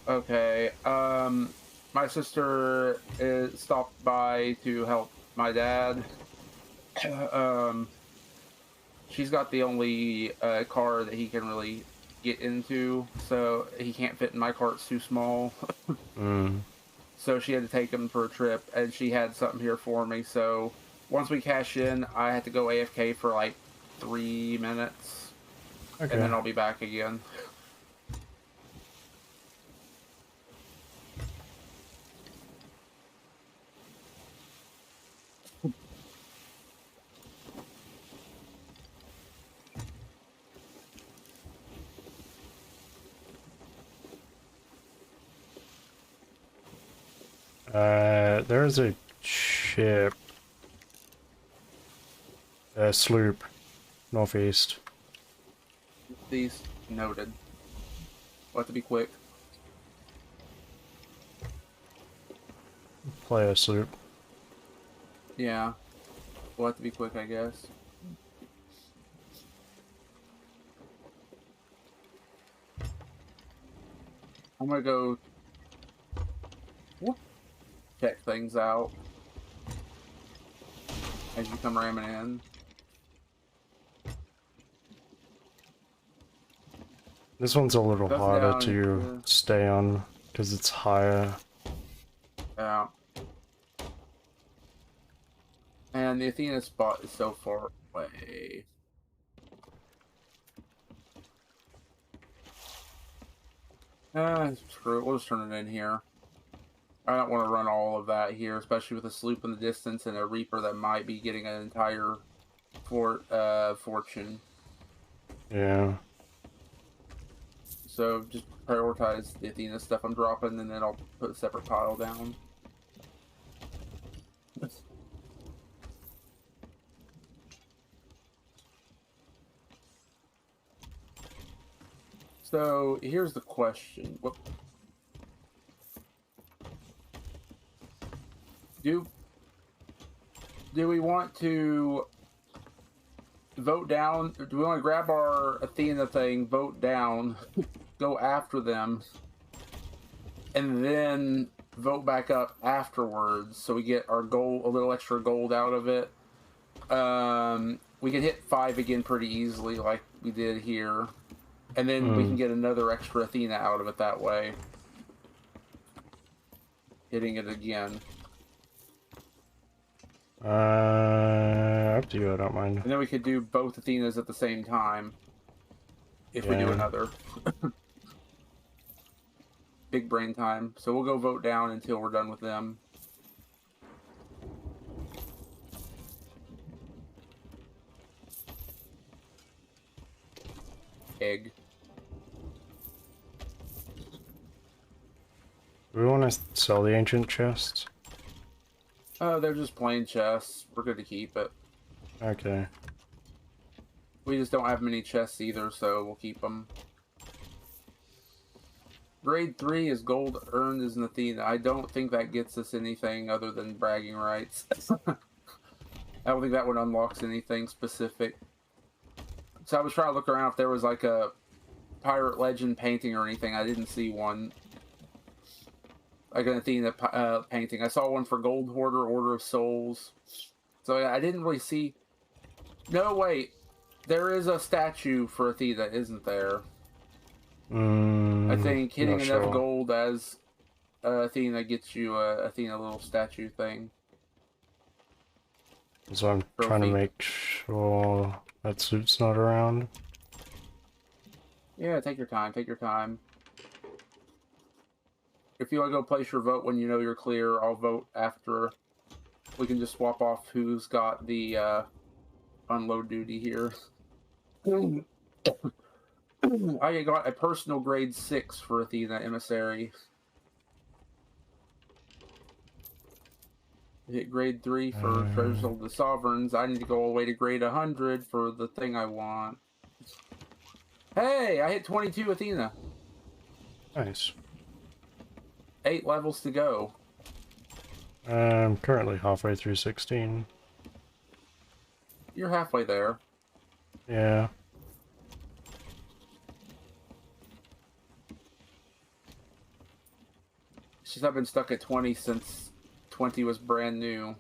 Okay. My sister stopped by to help my dad. She's got the only car that he can really get into, so he can't fit in my car. It's too small. So she had to take him for a trip, and she had something here for me. So once we cash in, I had to go AFK for like 3 minutes, Okay. and then I'll be back again. There's a ship. A sloop. Northeast. These noted. We'll have to be quick. Play a sloop. Yeah. We'll have to be quick, I guess. I'm gonna go check things out as you come ramming in. This one's a little That's harder down, to stay on because it's higher. Yeah. And the Athena spot is so far away. Screw it. We'll just turn it in here. I don't want to run all of that here, especially with a sloop in the distance and a Reaper that might be getting an entire fortune. Yeah. So just prioritize the Athena stuff I'm dropping, and then I'll put a separate pile down. So here's the question: Do we want to vote down? Do we want to grab our Athena thing, vote down, go after them, and then vote back up afterwards, so we get our gold, a little extra gold out of it? We can hit 5 again pretty easily, like we did here, and then we can get another extra Athena out of it that way. hitting it again. Up to you, I don't mind. And then we could do both Athenas at the same time. If we do Yeah. another. Big brain time. So we'll go vote down until we're done with them. Egg. Do we want to sell the ancient chests? They're just plain chests. We're good to keep it. Okay. We just don't have many chests either, so we'll keep them. Grade 3 is gold earned as an Athena. I don't think that gets us anything other than bragging rights. I don't think that one unlocks anything specific. So I was trying to look around if there was like a pirate legend painting or anything. I didn't see one. Like an Athena painting. I saw one for Gold Hoarder, Order of Souls. So yeah, I didn't really see... No, wait. There is a statue for Athena, isn't there? I think hitting not enough sure. gold as Athena gets you a Athena little statue thing. So I'm trying to Trophy. make sure that suit's not around. Yeah, take your time, take your time. If you want to go place your vote when you know you're clear, I'll vote after. We can just swap off who's got the unload duty here. I got a personal grade 6 for Athena Emissary. Hit grade 3 for Treasures of the Sovereigns. I need to go all the way to grade 100 for the thing I want. Hey, I hit 22 Athena. Nice. 8 levels to go. I'm currently halfway through 16. You're halfway there. Yeah. It's just I've been stuck at 20 since 20 was brand new.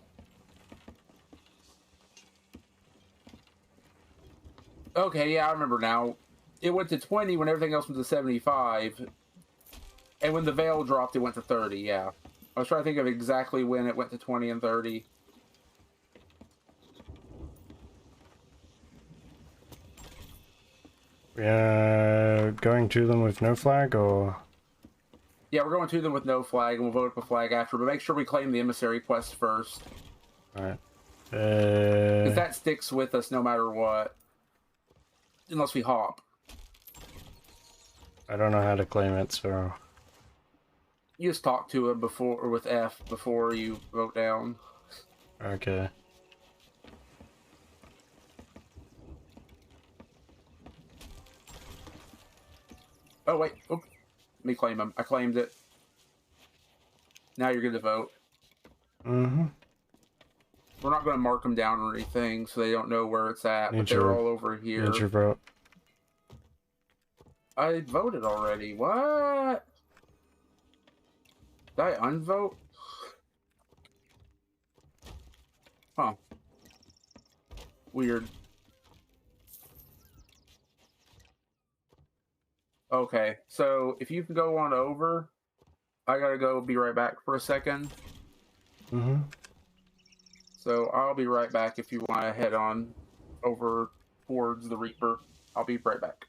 Okay, yeah, I remember now. It went to 20 when everything else went to 75. And when the veil dropped, it went to 30, yeah. I was trying to think of exactly when it went to 20 and 30. Going to them with no flag, or... Yeah, we're going to them with no flag, and we'll vote up a flag after, but make sure we claim the emissary quest first. Alright. Because that sticks with us no matter what. Unless we hop. I don't know how to claim it, so... You just talk to him before, or with F, before you vote down. Okay. Oh, wait. Oop. Let me claim him. I claimed it. Now you're good to vote. Mm-hmm. We're not going to mark them down or anything, so they don't know where it's at, but Need they're your- all over here. Need your vote. I voted already. What? Did I unvote? Huh. Weird. Okay, so if you can go on over, I gotta go be right back for a second. Mm-hmm. So I'll be right back if you want to head on over towards the Reaper. I'll be right back.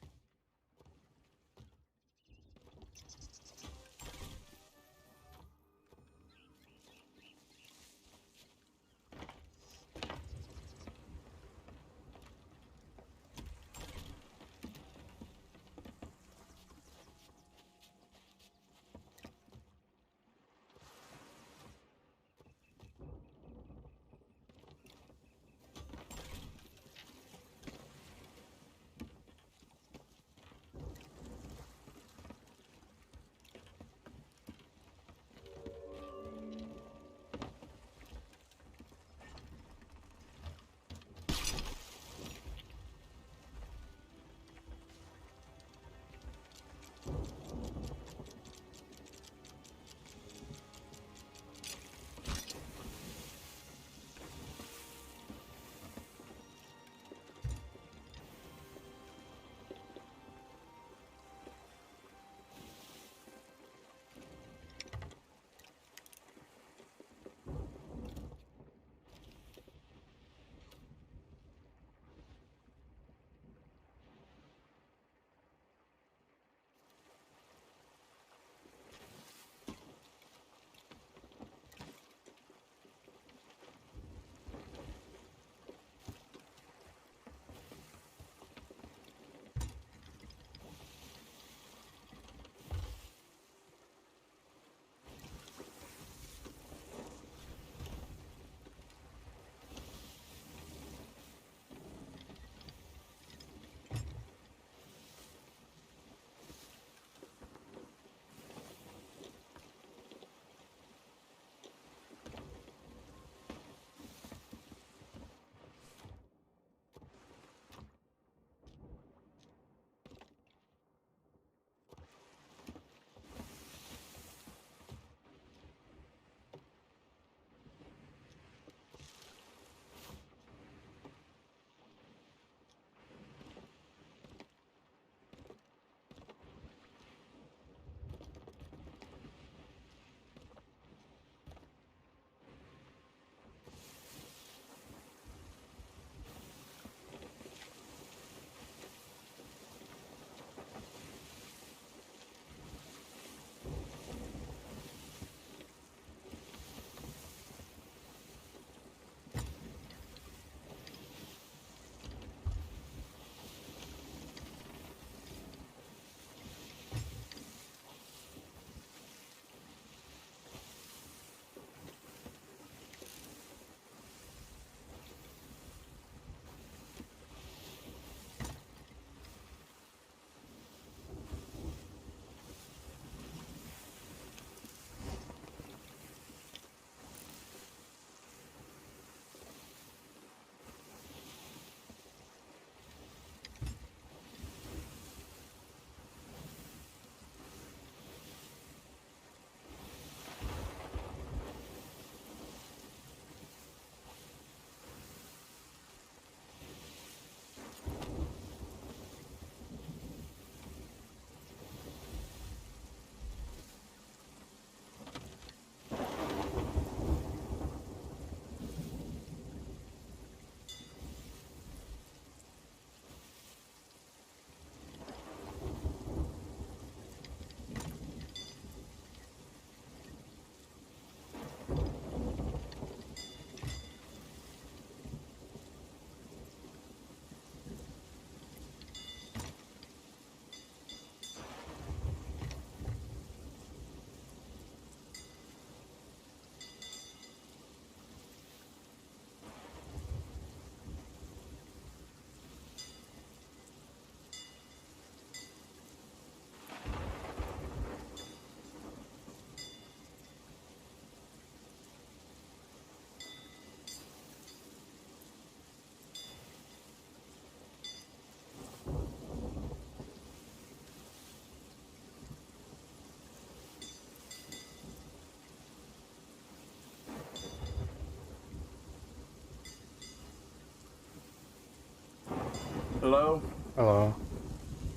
Hello? Hello.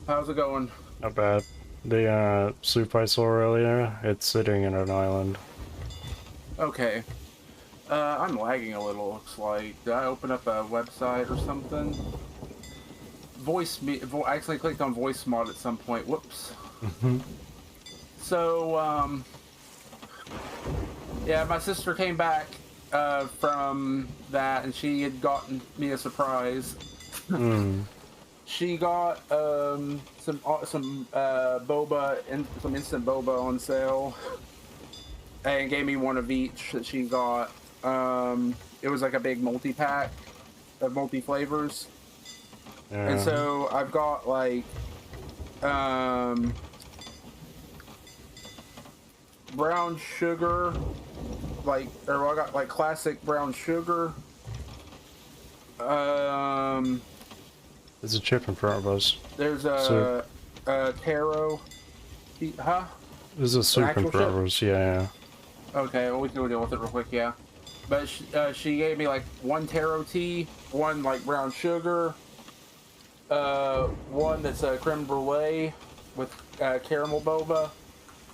How's it going? Not bad. The sloop I saw earlier, it's sitting in an island. Okay. I'm lagging a little, looks like. Did I open up a website or something? I accidentally clicked on voice mod at some point. Whoops. Mhm. So, yeah, my sister came back from that, and she had gotten me a surprise. Hmm. She got some boba and some instant boba on sale, and gave me one of each that she got. It was like a big multi pack of multi flavors, and Yeah. so I've got like um, brown sugar, or I got like classic brown sugar. Um, There's a chip in front of us. there's Soup. a taro, huh? There's a An soup in actual front chip. of us, yeah. Okay, well we can go deal with it real quick, yeah. But she gave me like one taro tea, one like brown sugar, one that's a creme brulee with caramel boba,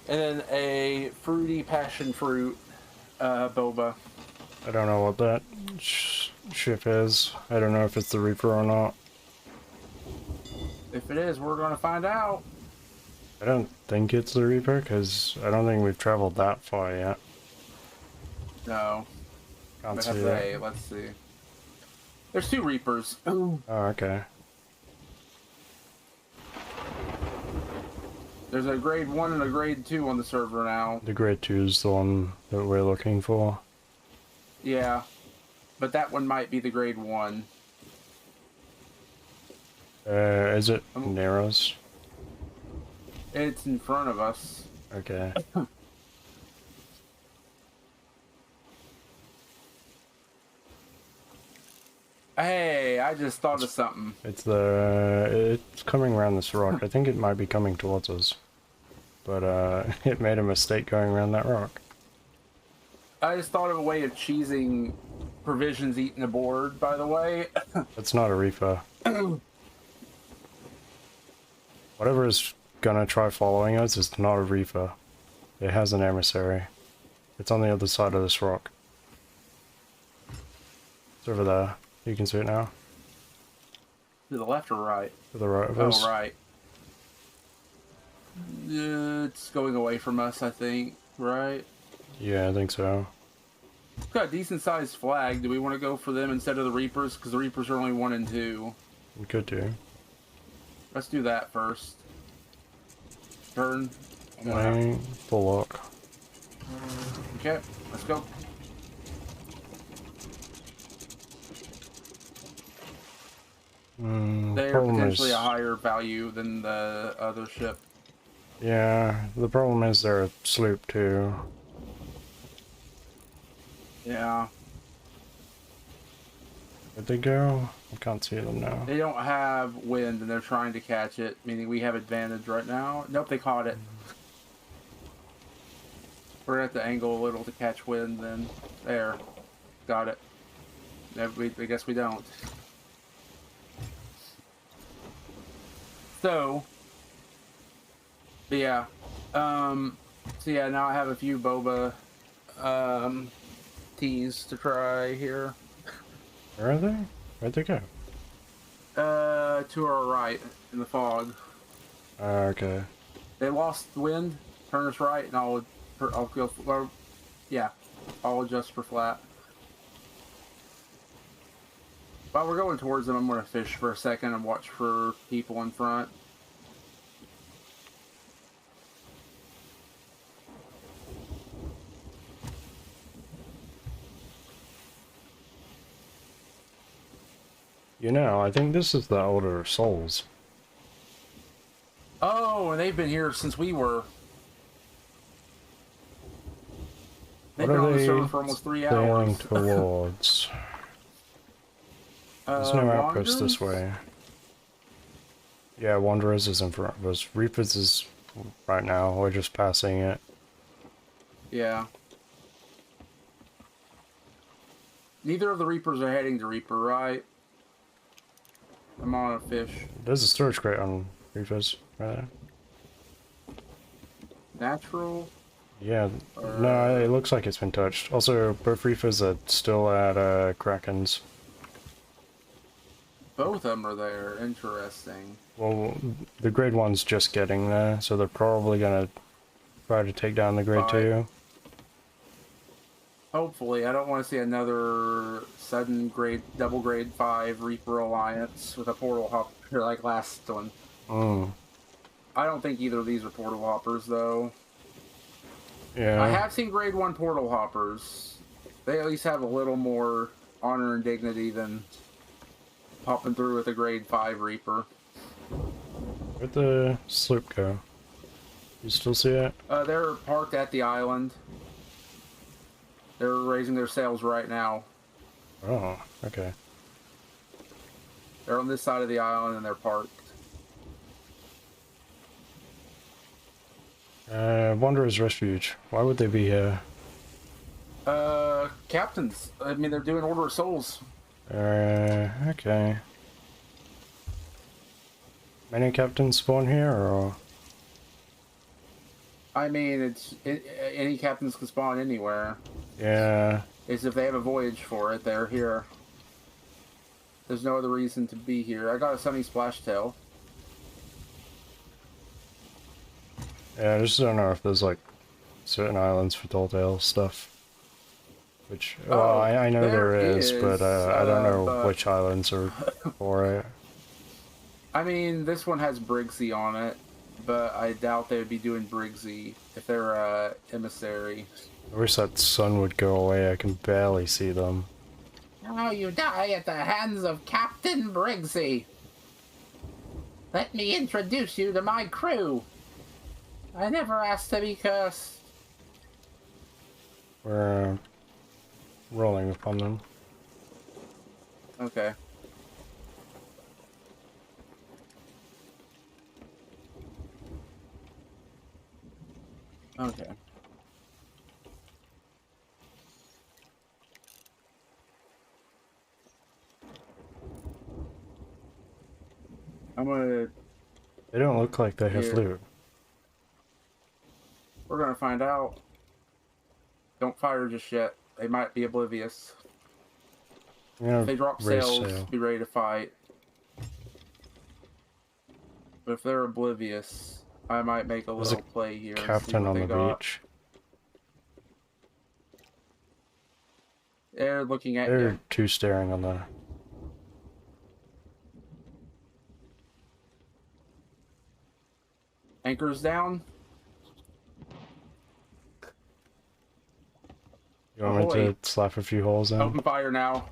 and then a fruity passion fruit boba. I don't know what that ship is. I don't know if it's the Reaper or not. If it is, we're gonna find out. I don't think it's the Reaper, because I don't think we've traveled that far yet. No, Can't but see have that. they? Let's see. There's two reapers. Oh, okay. There's a grade 1 and a grade 2 on the server now. The grade 2 is the one that we're looking for. Yeah, but that one might be the grade 1. Is it near us? It's in front of us. Okay. Hey, I just thought of something. It's coming around this rock. I think it might be coming towards us. But, it made a mistake going around that rock. I just thought of a way of cheesing provisions eating a board, by the way. It's not a Reaper. Whatever is gonna try following us is not a Reaper. It has an emissary. It's on the other side of this rock. It's over there. You can see it now. To the left or right? To the right of us. Oh, right. It's going away from us, I think, right? Yeah, I think so. It's got a decent sized flag. Do we want to go for them instead of the Reapers? Because the Reapers are only 1 and 2. We could do. Let's do that first. Turn. Okay, full lock. Okay, let's go. They're Problem potentially is, a higher value than the other ship. yeah, the problem is they're a sloop too. Yeah. Where'd they go? I can't see them now. They don't have wind and they're trying to catch it, meaning we have advantage right now. Nope, they caught it. We're gonna have to angle a little to catch wind then. There. Got it. I guess we don't. So, yeah. So yeah, now I have a few boba teas to try here. Where are they? Where'd they go? To our right in the fog. Okay. They lost wind. Turn us right, and I'll go. Or, yeah, I'll adjust for flat. While we're going towards them, I'm going to fish for a second and watch for people in front. You know, I think this is the Order of Souls. Oh, and they've been here since we were. They've What been are on the they server for almost 3 sailing hours. towards? There's no outpost this Wanderers? way. Yeah, Wanderers is in front of us. Reapers is right now. We're just passing it. Yeah. Neither of the Reapers are heading to Reaper, right? I'm on a fish. There's a storage crate on Reefers right there. Natural? Yeah, no, it looks like it's been touched. Also, both Reefers are still at Kraken's. Both of them are there. Interesting. Well, the grade one's just getting there, so they're probably gonna try to take down the grade Bye. two. Hopefully, I don't want to see another sudden double grade 5 Reaper Alliance with a portal hopper like last one. Mm. I don't think either of these are portal hoppers, though. Yeah. I have seen grade 1 portal hoppers. They at least have a little more honor and dignity than popping through with a grade 5 Reaper. Where'd the sloop go? You still see it? They're parked at the island. They're raising their sails right now. Oh, okay. They're on this side of the island and they're parked. Wanderer's Refuge. Why would they be here? Captains. I mean, they're doing Order of Souls. Okay. Many captains spawn here, or? I mean, any captains can spawn anywhere. Yeah. It's if they have a voyage for it, they're here. There's no other reason to be here. I got a Sunny Splash Tail. Yeah, I just don't know if there's like certain islands for Telltale stuff. Which, well, I know there is, but I don't know which islands are for it. I mean, this one has Briggsy on it, but I doubt they would be doing Briggsy if they're emissary. I wish that sun would go away. I can barely see them. Now you die at the hands of Captain Briggsy. Let me introduce you to my crew. I never asked to be cursed. We're rolling upon them. Okay. Okay. I'm gonna... They don't look like they have Here. loot. We're gonna find out. Don't fire just yet. They might be oblivious. Yeah, If they drop raise sails, sail. be ready to fight. But if they're oblivious, I might make a There's little play here. And see Captain what on they the got. beach. They're looking at They're you. two staring on the... Anchors down. You want me Ahoy. to slap a few holes in? Open fire now.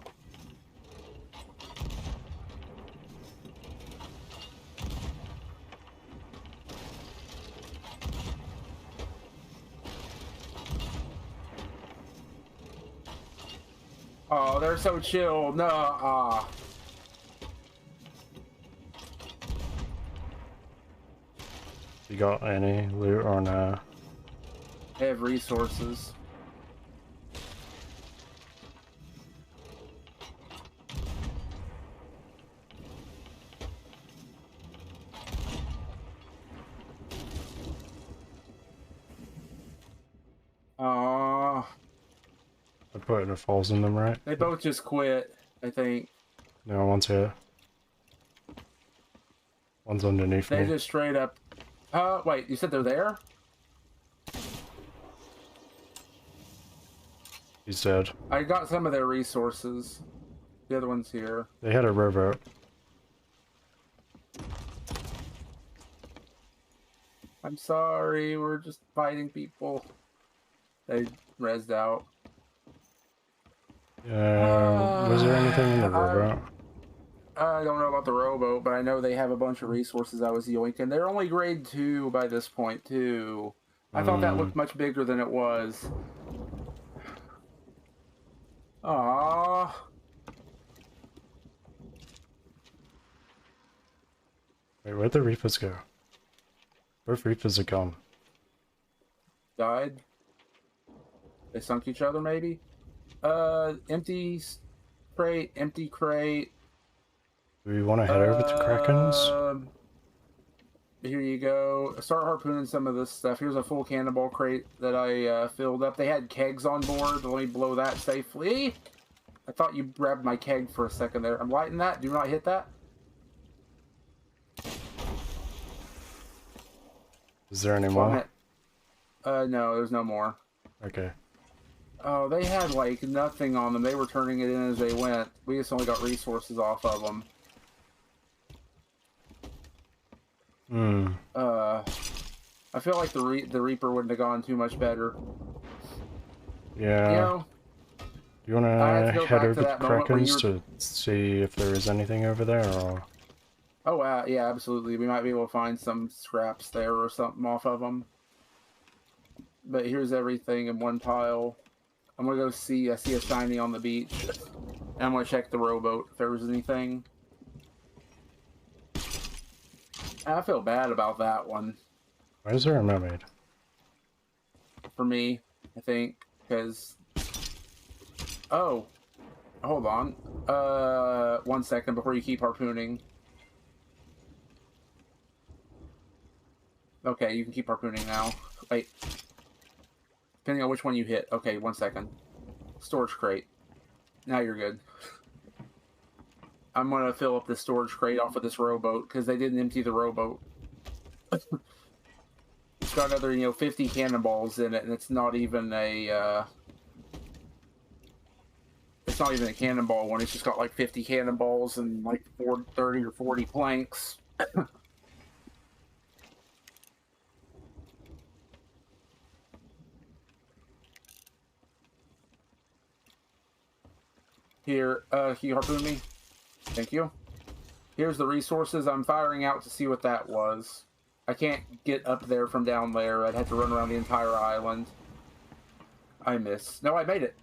Oh, they're so chill. No, You got any loot or no? They have resources. Aw. I put enough holes in them, right? They both just quit, I think. No, one's here. One's underneath They me. just straight up... wait, you said they're there? He's dead. I got some of their resources. The other one's here. They had a rowboat. I'm sorry, we're just fighting people. They rezzed out. Was there anything in the rowboat? I don't know about the rowboat, but I know they have a bunch of resources I was yoinking. They're only grade 2 by this point, too. I thought that looked much bigger than it was. Aww. Wait, where'd the Reapers go? Both Reapers are gone. Died. They sunk each other, maybe? Empty crate, empty crate. Do we want to head over to Kraken's? Here you go. Start harpooning some of this stuff. Here's a full cannonball crate that I filled up. They had kegs on board. Let me blow that safely. I thought you grabbed my keg for a second there. I'm lighting that. Do not hit that. Is there any more? No, there's no more. Okay. Oh, they had like nothing on them. They were turning it in as they went. We just only got resources off of them. Hmm. I feel like the Reaper wouldn't have gone too much better. Yeah. You know, Do you want to head over to Kraken's to see if there is anything over there, or? Oh, yeah, absolutely. We might be able to find some scraps there or something off of them. But here's everything in one pile. I'm gonna go see. I see a shiny on the beach. And I'm gonna check the rowboat if there was anything. I feel bad about that one. Why is there a mermaid? For me, I think, because... Oh, hold on. 1 second before you keep harpooning. Okay, you can keep harpooning now. Wait. Depending on which one you hit. Okay, 1 second. Storage crate. Now you're good. I'm gonna fill up the storage crate off of this rowboat because they didn't empty the rowboat. It's got another, 50 cannonballs in it, and it's not even a. It's not even a cannonball one. It's just got like 50 cannonballs and like 30 or 40 planks. Here, can you harpoon me? Thank you. Here's the resources I'm firing out to see what that was. I can't get up there from down there. I'd have to run around the entire island. I missed. No, I made it.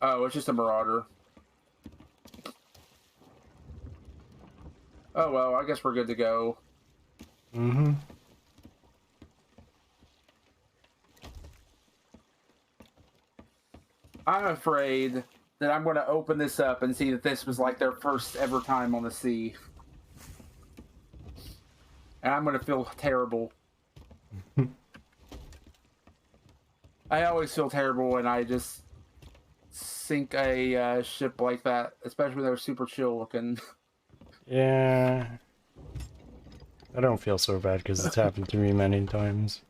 Oh, it's just a marauder. Oh, well, I guess we're good to go. Mm-hmm. I'm afraid that I'm going to open this up and see that this was like their first ever time on the sea. And I'm going to feel terrible. I always feel terrible when I just sink a ship like that, especially when they're super chill looking. Yeah. I don't feel so bad because it's happened to me many times.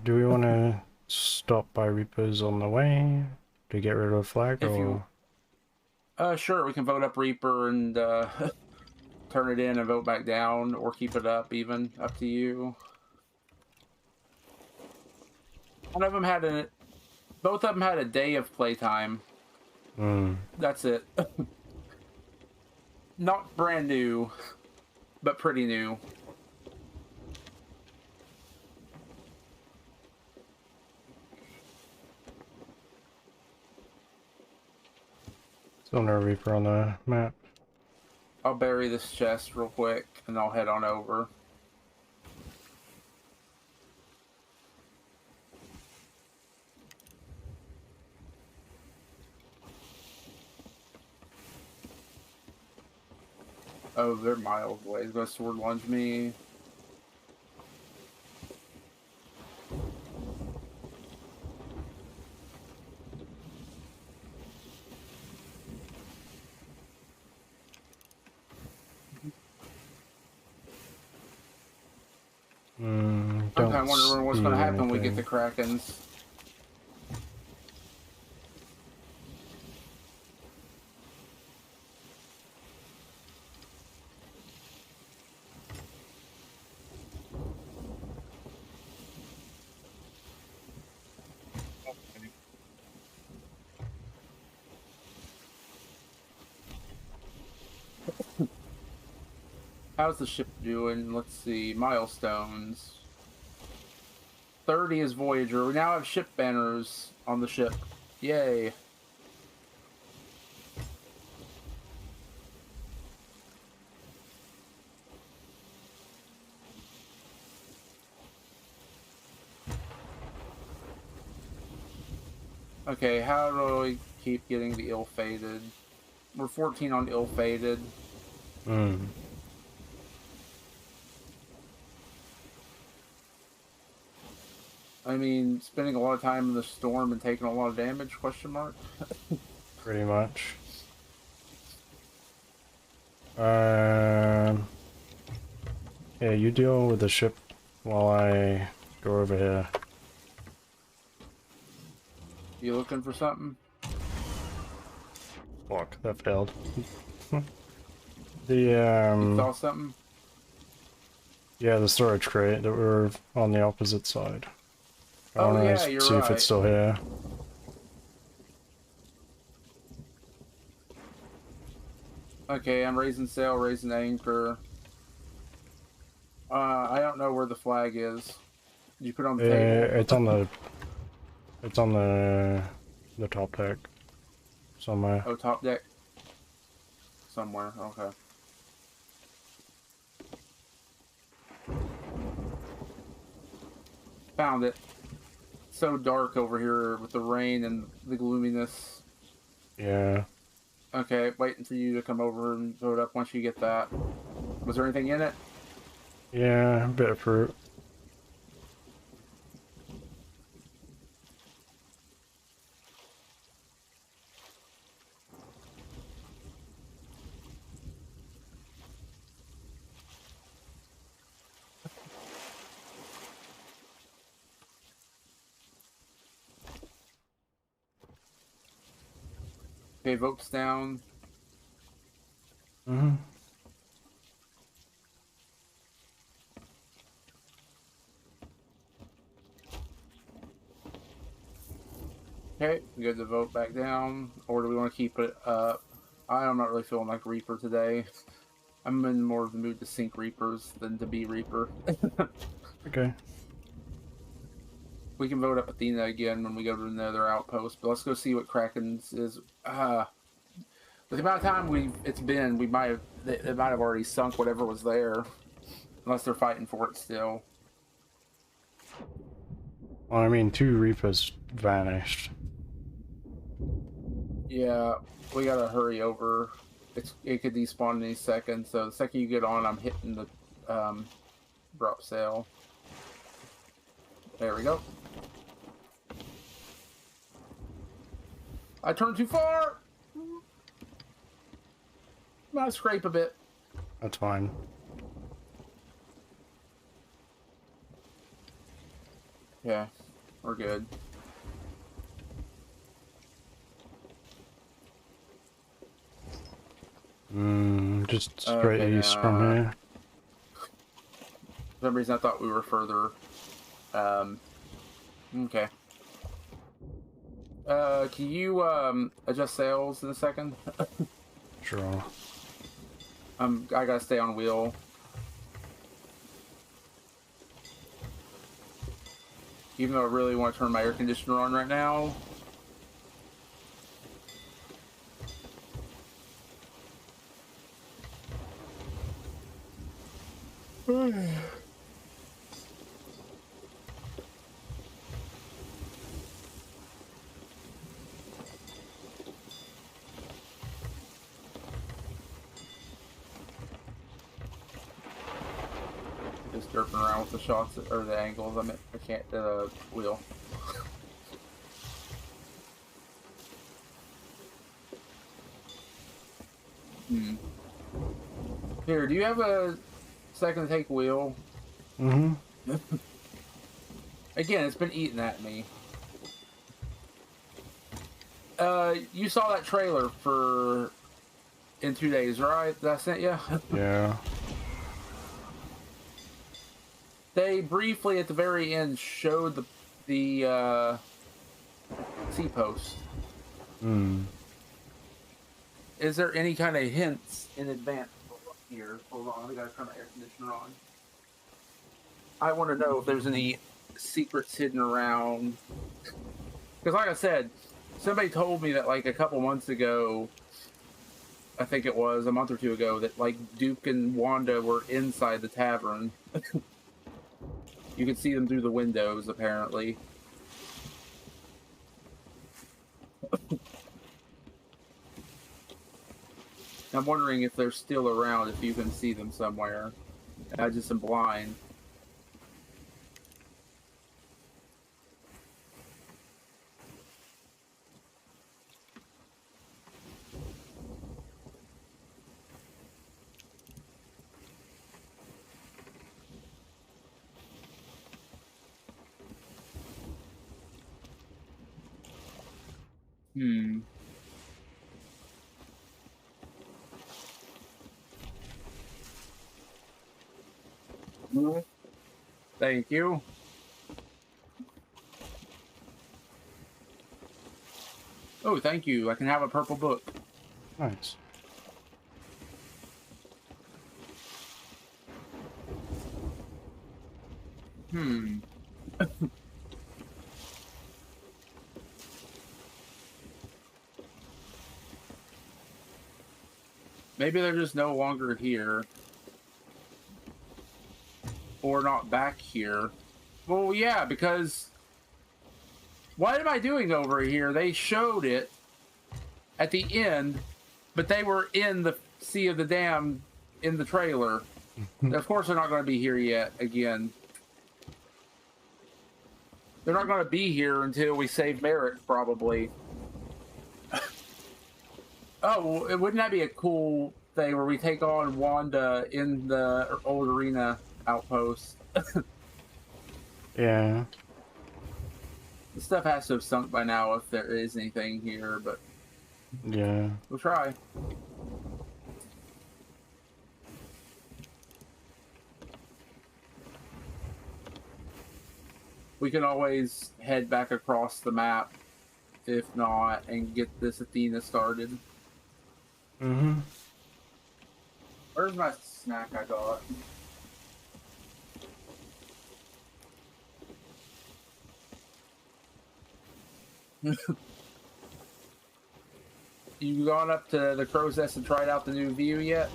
Do we want to stop by Reapers on the way to get rid of a flag, or? Sure, we can vote up Reaper and turn it in and vote back down, or keep it up even. Up to you. Both of them had a day of playtime. That's it. Not brand new, but pretty new. Still no Reaper on the map. I'll bury this chest real quick, and I'll head on over. Oh, they're miles away. He's gonna sword lunge me. Don't I'm wondering what's gonna happen when we get the Krakens. How's the ship doing? Let's see. Milestones. 30 is Voyager. We now have ship banners on the ship. Yay. Okay, how do we keep getting the ill-fated? We're 14 on ill-fated. Hmm. I mean, spending a lot of time in the storm and taking a lot of damage, question mark? Pretty much. Um. Yeah, you deal with the ship while I go over here. You looking for something? Fuck, that failed. The You saw something? yeah, the storage crate that were on the opposite side. I Oh want yeah, to you're see if it's right. still here. Okay, I'm raising sail, raising anchor. I don't know where the flag is. Did you put it on the table? It's on the it's on the top deck somewhere. Oh, top deck somewhere. Okay. Found it. So dark over here with the rain and the gloominess. Yeah. Okay, waiting for you to come over and vote up once you get that. Was there anything in it? Yeah, a bit of fruit. Okay, votes down. Mm-hmm. Okay, we got the vote back down. Or do we want to keep it up? I'm not really feeling like Reaper today. I'm in more of the mood to sink Reapers than to be Reaper. Okay. We can vote up Athena again when we go to another outpost, but let's go see what Kraken's is. With the amount of time it's been, we might have it might have already sunk whatever was there, unless they're fighting for it still. Well, I mean, 2 Reapers vanished. Yeah, we gotta hurry over. It could despawn any second, so the second you get on, I'm hitting the drop sail. There we go. I turned too far. Might scrape a bit. That's fine. Yeah, we're good. Just straight Okay, east from now here. for some reason I thought we were further. Okay. Can you adjust sails in a second? Sure. I gotta stay on wheel. Even though I really want to turn my air conditioner on right now. Just derping around with the shots or the angles. I can't wheel. Hmm. Here, do you have a second to take wheel? Mm-hmm. Again, it's been eating at me. You saw that trailer for in 2 days, right? That I sent you. Yeah. They briefly at the very end showed the sea post. Hmm. Is there any kind of hints in advance here? Hold on, I gotta turn my air conditioner on. I want to know if there's any secrets hidden around. Because, like I said, somebody told me that like a couple months ago, I think it was a month or two ago, that like Duke and Wanda were inside the tavern. You could see them through the windows, apparently. I'm wondering if they're still around, if you can see them somewhere. I just am blind. Hmm. Thank you. Oh, thank you. I can have a purple book. Nice. Hmm. Maybe they're just no longer here. Or not back here. Well, yeah, because... What am I doing over here? They showed it at the end, but they were in the Sea of the Damned in the trailer. Of course they're not going to be here yet, again. They're not going to be here until we save Merrick, probably. Oh, wouldn't that be a cool thing where we take on Wanda in the old arena outpost? Yeah. The stuff has to have sunk by now if there is anything here, but Yeah. we'll try. We can always head back across the map, if not, and get this Athena started. Mm-hmm. Where's my snack I got? You gone up to the Crow's Nest and tried out the new view yet?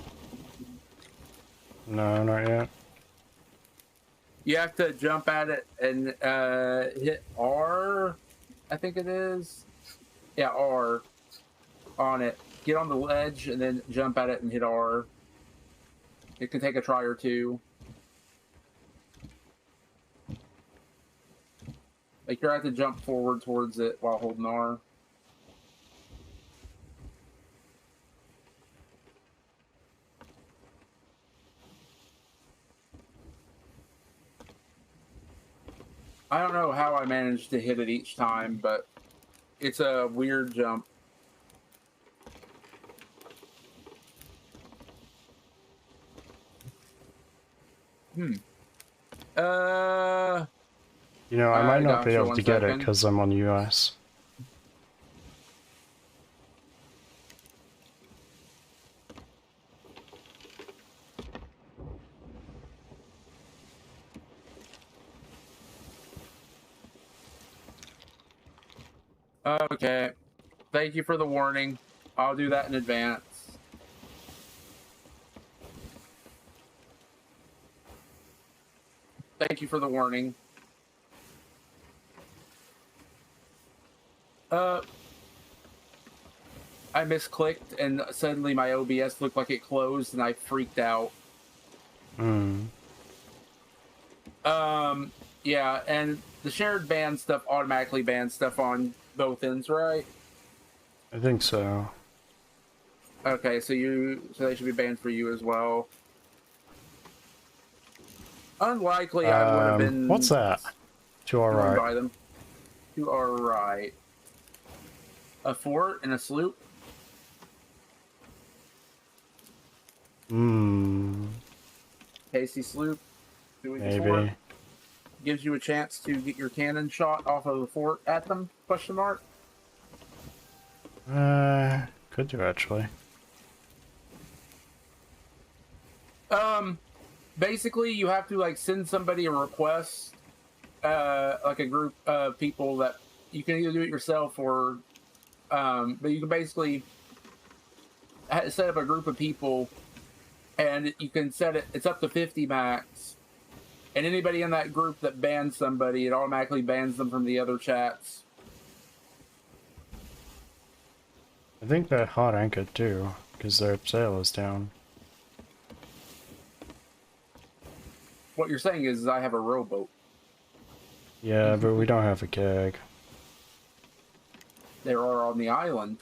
No, not yet. You have to jump at it and hit R, I think it is. Yeah, R on it. Get on the ledge and then jump at it and hit R. It can take a try or two. Like, you have to jump forward towards it while holding R. I don't know how I managed to hit it each time, but it's a weird jump. Hmm. You know, I might I not be gotcha, able one to get it second. because I'm on US. Okay. Thank you for the warning. I'll do that in advance. Thank you for the warning. I misclicked and suddenly my OBS looked like it closed and I freaked out. Hmm. Yeah, and the shared ban stuff automatically bans stuff on both ends, right? I think so. Okay, so they should be banned for you as well. Unlikely I would have been What's that? To our joined right. by them. To our right. A fort and a sloop? Hmm. Casey sloop. Doing the Maybe. fort. Gives you a chance to get your cannon shot off of the fort at them? Question mark. Could do actually. Basically, you have to like send somebody a request, like a group of people that you can either do it yourself or, but you can basically set up a group of people, and you can set it. It's up to 50 max. And anybody in that group that bans somebody, it automatically bans them from the other chats. I think they're hot anchored too, because their sail is down. What you're saying is I have a rowboat. Yeah, but we don't have a keg. They are on the island.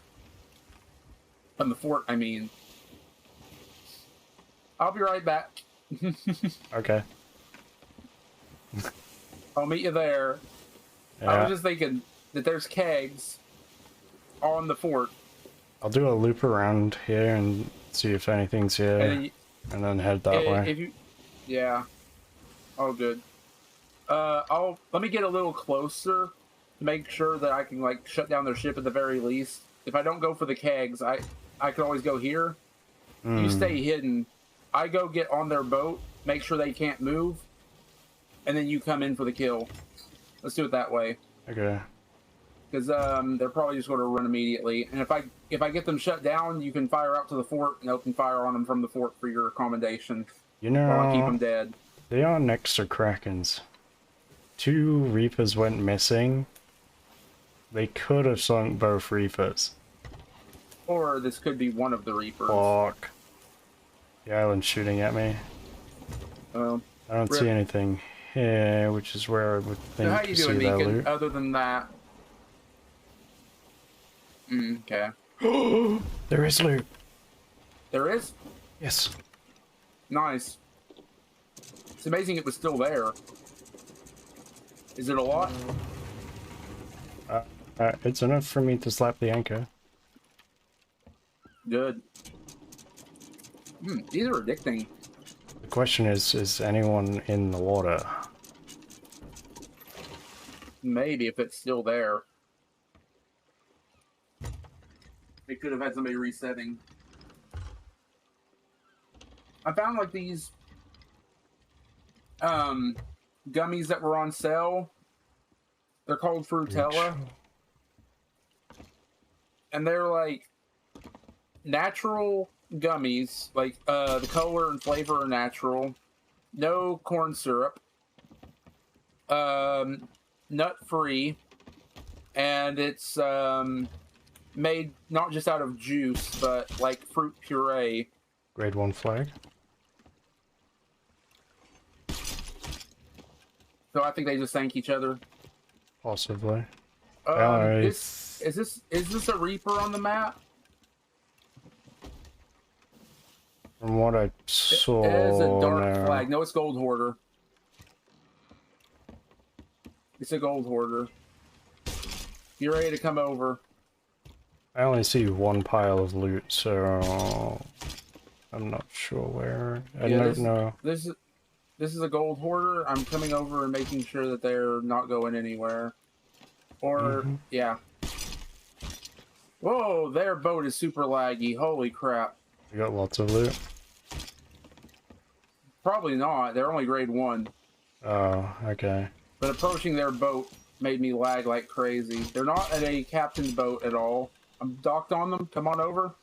On the fort, I mean. I'll be right back. Okay. I'll meet you there. I was Yeah, just thinking that there's kegs on the fort. I'll do a loop around here and see if anything's And here, then and then head that way. if you... Yeah. Oh, good. Let me get a little closer to make sure that I can, like, shut down their ship at the very least. If I don't go for the kegs, I can always go here. You stay hidden. I go get on their boat, make sure they can't move, and then you come in for the kill. Let's do it that way. Okay. Because they're probably just going to run immediately. And if I get them shut down, you can fire out to the fort and open fire on them from the fort for your accommodation. You While I keep them know, dead. they are next to Krakens. 2 Reapers went missing. They could have sunk both Reapers. Or this could be one of the Reapers. Fuck. The island's shooting at me. I don't see anything here, which is where I would think So how you to see doing, that Deacon? loot. Other than that, okay. There is loot. There is? Yes. Nice. It's amazing it was still there. Is it a lot? It's enough for me to slap the anchor. Good. These are addicting. The question is anyone in the water? Maybe if it's still there. They could have had somebody resetting. I found like these gummies that were on sale. They're called Frutella. And they're like natural gummies. Like the color and flavor are natural. No corn syrup. Nut free. And it's made not just out of juice, but like fruit puree. Grade 1 flag. So I think they just thank each other. Possibly. Is this a Reaper on the map? From what I saw, It is a dark no. flag. No, it's Gold Hoarder. It's a Gold Hoarder. You ready to come over? I only see one pile of loot, so I'm not sure where. I don't know. This is a Gold Hoarder. I'm coming over and making sure that they're not going anywhere. Or yeah. Whoa, their boat is super laggy. Holy crap. We got lots of loot. Probably not. They're only grade 1. Oh, okay. But approaching their boat made me lag like crazy. They're not at a captain's boat at all. I'm docked on them. Come on over.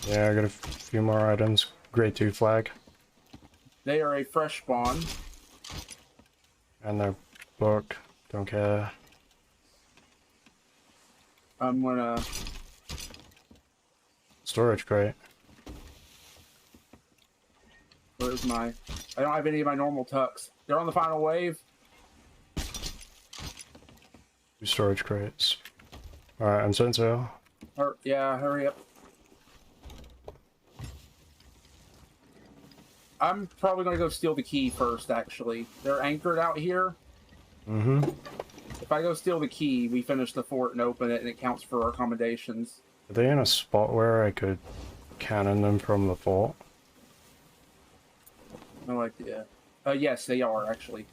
Yeah, I got a few more items. Grade 2 flag. They are a fresh spawn. And their book. Don't care. I'm gonna... Storage crate. Where's my... I don't have any of my normal tucks. They're on the final wave. 2 storage crates. Alright, I'm setting sail. Yeah, hurry up. I'm probably gonna go steal the key first, actually. They're anchored out here. If I go steal the key, we finish the fort and open it, and it counts for our accommodations. Are they in a spot where I could cannon them from the fort? No idea. Yes, they are, actually.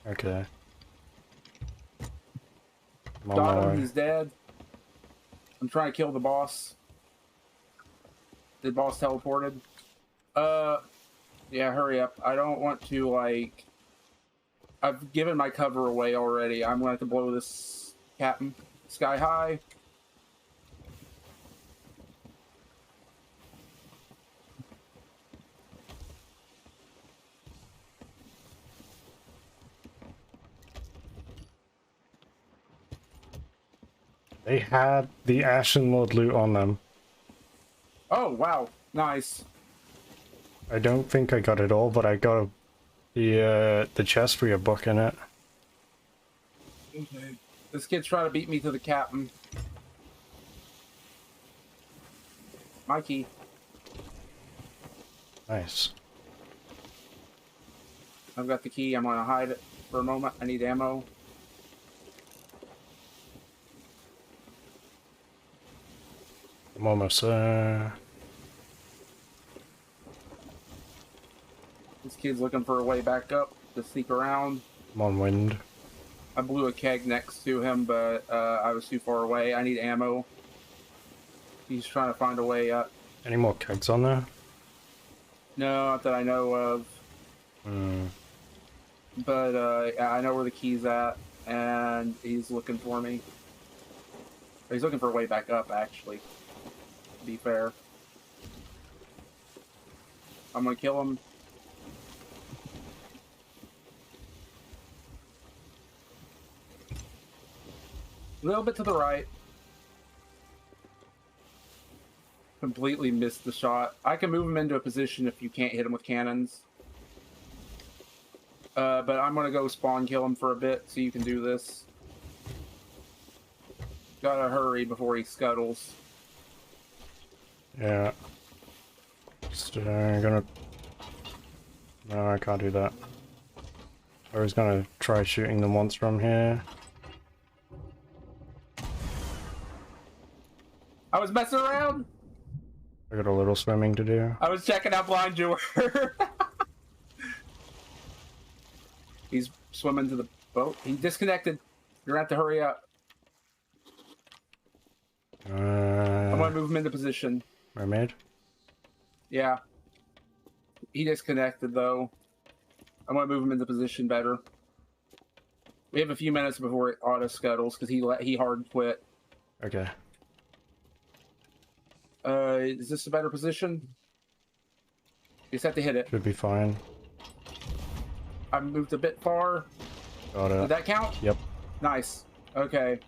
Okay. I'm on Got my him, way. he's dead. I'm trying to kill the boss. The boss teleported. Yeah, hurry up. I don't want to, like... I've given my cover away already. I'm going to have to blow this captain sky high. They had the Ashen Lord loot on them. Oh, wow. Nice. I don't think I got it all, but I got the chest for your book in it. Okay. This kid's trying to beat me to the captain. Mikey. Nice. I've got the key. I'm gonna hide it for a moment. I need ammo. I'm almost there. This kid's looking for a way back up to sneak around. I'm on wind. I blew a keg next to him, but I was too far away. I need ammo. He's trying to find a way up. Any more kegs on there? No, not that I know of. Hmm. But I know where the key's at, and he's looking for me. He's looking for a way back up, actually. To be fair. I'm gonna kill him. A little bit to the right. Completely missed the shot. I can move him into a position if you can't hit him with cannons. But I'm gonna go spawn kill him for a bit so you can do this. Gotta hurry before he scuttles. Yeah. Just gonna... No, I can't do that. I was gonna try shooting them once from here. I was messing around! I got a little swimming to do. I was checking out blind you were. He's swimming to the boat. He disconnected. You're gonna have to hurry up. I'm gonna move him into position. Mermaid? Yeah. He disconnected though. I'm gonna move him into position better. We have a few minutes before it auto scuttles because he hard quit. Okay. Is this a better position? You just have to hit it. Should be fine. I moved a bit far. Got it. Did that count? Yep. Nice. Okay.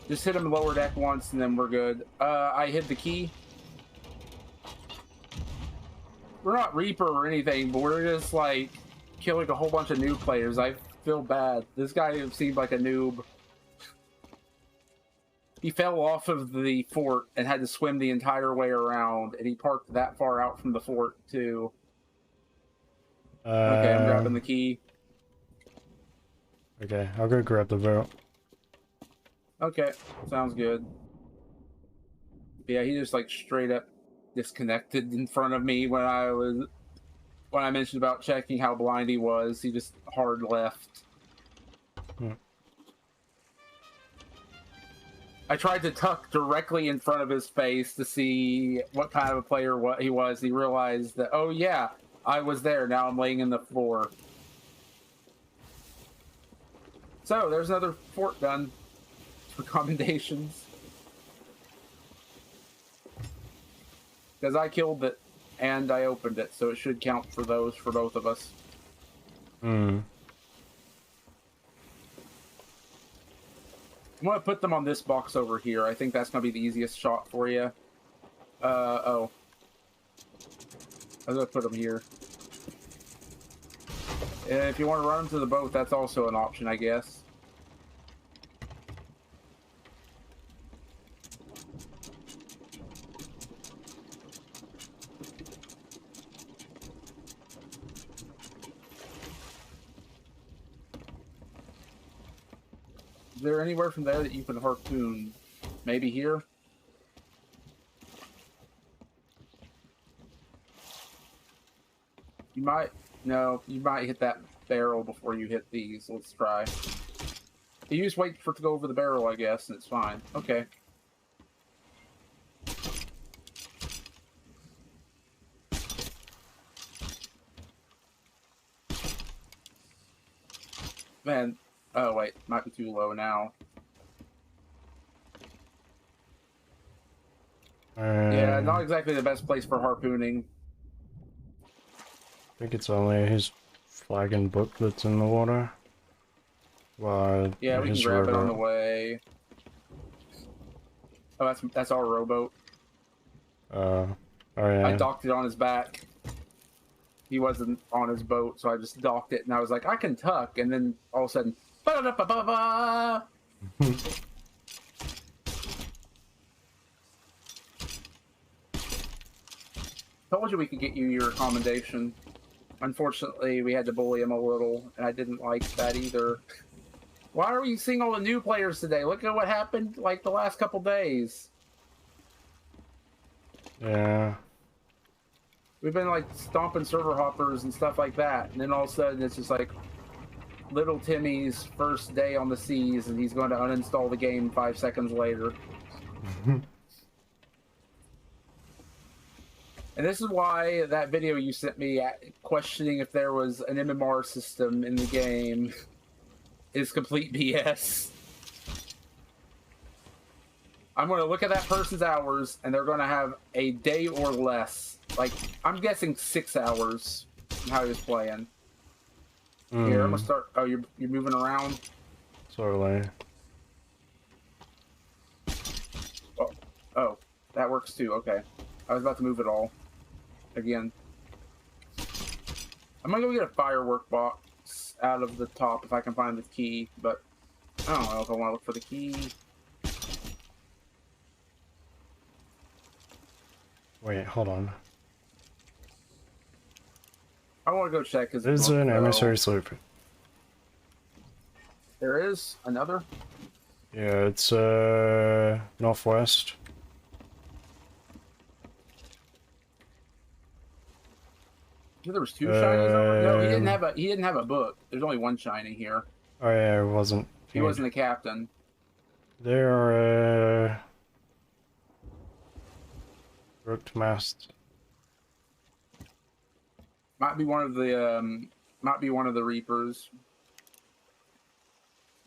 Just hit him lower deck once and then we're good. I hid the key. We're not Reaper or anything, but we're just like killing a whole bunch of new players. I feel bad. This guy seemed like a noob. He fell off of the fort and had to swim the entire way around, and he parked that far out from the fort too. Okay, I'm grabbing the key. Okay, I'll go grab the boat. Okay, sounds good. Yeah, he just like straight up disconnected in front of me when I mentioned about checking how blind he was. He just hard left. I tried to tuck directly in front of his face to see what kind of a player he was. He realized that, oh yeah, I was there. Now I'm laying in the floor. So there's another fort done. Recommendations. Because I killed it and I opened it, so it should count for those for both of us. Hmm. I'm gonna put them on this box over here. I think that's gonna be the easiest shot for you. Oh. I'm gonna put them here. If you want to run them to the boat, that's also an option, I guess. Is there anywhere from there that you can harpoon? Maybe here? You might... No, you might hit that barrel before you hit these. Let's try. You just wait for it to go over the barrel, I guess, and it's fine. Okay. Man, oh wait, might be too low now. Yeah, not exactly the best place for harpooning. I think it's only his flag and book that's in the water. Well, Yeah, we can grab it on the way. Oh, that's our rowboat. Oh I yeah. docked it on his back. He wasn't on his boat, so I just docked it, and I was like, I can tuck, and then all of a sudden, ba-da-da-ba-ba-ba! Told you we could get you your commendation. Unfortunately, we had to bully him a little, and I didn't like that either. Why are we seeing all the new players today? Look at what happened like the last couple days. Yeah. We've been like stomping server hoppers and stuff like that, and then all of a sudden it's just like little Timmy's first day on the seas, and he's going to uninstall the game 5 seconds later. And this is why that video you sent me questioning if there was an MMR system in the game is complete BS. I'm going to look at that person's hours, and they're going to have a day or less. Like, I'm guessing 6 hours in how he was playing. Here, I'm going to start... Oh, you're moving around? Sorry. Oh, that works too. Okay. I was about to move it all. Again. I'm going to go get a firework box out of the top if I can find the key, but I don't know if I want to look for the key. Wait, hold on. I want to go check his There's book, an though. emissary sloop. There is another? Yeah, it's northwest. There was 2 shinies over. No, he didn't have a book. There's only 1 shiny here. Oh yeah, it wasn't. He wasn't the captain. There are rooked mast. Might be one of the Reapers.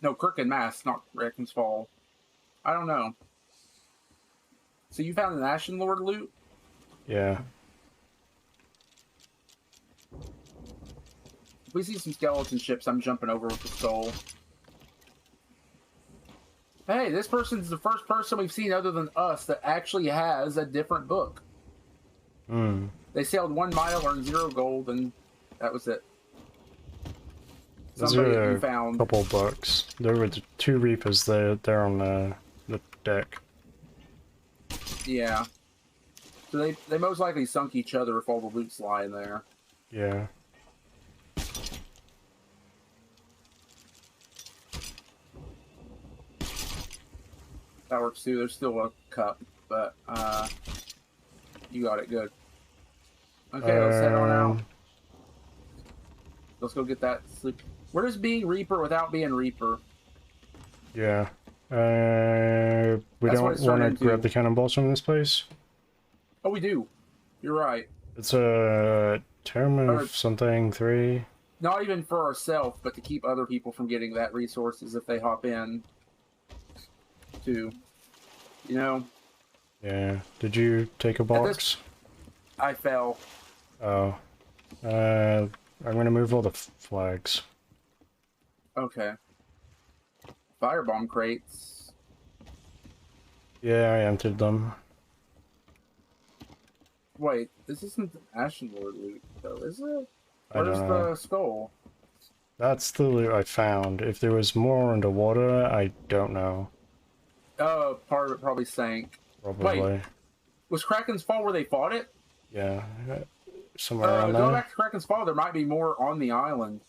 No, Crooked Mask, not Raccoon's Fall. I don't know. So you found an Ashen Lord loot? Yeah. If we see some skeleton ships, I'm jumping over with the skull. Hey, this person's the first person we've seen other than us that actually has a different book. They sailed 1 mile, earned 0 gold, and that was it. Those Somebody that are you found. a couple bucks. There were 2 reapers there on the deck. Yeah. So they most likely sunk each other if all the loot's lying there. Yeah. That works too. There's still a cup, but you got it good. Okay, let's head on out. Let's go get that sleep. Where does being Reaper without being Reaper? Yeah. We That's what don't it's turned want to into. grab the cannonballs from this place. Oh, we do. You're right. It's a term of Or- something 3. Not even for ourselves, but to keep other people from getting that resources if they hop in. Too. You know? Yeah. Did you take a box? I fell. Oh. I'm gonna move all the flags. Okay. Firebomb crates. Yeah, I emptied them. Wait, this isn't Ashen Lord loot, though, is it? I don't Where's know. the skull? That's the loot I found. If there was more underwater, I don't know. Oh, part of it probably sank. Probably. Wait. Was Kraken's Fall where they fought it? Yeah. Somewhere around Going there. back to Kraken's Fall, there might be more on the island.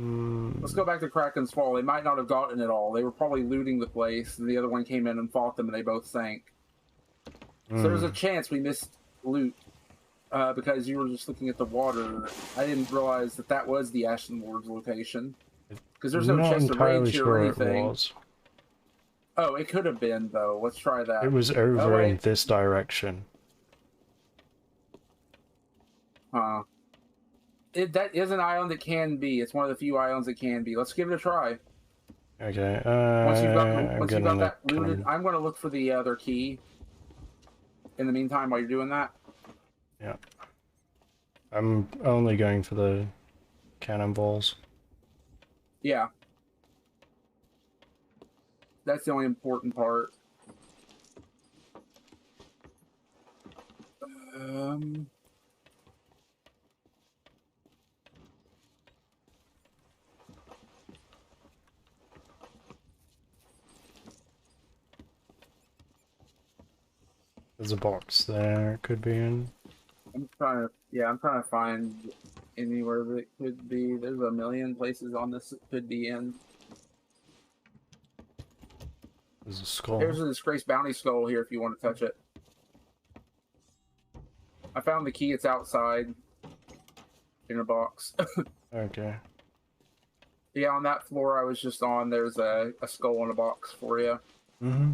Let's go back to Kraken's Fall. They might not have gotten it all. They were probably looting the place, and the other one came in and fought them, and they both sank. So there's a chance we missed loot because you were just looking at the water. I didn't realize that that was the Ashen Lord's location. Because there's no Not chest of entirely rage here sure or it anything. was. Oh, it could have been, though. Let's try that. It was Oh, over wait. in this direction. Huh. That is an island that can be. It's one of the few islands that can be. Let's give it a try. Okay. Once you've I'm got getting that the looted, I'm going to look for the other key. In the meantime, while you're doing that. Yeah. I'm only going for the cannonballs. Yeah. That's the only important part. Um, There's a box there it could be in. I'm trying to, yeah, I'm trying to find anywhere that it could be. There's a million places on this it could be in. There's a skull. There's a disgraced bounty skull here if you want to touch it. I found the key. It's outside in a box. Okay. Yeah, on that floor I was just on, there's a skull in a box for you. Mm-hmm.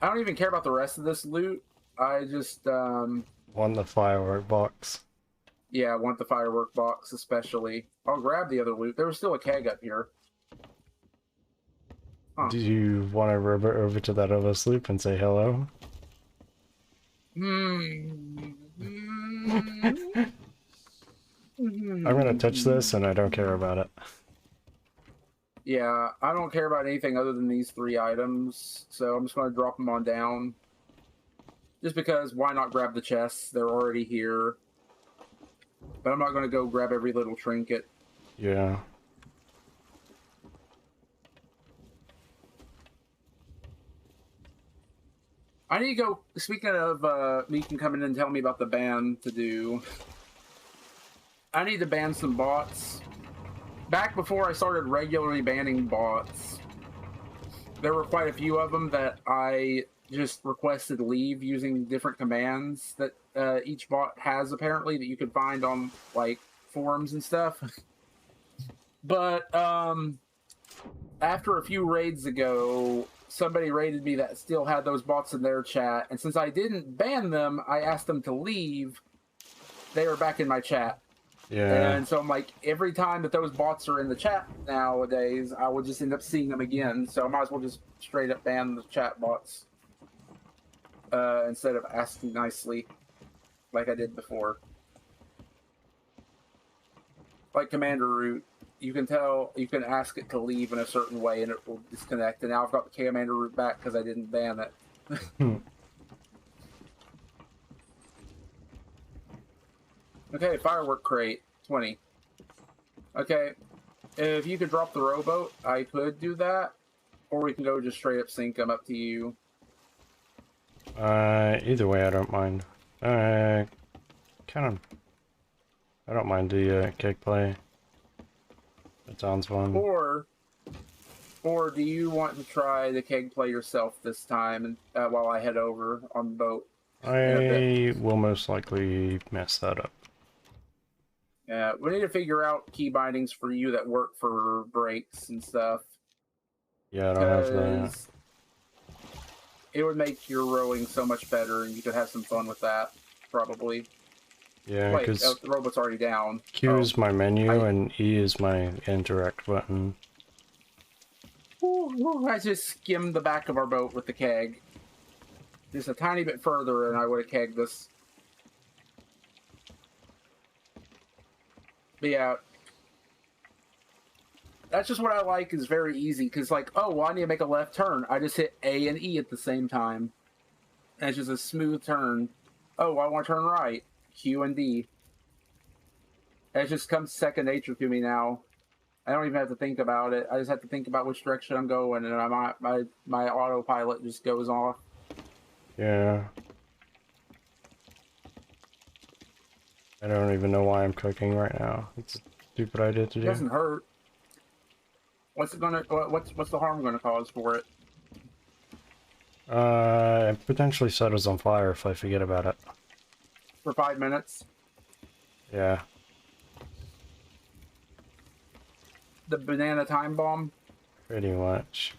I don't even care about the rest of this loot. I just, Want the firework box. yeah, I want the firework box especially. I'll grab the other loot. There was still a keg up here. Huh. Do you want to rub it over to that other sloop and say hello? I'm I'm gonna touch this and I don't care about it. Yeah, I don't care about anything other than these 3 items, so I'm just going to drop them on down. Just because, why not grab the chests? They're already here. But I'm not going to go grab every little trinket. Yeah. I need to go, speaking of me can come in and tell me about the ban to do. I need to ban some bots. Back before I started regularly banning bots, there were quite a few of them that I just requested leave using different commands that each bot has apparently that you could find on like forums and stuff. But after a few raids ago, somebody raided me that still had those bots in their chat, and since I didn't ban them, I asked them to leave. They were back in my chat. Yeah. And so I'm like, every time that those bots are in the chat nowadays, I will just end up seeing them again. So I might as well just straight up ban the chat bots instead of asking nicely like I did before. Like Commander Root, you can tell, you can ask it to leave in a certain way and it will disconnect. And now I've got the Commander Root back because I didn't ban it. Okay, firework crate, 20. Okay, if you could drop the rowboat, I could do that. Or we can go just straight up sink them, up to you. Either way, I don't mind. Kind of. I don't mind the keg play. That sounds fun. Or do you want to try the keg play yourself this time and while I head over on the boat? I will most likely mess that up. Yeah, we need to figure out key bindings for you that work for brakes and stuff. Yeah, I don't have that. It would make your rowing so much better, and you could have some fun with that, probably. Yeah, Wait, because the robot's already down. Q is my menu and E is my interact button. Ooh, I just skimmed the back of our boat with the keg. Just a tiny bit further, and I would have kegged this. But yeah, that's just what I like. Is very easy because, like, oh, well, I need to make a left turn. I just hit A and E at the same time, and it's just a smooth turn. Oh, I want to turn right. Q and D. It just comes second nature to me now. I don't even have to think about it. I just have to think about which direction I'm going, and my autopilot just goes off. Yeah. I don't even know why I'm cooking right now. It's a stupid idea to It do. doesn't hurt. What's the harm gonna cause for it? It potentially set us on fire if I forget about it. For 5 minutes? Yeah. The banana time bomb? Pretty much.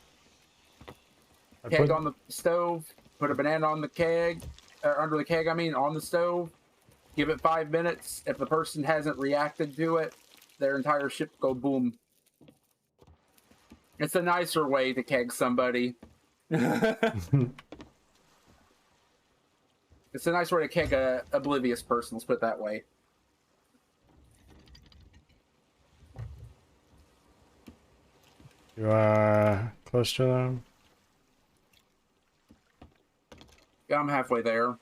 Keg on the stove, put a banana on the keg, or under the keg, I mean, on the stove. Give it 5 minutes. If the person hasn't reacted to it, their entire ship go boom. It's a nicer way to keg somebody. It's a nice way to keg a oblivious person, let's put it that way. You are close to them? Yeah, I'm halfway there.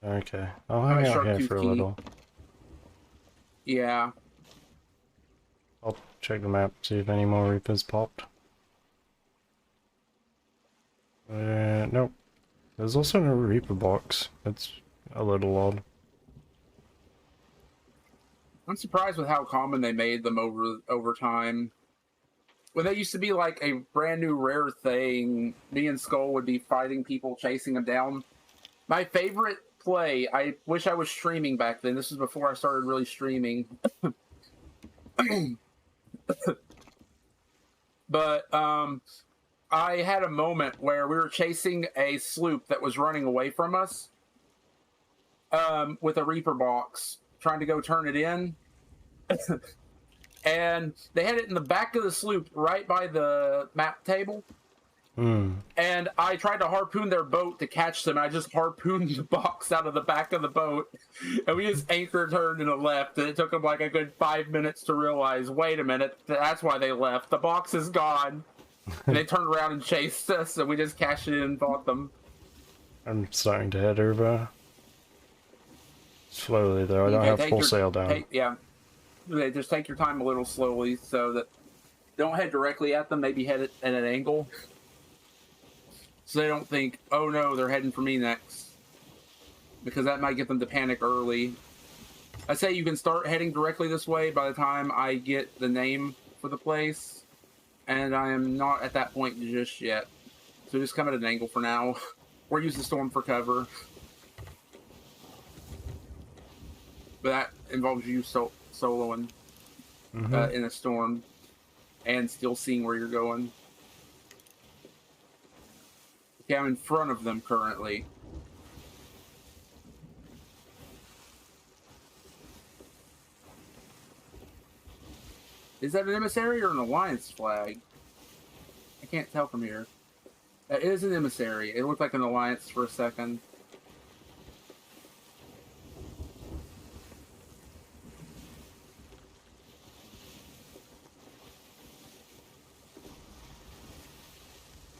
Okay. I'll I'm hang at out here Sharktooth for a Keep. little. Yeah. I'll check the map, see if any more Reapers popped. Nope. There's also no Reaper box. That's a little odd. I'm surprised with how common they made them over time. When they used to be like a brand new rare thing, me and Skull would be fighting people, chasing them down. My favorite play, I wish I was streaming back then. This was before I started really streaming. But I had a moment where we were chasing a sloop that was running away from us with a Reaper box, trying to go turn it in. And they had it in the back of the sloop right by the map table. And I tried to harpoon their boat to catch them. I just harpooned the box out of the back of the boat. And we just anchor turned and left. And it took them like a good 5 minutes to realize, wait a minute, that's why they left. The box is gone. And they turned around and chased us, and we just cashed it in and bought them. I'm starting to head over. Slowly though, I don't have full sail down. Yeah. Just take your time a little slowly so that don't head directly at them, maybe head it at an angle. So they don't think, oh no, they're heading for me next. Because that might get them to panic early. I say you can start heading directly this way by the time I get the name for the place. And I am not at that point just yet. So just come at an angle for now. Or use the storm for cover. But that involves you soloing in a storm. And still seeing where you're going. Okay, I'm in front of them currently. Is that an emissary or an alliance flag? I can't tell from here. That is an emissary. It looked like an alliance for a second.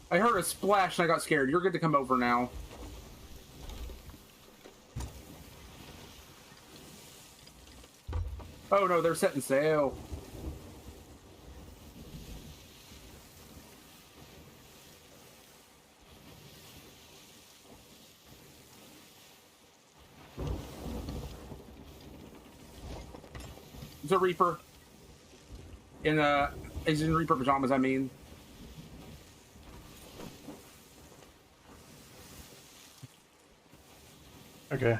I heard a splash and I got scared. You're good to come over now. Oh no, they're setting sail. It's a Reaper. He's in Reaper pajamas, I mean. Okay.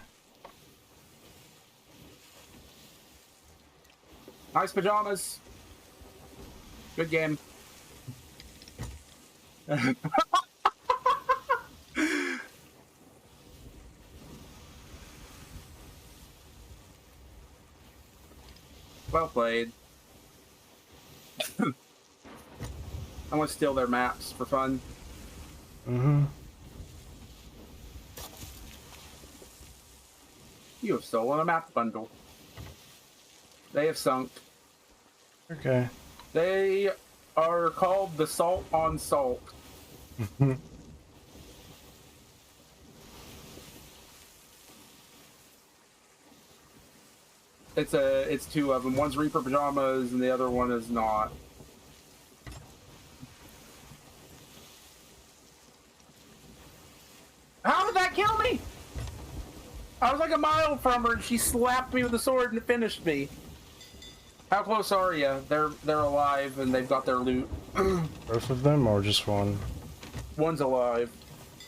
Nice pajamas. Good game. Well played. I want to steal their maps for fun. You have stolen a map bundle. They have sunk. Okay. They are called the Salt on Salt. It's two of them. One's Reaper pajamas and the other one is not. How did that kill me? I was like a mile from her and she slapped me with the sword and it finished me. How close are you? They're alive and they've got their loot. Both of them or just one? One's alive.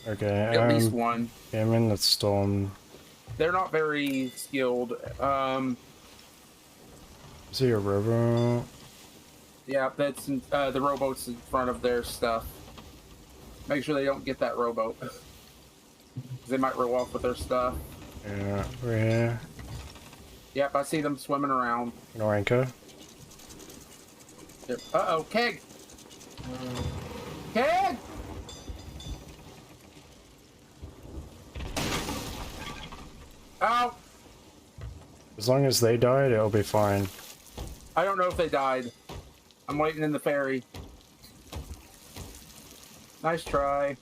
Okay. At least one. Yeah, I'm in the storm. They're not very skilled. Is he a robo? Yeah, that's the rowboat's in front of their stuff. Make sure they don't get that rowboat. They might row off with their stuff. Yeah, we're here. Yep, I see them swimming around. No anchor. Yep. Uh-oh, keg! Keg! Ow! As long as they died, it'll be fine. I don't know if they died. I'm waiting in the ferry. Nice try.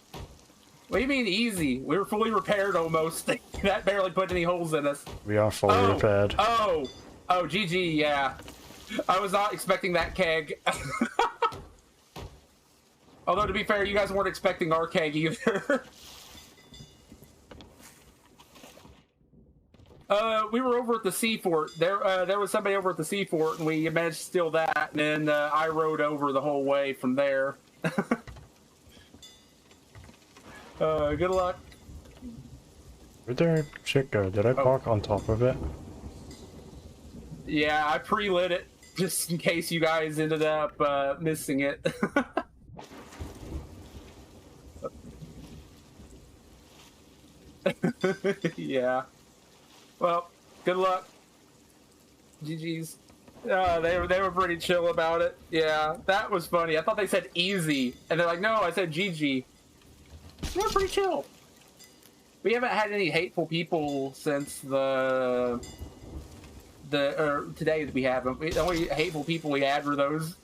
What do you mean easy? We were fully repaired almost. That barely put any holes in us. We are fully repaired. Oh, GG, yeah. I was not expecting that keg. Although, to be fair, you guys weren't expecting our keg either. We were over at the seafort. There was somebody over at the seafort, and we managed to steal that, and then I rode over the whole way from there. Good luck. Where'd their shit go? Did I park on top of it? Yeah, I pre-lit it, just in case you guys ended up missing it. Yeah. Well, good luck. GG's. They were pretty chill about it. Yeah, that was funny. I thought they said easy, and they're like, no, I said GG. They're pretty chill. We haven't had any hateful people since today that we haven't. The only hateful people we had were those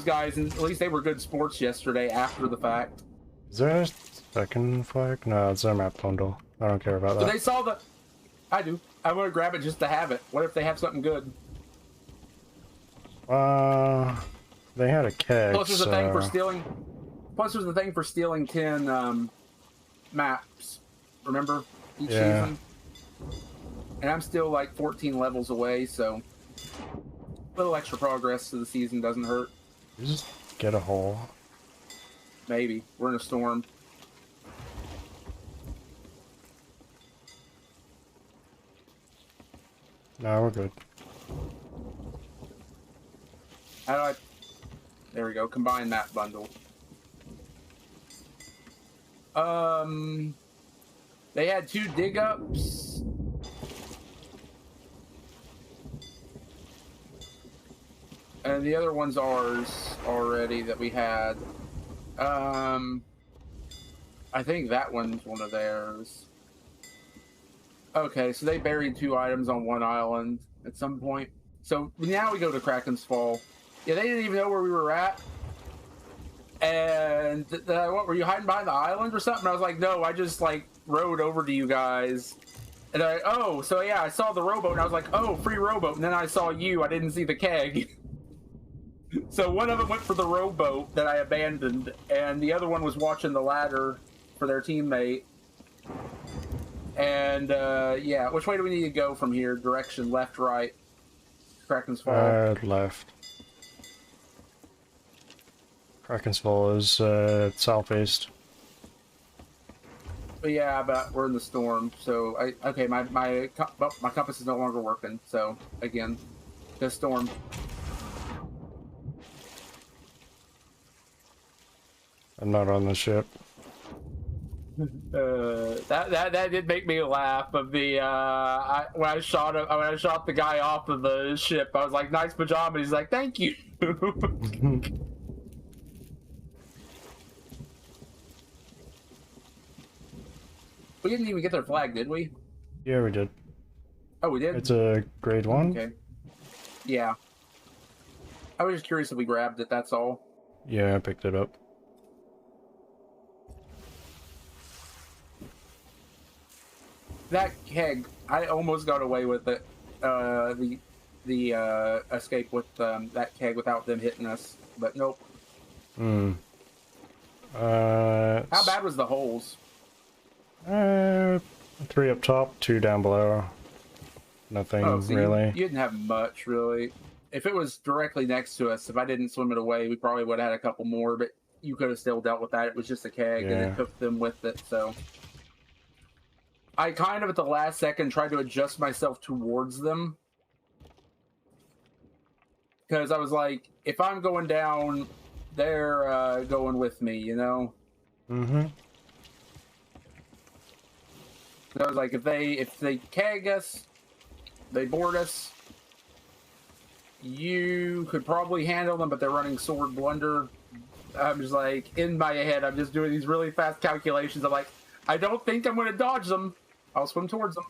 guys, and at least they were good sports yesterday after the fact. Is there a second flag? No, it's a map bundle. I don't care about that. So they saw the... I do. I want to grab it just to have it. What if they have something good? They had a keg, Plus there's a thing for stealing... Plus there's the thing for stealing 10 maps. Remember? Each season. And I'm still like 14 levels away, so... A little extra progress to the season doesn't hurt. You just get a hole. Maybe. We're in a storm. No, we're good. How do I... There we go. Combine that bundle. They had 2 dig-ups. And the other one's ours already that we had. I think that one's one of theirs. Okay, so they buried 2 items on one island at some point. So now we go to Kraken's Fall. Yeah, they didn't even know where we were at. And what, were you hiding behind the island or something? I was like, no, I just like rode over to you guys. And I, oh, so yeah, I saw the rowboat and I was like, oh, free rowboat. And then I saw you, I didn't see the keg. So one of them went for the rowboat that I abandoned, and the other one was watching the ladder for their teammate. And yeah, which way do we need to go from here? Direction, left, right? Kraken's Fall. Left. Kraken's Fall is southeast. But yeah, but we're in the storm, so okay. My compass is no longer working. So again, the storm. I'm not on the ship. That did make me laugh. Of the when I shot the guy off of the ship, I was like, "Nice pajamas." He's like, "Thank you." We didn't even get their flag, did we? Yeah, we did. Oh, we did? It's a grade 1? Okay. Yeah. I was just curious if we grabbed it, that's all. Yeah, I picked it up. That keg, I almost got away with it. The escape with that keg without them hitting us, but nope. Hmm. How bad was the holes? 3 up top, 2 down below. Nothing really. You didn't have much, really. If it was directly next to us, if I didn't swim it away, we probably would have had a couple more, but you could have still dealt with that. It was just a keg, and it took them with it, so... I kind of, at the last second, tried to adjust myself towards them. Because I was like, if I'm going down, they're going with me, you know? Mm-hmm. So I was like, if they keg us, they board us, you could probably handle them, but they're running sword blunder. I'm just like, in my head, I'm just doing these really fast calculations. I'm like, I don't think I'm going to dodge them. I'll swim towards them.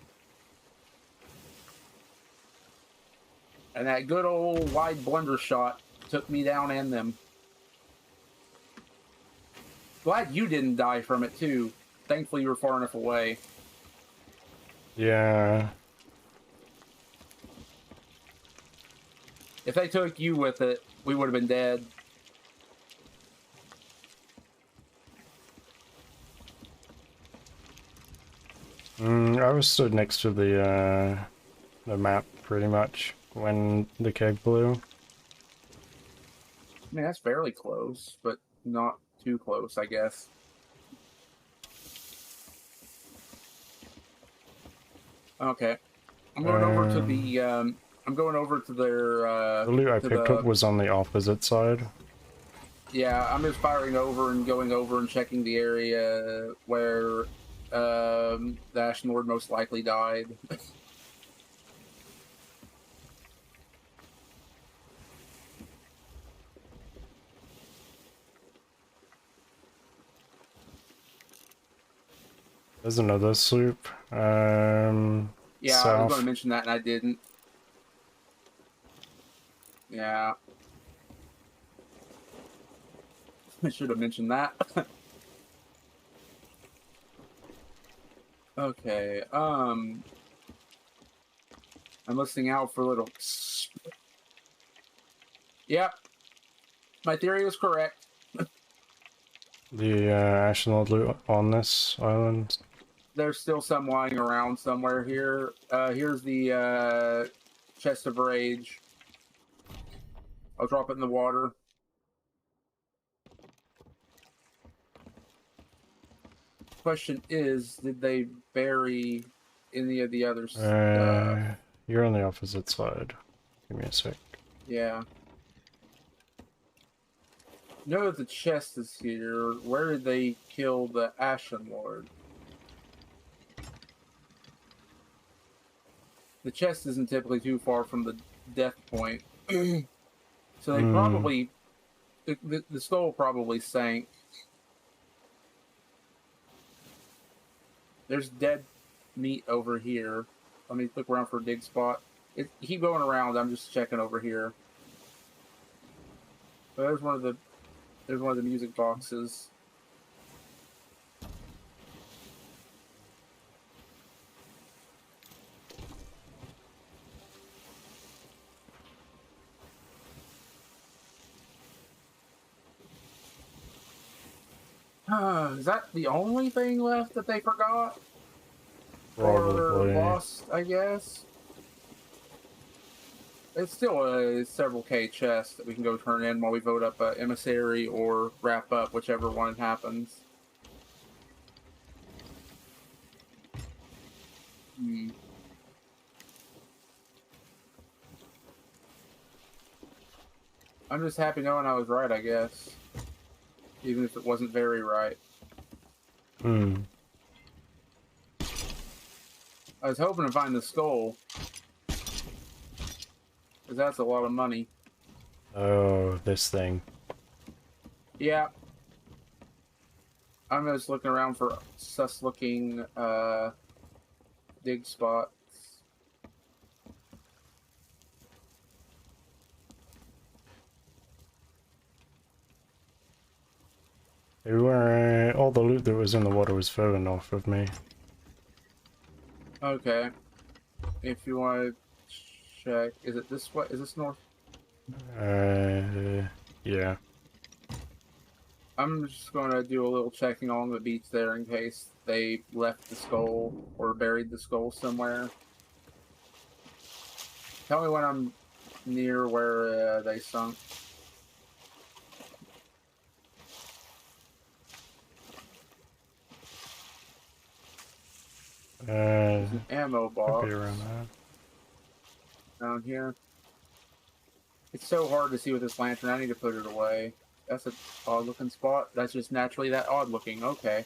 And that good old wide blunder shot Took me down and them. Glad you didn't die from it too. Thankfully you were far enough away. Yeah. If they took you with it, we would have been dead. I was stood next to the map pretty much when the keg blew. I mean, that's fairly close, but not too close, I guess. Okay. I'm going over to the, I'm going over to their, the loot I to picked the, up was on the opposite side. yeah, I'm just firing over and going over and checking the area where, the Ashen Lord most likely died. There's another sloop. Yeah, I was going to South. mention that and I didn't. Yeah. I should have mentioned that. Okay, I'm listening out for little... Yep. My theory was correct. The Ashen Lord loot on this island. There's still some lying around somewhere here. Here's the, chest of rage. I'll drop it in the water. Question is, did they bury any of the other stuff? You're on the opposite side. Give me a sec. Yeah. Know that the chest is here. Where did they kill the Ashen Lord? The chest isn't typically too far from the death point. So they probably... The skull probably sank. There's dead meat over here. Let me look around for a dig spot. Keep going around. I'm just checking over here. But there's one of the music boxes. Is that the only thing left that they forgot? Probably. Or lost, I guess? It's still a several K chest that we can go turn in while we vote up Emissary or wrap up, whichever one happens. I'm just happy knowing I was right, I guess. Even if it wasn't very right. I was hoping to find the skull. Because that's a lot of money. Oh, this thing. Yeah. I'm just looking around for sus-looking, dig spots. They were, all the loot that was in the water was thrown off of me. Okay. If you want to check, is it this way? Is this north? Yeah. I'm just going to do a little checking along the beach there in case they left the skull or buried the skull somewhere. Tell me when I'm near where they sunk. There's an ammo box Be around that. down here. It's so hard to see with this lantern. I need to put it away. That's an odd looking spot. That's just naturally that odd looking. Okay.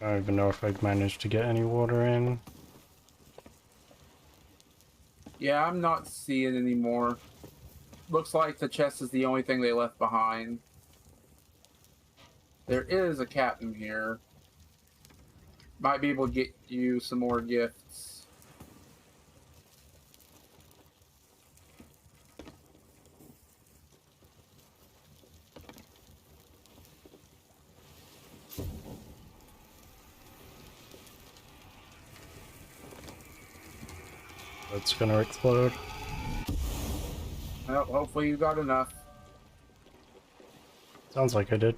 I don't even know if I'd managed to get any water in. Yeah, I'm not seeing any more. Looks like the chest is the only thing they left behind. There is a captain here. Might be able to get you some more gifts. That's gonna explode. Well, hopefully you got enough. Sounds like I did.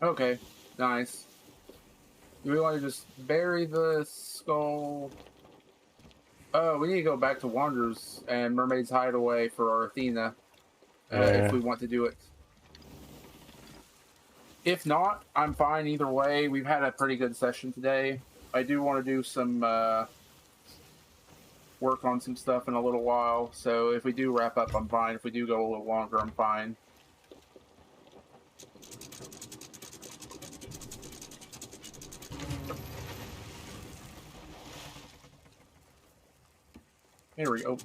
Okay, nice. Do we want to just bury the skull? Oh, we need to go back to Wanderers and Mermaid's Hideaway for our Athena, if Yeah. we want to do it. If not, I'm fine either way. We've had a pretty good session today. I do want to do some work on some stuff in a little while, so if we do wrap up, I'm fine. If we do go a little longer, I'm fine. Here we go.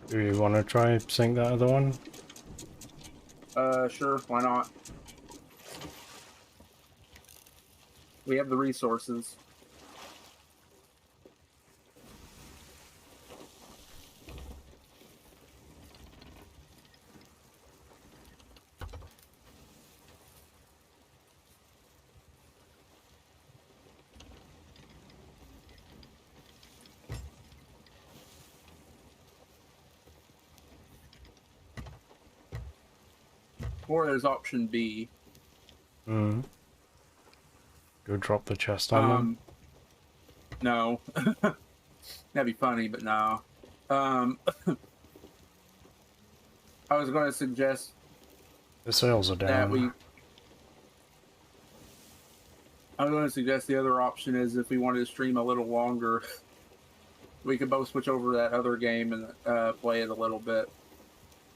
Do you want to try sink that other one? Sure, why not? We have the resources. Or there's option B. Hmm. Go drop the chest on them. No. That'd be funny, but no. I was going to suggest The sails are that down. I was going to suggest the other option is if we wanted to stream a little longer, we could both switch over to that other game and play it a little bit.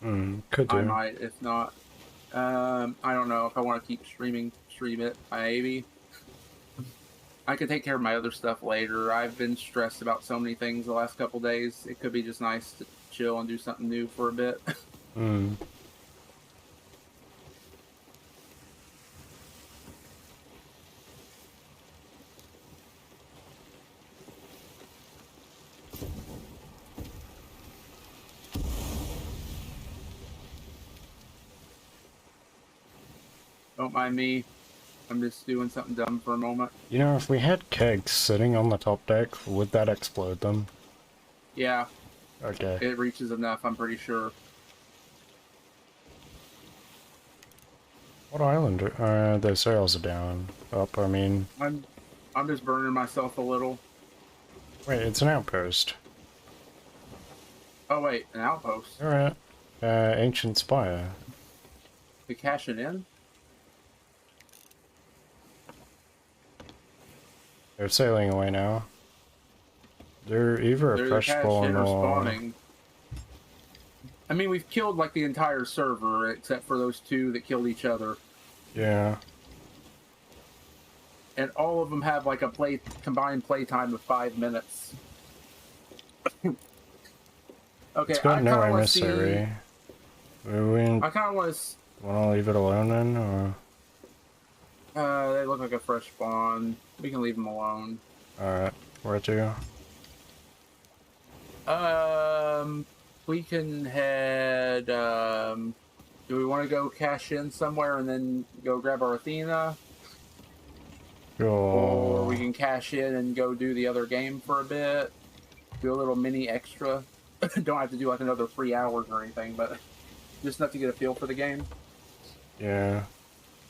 Could do. I might, if not. I don't know if I want to keep stream it. Maybe. I could take care of my other stuff later. I've been stressed about so many things the last couple days. It could be just nice to chill and do something new for a bit. Don't mind me. I'm just doing something dumb for a moment. You know, if we had kegs sitting on the top deck, would that explode them? Yeah, Okay. it reaches enough, I'm pretty sure. What island are the sails are down? Up, I mean. I'm just burning myself a little. Wait, it's an outpost. Oh wait, an outpost. Alright. Ancient Spire. To cash it in? They're sailing away now. They're either a They're fresh cash spawn in or or... spawning. I mean, we've killed like the entire server except for those two that killed each other. Yeah. And all of them have like a combined playtime of 5 minutes. Okay, It's got no emissary. I kind of want to... Want to leave it alone then, or...? They look like a fresh spawn. We can leave them alone. Alright, where to? We can head, do we want to go cash in somewhere and then go grab our Athena? Sure. Or we can cash in and go do the other game for a bit. Do a little mini extra. Don't have to do like another 3 hours or anything, but just enough to get a feel for the game. Yeah.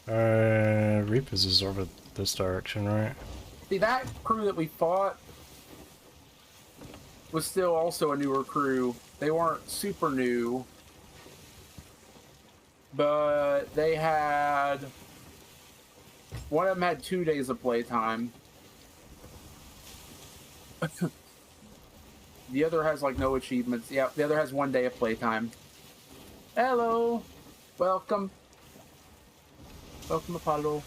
Reapers is over this direction, right? See, that crew that we fought was still also a newer crew. They weren't super new, but they had... One of them had 2 days of playtime. The other has like no achievements. Yeah, the other has 1 day of playtime. Hello! Welcome. Welcome, Apollo.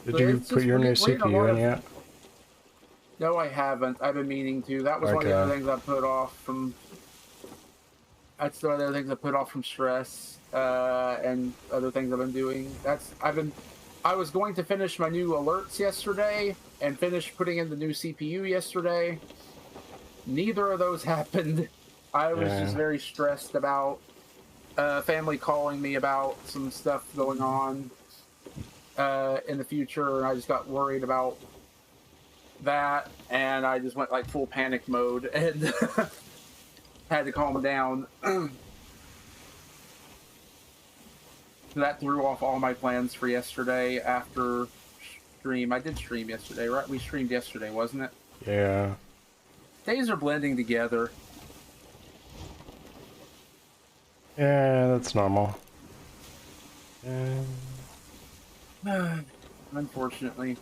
Did you put your new CPU in yet? No, I haven't. I've been meaning to. That was one of the other things I put off from... That's the other things I put off from stress, and other things I've been doing. I was going to finish my new alerts yesterday and finish putting in the new CPU yesterday. Neither of those happened. I was just Yeah. very stressed about family calling me about some stuff going on in the future, and I just got worried about that, and I just went like full panic mode and had to calm down. That threw off all my plans for yesterday after stream. I did stream yesterday, right? We streamed yesterday, wasn't it? Yeah. Days are blending together. Yeah, that's normal. Unfortunately.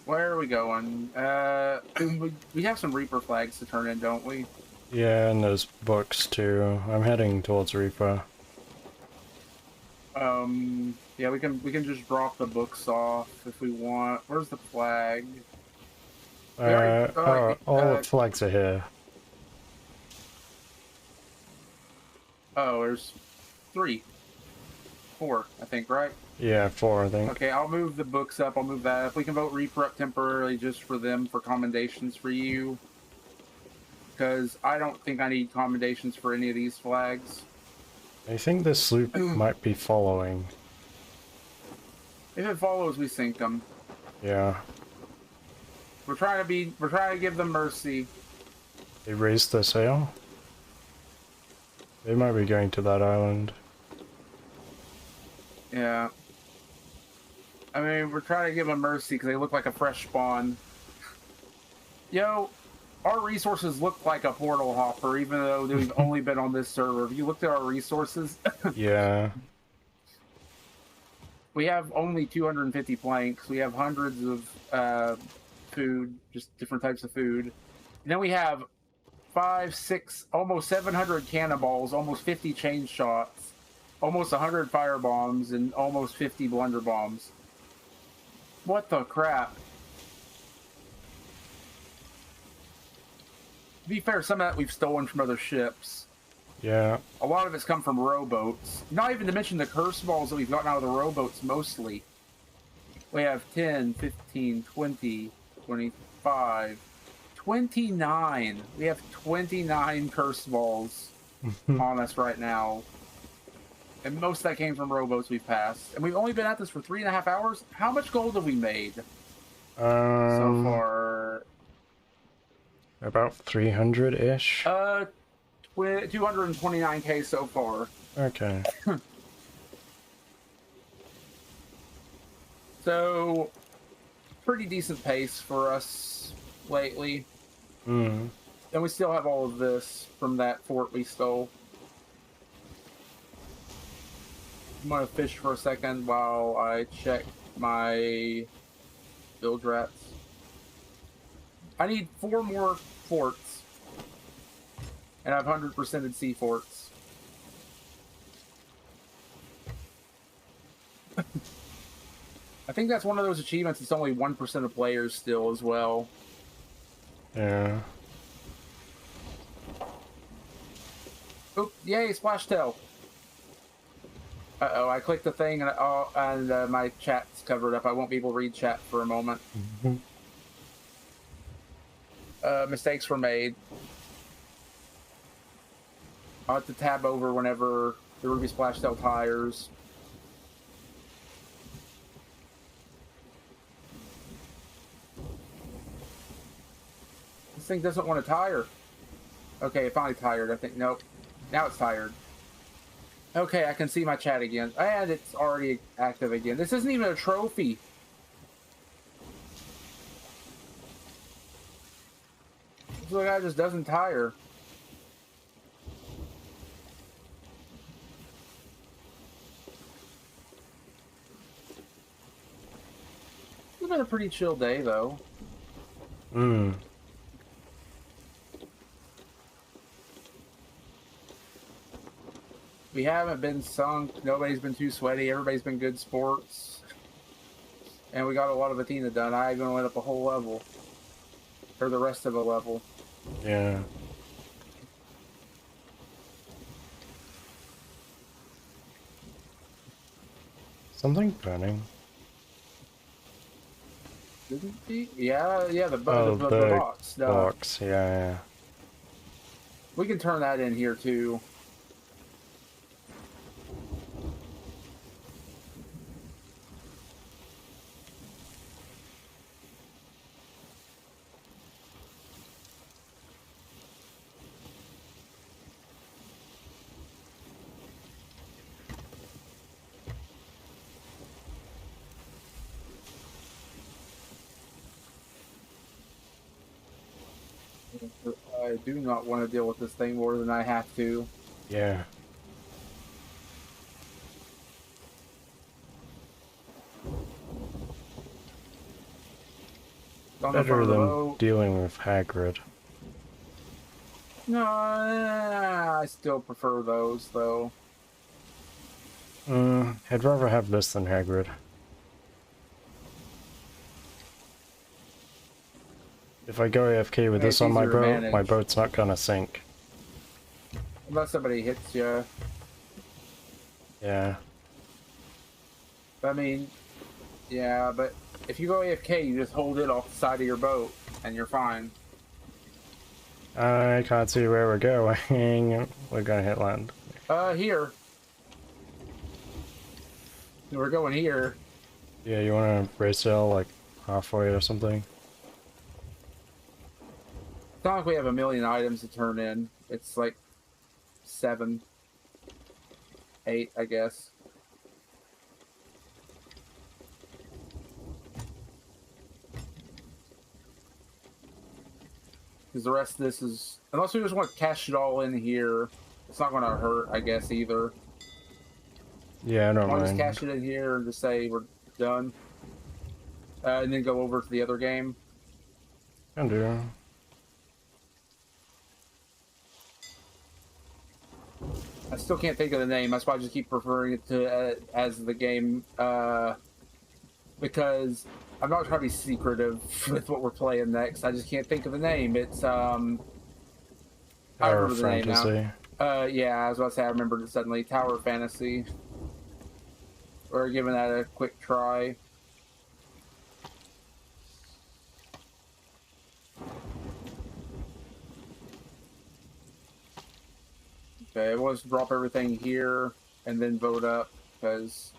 Where are we going? We have some Reaper flags to turn in, don't we? Yeah, and there's books too. I'm heading towards Reaper. Yeah, we can just drop the books off if we want. Where's the flag? We already, All the flags are here. there's 3, 4, I think, right? Yeah, 4, I think. Okay, I'll move the books up. I'll move that up. We can vote Reaper up temporarily just for them for commendations for you. Because I don't think I need commendations for any of these flags. I think this sloop might be following. If it follows, we sink them. Yeah. We're trying to give them mercy. They raised their sail? They might be going to that island. Yeah. I mean, we're trying to give them mercy because they look like a fresh spawn. Yo, our resources look like a portal hopper, even though we've only been on this server. If you looked at our resources, Yeah. we have only 250 planks. We have hundreds of food, just different types of food. And then we have 5, 6, almost 700 cannonballs, almost 50 chain shots, almost 100 fire bombs, and almost 50 blunder bombs. What the crap? To be fair, some of that we've stolen from other ships. Yeah. A lot of it's come from rowboats. Not even to mention the curse balls that we've gotten out of the rowboats mostly. We have 10, 15, 20, 25, 29. We have 29 curse balls on us right now. And most of that came from rowboats we've passed. And we've only been at this for 3.5 hours. How much gold have we made so far? About 300-ish? 229k so far. Okay. So, pretty decent pace for us lately. Mm. And we still have all of this from that fort we stole. I'm gonna fish for a second while I check my build rats. I need 4 more forts. And I've 100%ed sea forts. I think that's one of those achievements. It's only 1% of players still as well. Yeah. Oop, yay, splash tail. Uh-oh, I clicked the thing and my chat's covered up. I won't be able to read chat for a moment. Mistakes were made. I'll have to tab over whenever the Ruby Splash Tail tires. This thing doesn't want to tire. Okay, it finally tired, I think. Nope. Now it's tired. Okay, I can see my chat again. And it's already active again. This isn't even a trophy. This little guy just doesn't tire. It's been a pretty chill day, though. Mm. We haven't been sunk. Nobody's been too sweaty. Everybody's been good sports. And we got a lot of Athena done. I even went up a whole level. Or the rest of a level. Yeah. Something burning. Yeah, yeah, Oh, the the box. box. Yeah, yeah. We can turn that in here too. I do not want to deal with this thing more than I have to. Yeah. On the front Better of the than boat. dealing with Hagrid. No, I still prefer those though. I'd rather have this than Hagrid. If I go AFK with I mean, this it's on easier to my manage. boat's not gonna sink. Unless somebody hits you. Yeah. I mean, yeah, but if you go AFK, you just hold it off the side of your boat and you're fine. I can't see where we're going. We're gonna hit land. Here. We're going here. Yeah, you wanna race sail like halfway or something? It's not like we have a million items to turn in. It's like 7, 8, I guess. Because the rest of this is, unless we just want to cash it all in here, it's not going to hurt, I guess, either. Yeah, I don't Want to just mind. cash it in here and just say we're done, and then go over to the other game. Can do. I still can't think of the name. That's why I just keep referring it to as the game, because I'm not trying to be secretive with what we're playing next. I just can't think of the name. It's I Tower of remember the name now. Fantasy. Yeah, I was about to say I remembered it suddenly. Tower of Fantasy. We're giving that a quick try. Okay, we'll just drop everything here and then vote up because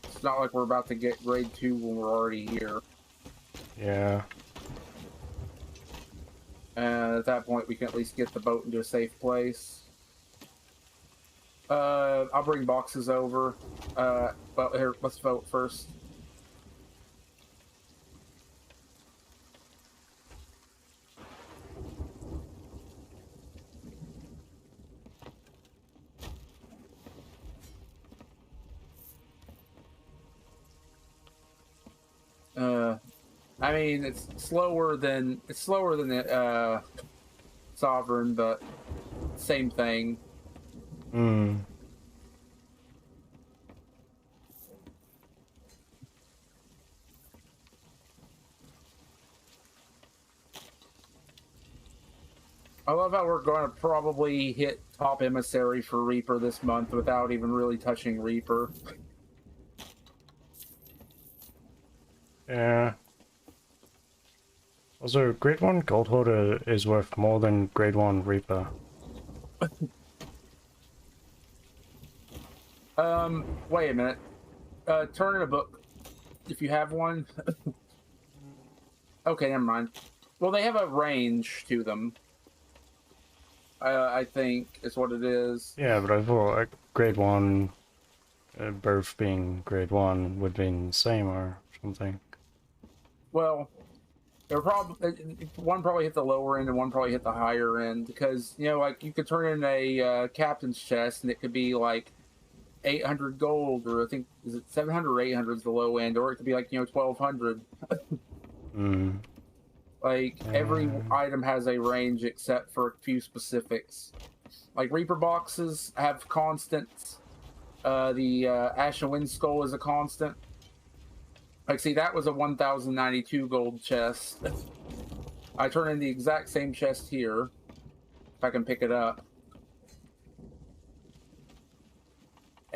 it's not like we're about to get grade 2 when we're already here. Yeah. And at that point, we can at least get the boat into a safe place. I'll bring boxes over. Well, here, let's vote first. I mean, it's slower than the Sovereign, but same thing. Hmm. I love how we're going to probably hit top emissary for Reaper this month without even really touching Reaper. Yeah. Also, Grade 1 Gold Hoarder is worth more than Grade 1 Reaper. Wait a minute. Turn in a book if you have one. Okay, never mind. Well, they have a range to them. I think is what it is. Yeah, but I thought Grade 1, both being Grade 1, would be the same or something. Well, they're probably one probably hit the lower end and one probably hit the higher end because like you could turn in a captain's chest and it could be like 800 gold, or I think is it 700 or 800 is the low end, or it could be like 1200. Hmm. Like every item has a range except for a few specifics. Like Reaper boxes have constants. The Ash and Wind Skull is a constant. Like, see, that was a 1092 gold chest. I turn in the exact same chest here, if I can pick it up.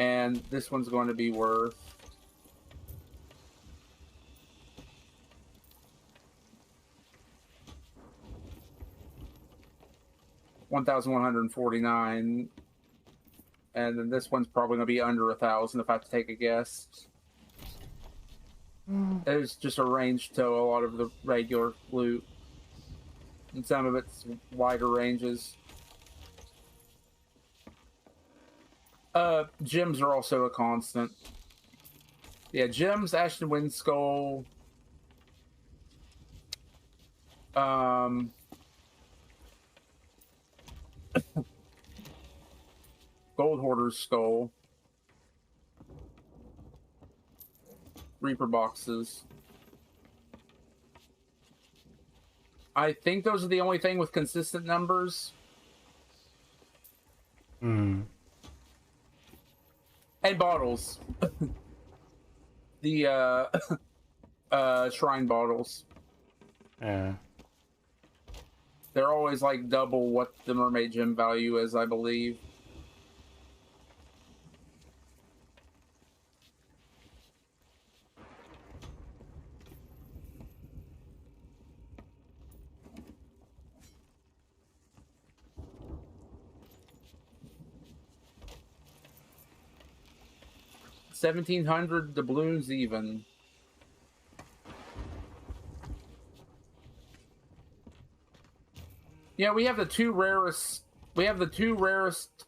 and this one's going to be worth 1,149, and then this one's probably going to be under 1,000 if I have to take a guess. There's just a range to a lot of the regular loot, and some of it's wider ranges. Gems are also a constant. Yeah, gems, Ashton Wind Skull, Gold Hoarder's Skull, Reaper boxes. I think those are the only thing with consistent numbers. Hmm. And bottles. The shrine bottles. Yeah. They're always like double what the mermaid gem value is, I believe. $1,700 doubloons even. Yeah, we have the two rarest. We have the two rarest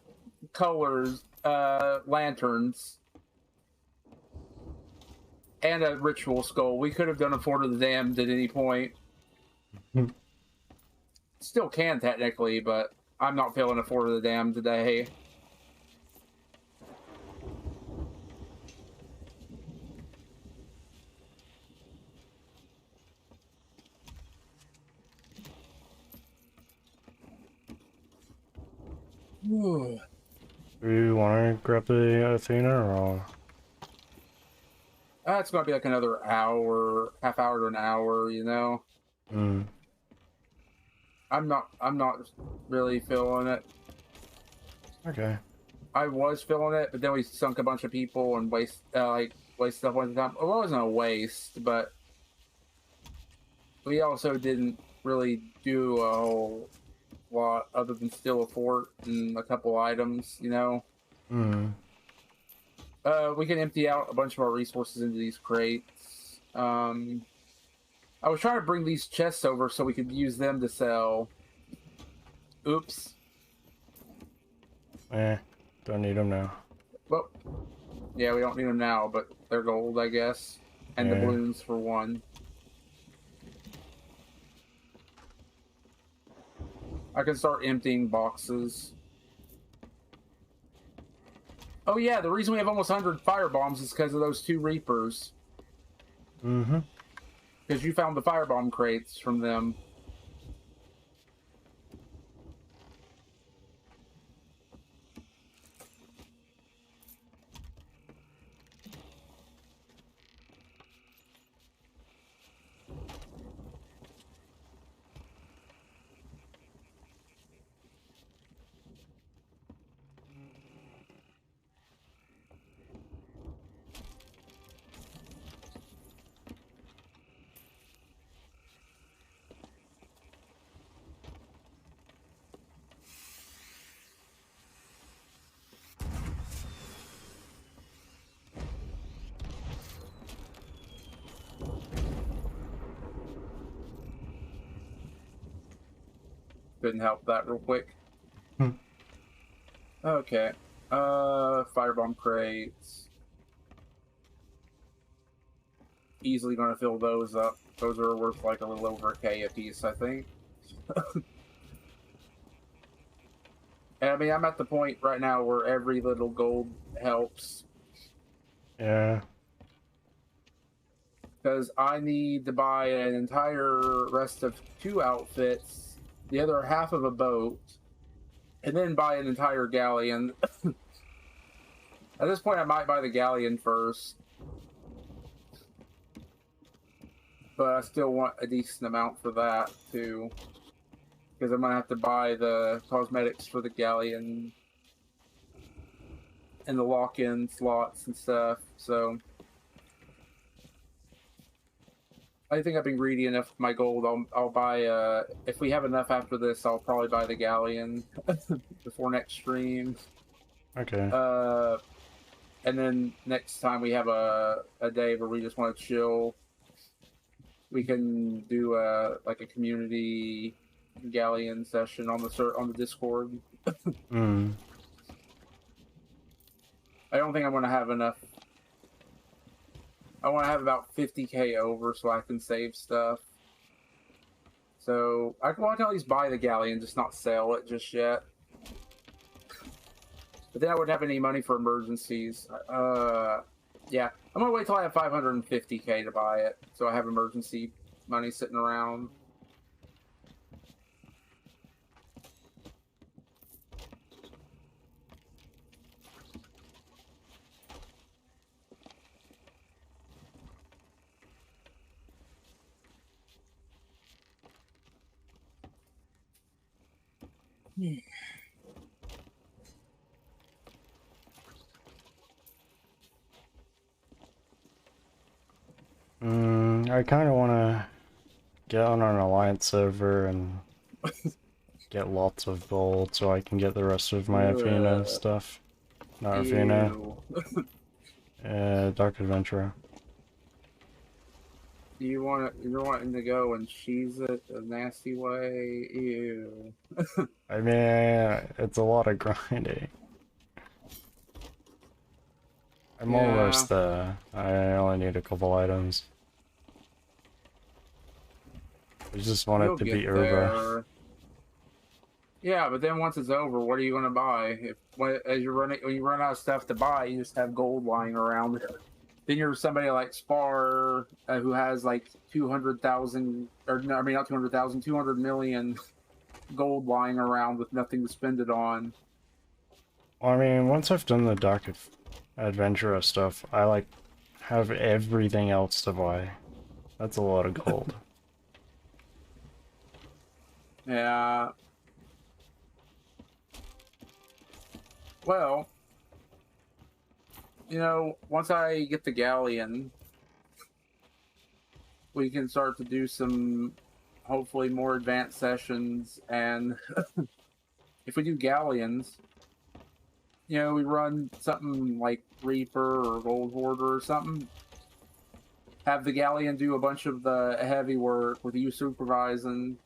colors, lanterns, and a ritual skull. We could have done a Fort of the Damned at any point. Still can technically, but I'm not feeling a Fort of the Damned today. Do you want to grab the Athena or? It's gonna be like another hour, half hour to an hour, you know. Hmm. I'm not really feeling it. Okay. I was feeling it, but then we sunk a bunch of people and waste stuff one time. Well, it wasn't a waste, but we also didn't really do a whole lot other than steal a fort and a couple items, you know. Hmm. We can empty out a bunch of our resources into these crates. I was trying to bring these chests over so we could use them to sell. Oops. Don't need them now. Well, yeah, we don't need them now, but they're gold, I guess. And the balloons for one. I can start emptying boxes. Oh yeah, the reason we have almost 100 fire bombs is because of those two Reapers. Mm-hmm. Because you found the firebomb crates from them. Couldn't help that real quick. Okay. Firebomb crates. Easily gonna fill those up. Those are worth like a little over $1,000 a piece, I think. And I mean, I'm at the point right now where every little gold helps. Yeah. Because I need to buy an entire rest of 2 outfits, the other half of a boat, and then buy an entire galleon. At this point, I might buy the galleon first. But I still want a decent amount for that, too. Because I'm going to have to buy the cosmetics for the galleon. and the lock-in slots and stuff. So I think I've been greedy enough with my gold. I'll buy if we have enough after this, I'll probably buy the galleon before next stream. Okay. And then next time we have a day where we just want to chill, we can do like a community galleon session on the Discord. Hmm. I don't think I'm gonna have enough. I want to have about 50k over so I can save stuff. So I can at least buy the galleon, just not sell it just yet. But then I wouldn't have any money for emergencies. Yeah, I'm gonna wait till I have 550k to buy it, so I have emergency money sitting around. I kind of want to get on an alliance server and get lots of gold so I can get the rest of my Athena stuff. Not Athena. Dark Adventurer. You're wanting to go and cheese it a nasty way? Ew. I mean, it's a lot of grinding. I'm almost there. I only need a couple items. I just want it to be over. Yeah, but then once it's over, what are you going to buy? When you run out of stuff to buy, you just have gold lying around. Then you're somebody like Spar who has like 200,000, or no, I mean not 200,000, 200 million gold lying around with nothing to spend it on. Well, I mean, once I've done the Dark Adventurer stuff, I like have everything else to buy. That's a lot of gold. Yeah. Well, you know, once I get the galleon, we can start to do some, hopefully, more advanced sessions. And if we do galleons, you know, we run something like Reaper or Gold Hoarder or something. Have the galleon do a bunch of the heavy work with you supervising.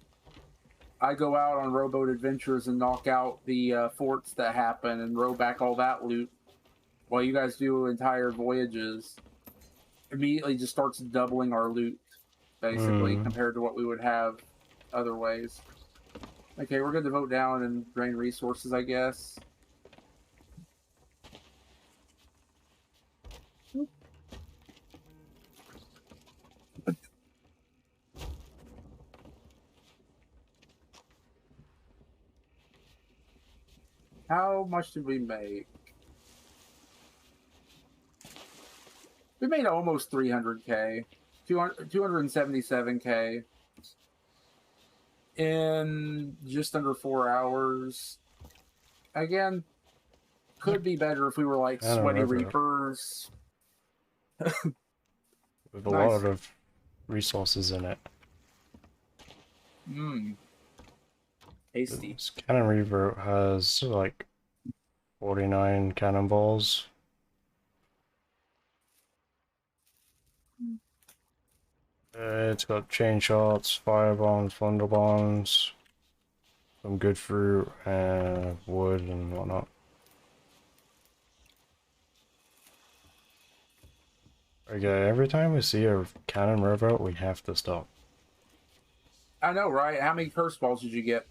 I go out on rowboat adventures and knock out the forts that happen and row back all that loot while you guys do entire voyages. Immediately just starts doubling our loot, basically, compared to what we would have other ways. Okay, we're going to vote down and drain resources, I guess. How much did we make? We made almost 300k. 277k. In just under 4 hours. Again, could be better if we were like sweaty Reapers. With a lot of resources in it. Tasty. This Cannon Reaper has like 49 cannonballs. It's got chain shots, fire bombs, thunder bombs, some good fruit, and wood and whatnot. Okay, every time we see a cannon rowboat, we have to stop. I know, right? How many curse balls did you get?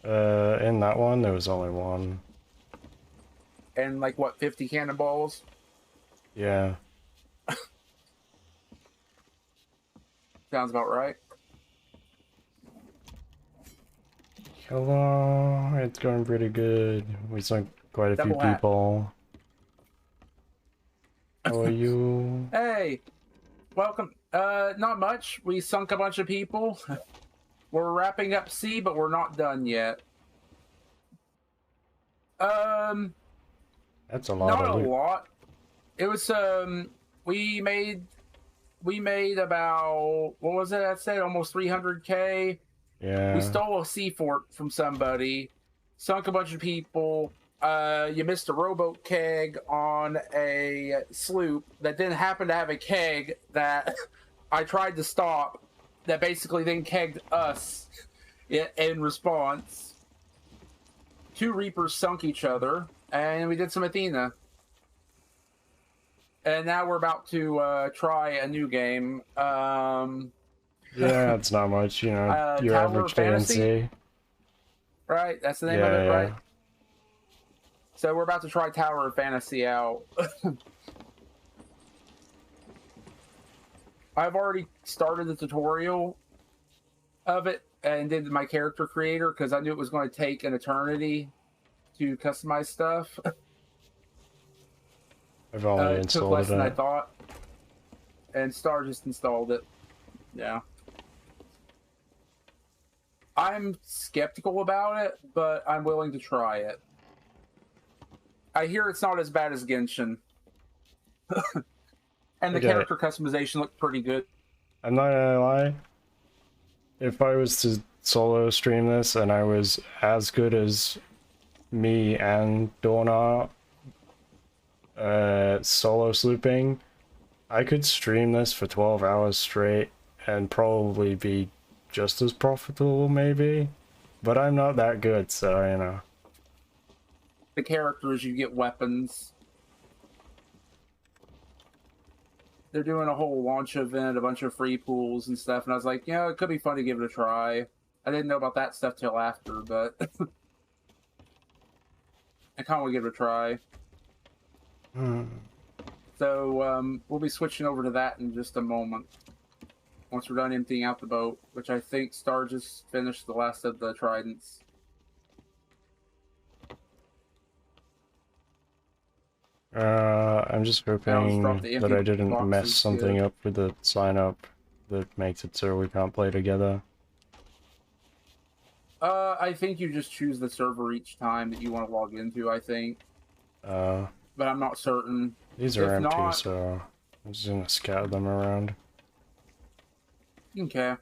In that one, there was only one. And like, what, 50 cannonballs? Yeah. Sounds about right. Hello, it's going pretty good. We sunk quite a few people. How are you? Hey, welcome. Not much. We sunk a bunch of people. We're wrapping up C, but we're not done yet. That's a lot Not of a loot. lot. It was we made about, what was it? I'd say almost 300K. We Yeah. stole a sea fort from somebody, sunk a bunch of people. You missed a rowboat keg on a sloop that didn't happen to have a keg that I tried to stop. That basically then kegged us in response. 2 Reapers sunk each other, and we did some Athena. And now we're about to try a new game. Yeah, it's not much, you know, your Tower average of Fantasy, fantasy. right? That's the name of Yeah, it, right? yeah. So we're about to try Tower of Fantasy out. I've already started the tutorial of it and did my character creator because I knew it was going to take an eternity to customize stuff. I've only It took installed less than I it. thought, and Star just installed it. Yeah. I'm skeptical about it, but I'm willing to try it. I hear it's not as bad as Genshin. And the Okay, character customization looked pretty good. I'm not gonna lie. If I was to solo stream this and I was as good as me and Dawn are solo slooping, I could stream this for 12 hours straight and probably be just as profitable, maybe. But I'm not that good, so you know. The characters, you get weapons. They're doing a whole launch event, a bunch of free pools and stuff, and I was like, you know, it could be fun to give it a try. I didn't know about that stuff till after, but I kind of want to give it a try. So we'll be switching over to that in just a moment. Once we're done emptying out the boat, which I think Star just finished the last of the tridents. I'm just And I'll just drop hoping the that empty I didn't mess boxes something too. up with the sign up that makes it so we can't play together. I think you just choose the server each time that you want to log into, I think. But I'm not certain. These are If empty, not, so I'm just gonna scatter them around. okay.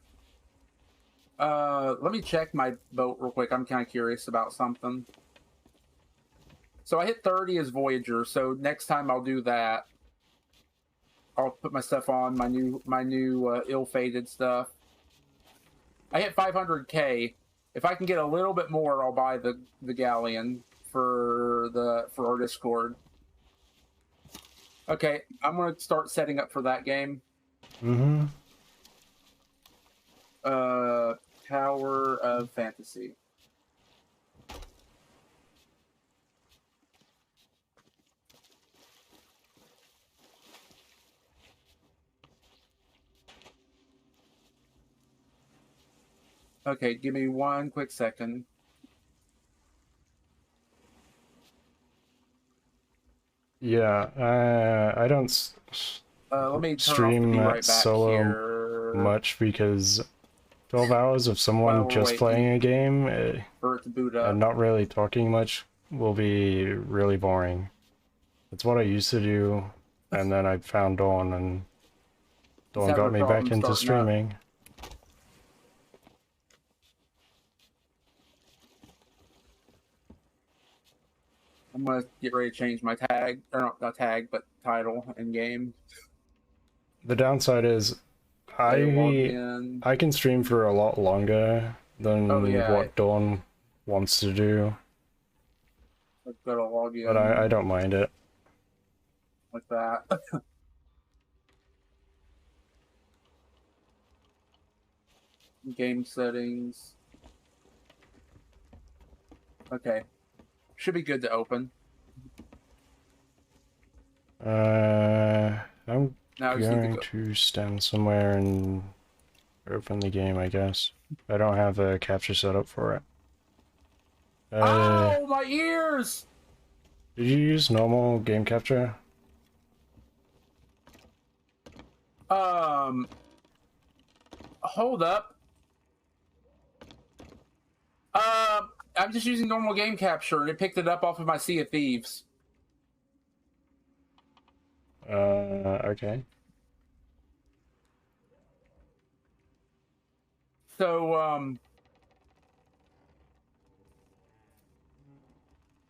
Let me check my boat real quick. I'm kind of curious about something. So I hit 30 as Voyager, so next time I'll do that. I'll put my stuff on, my new ill-fated stuff. I hit 500K. If I can get a little bit more, I'll buy the galleon for our Discord. Okay, I'm gonna start setting up for that game. Tower of Fantasy. Okay, give me one quick second. Yeah, I don't Let me turn off the stream be right back solo here much because 12 hours of while someone we're just waiting playing a game for it to boot and up. not really talking much will be really boring. It's what I used to do, and then I found Dawn, and It's Dawn having got a me back problem into starting up. streaming. I'm gonna get ready to change my tag, or not tag, but title in game. The downside is I log I in. I can stream for a lot longer Oh than yeah, what Dawn wants to do, I've got to log but in I don't mind it. like that. Game settings. Okay, should be good to open. I'm Now I just need to going go. to stand somewhere and open the game, I guess. I don't have a capture set up for it. Ow, my ears! Did you use normal game capture? Hold up. I'm just using normal game capture, and it picked it up off of my Sea of Thieves. Okay. So,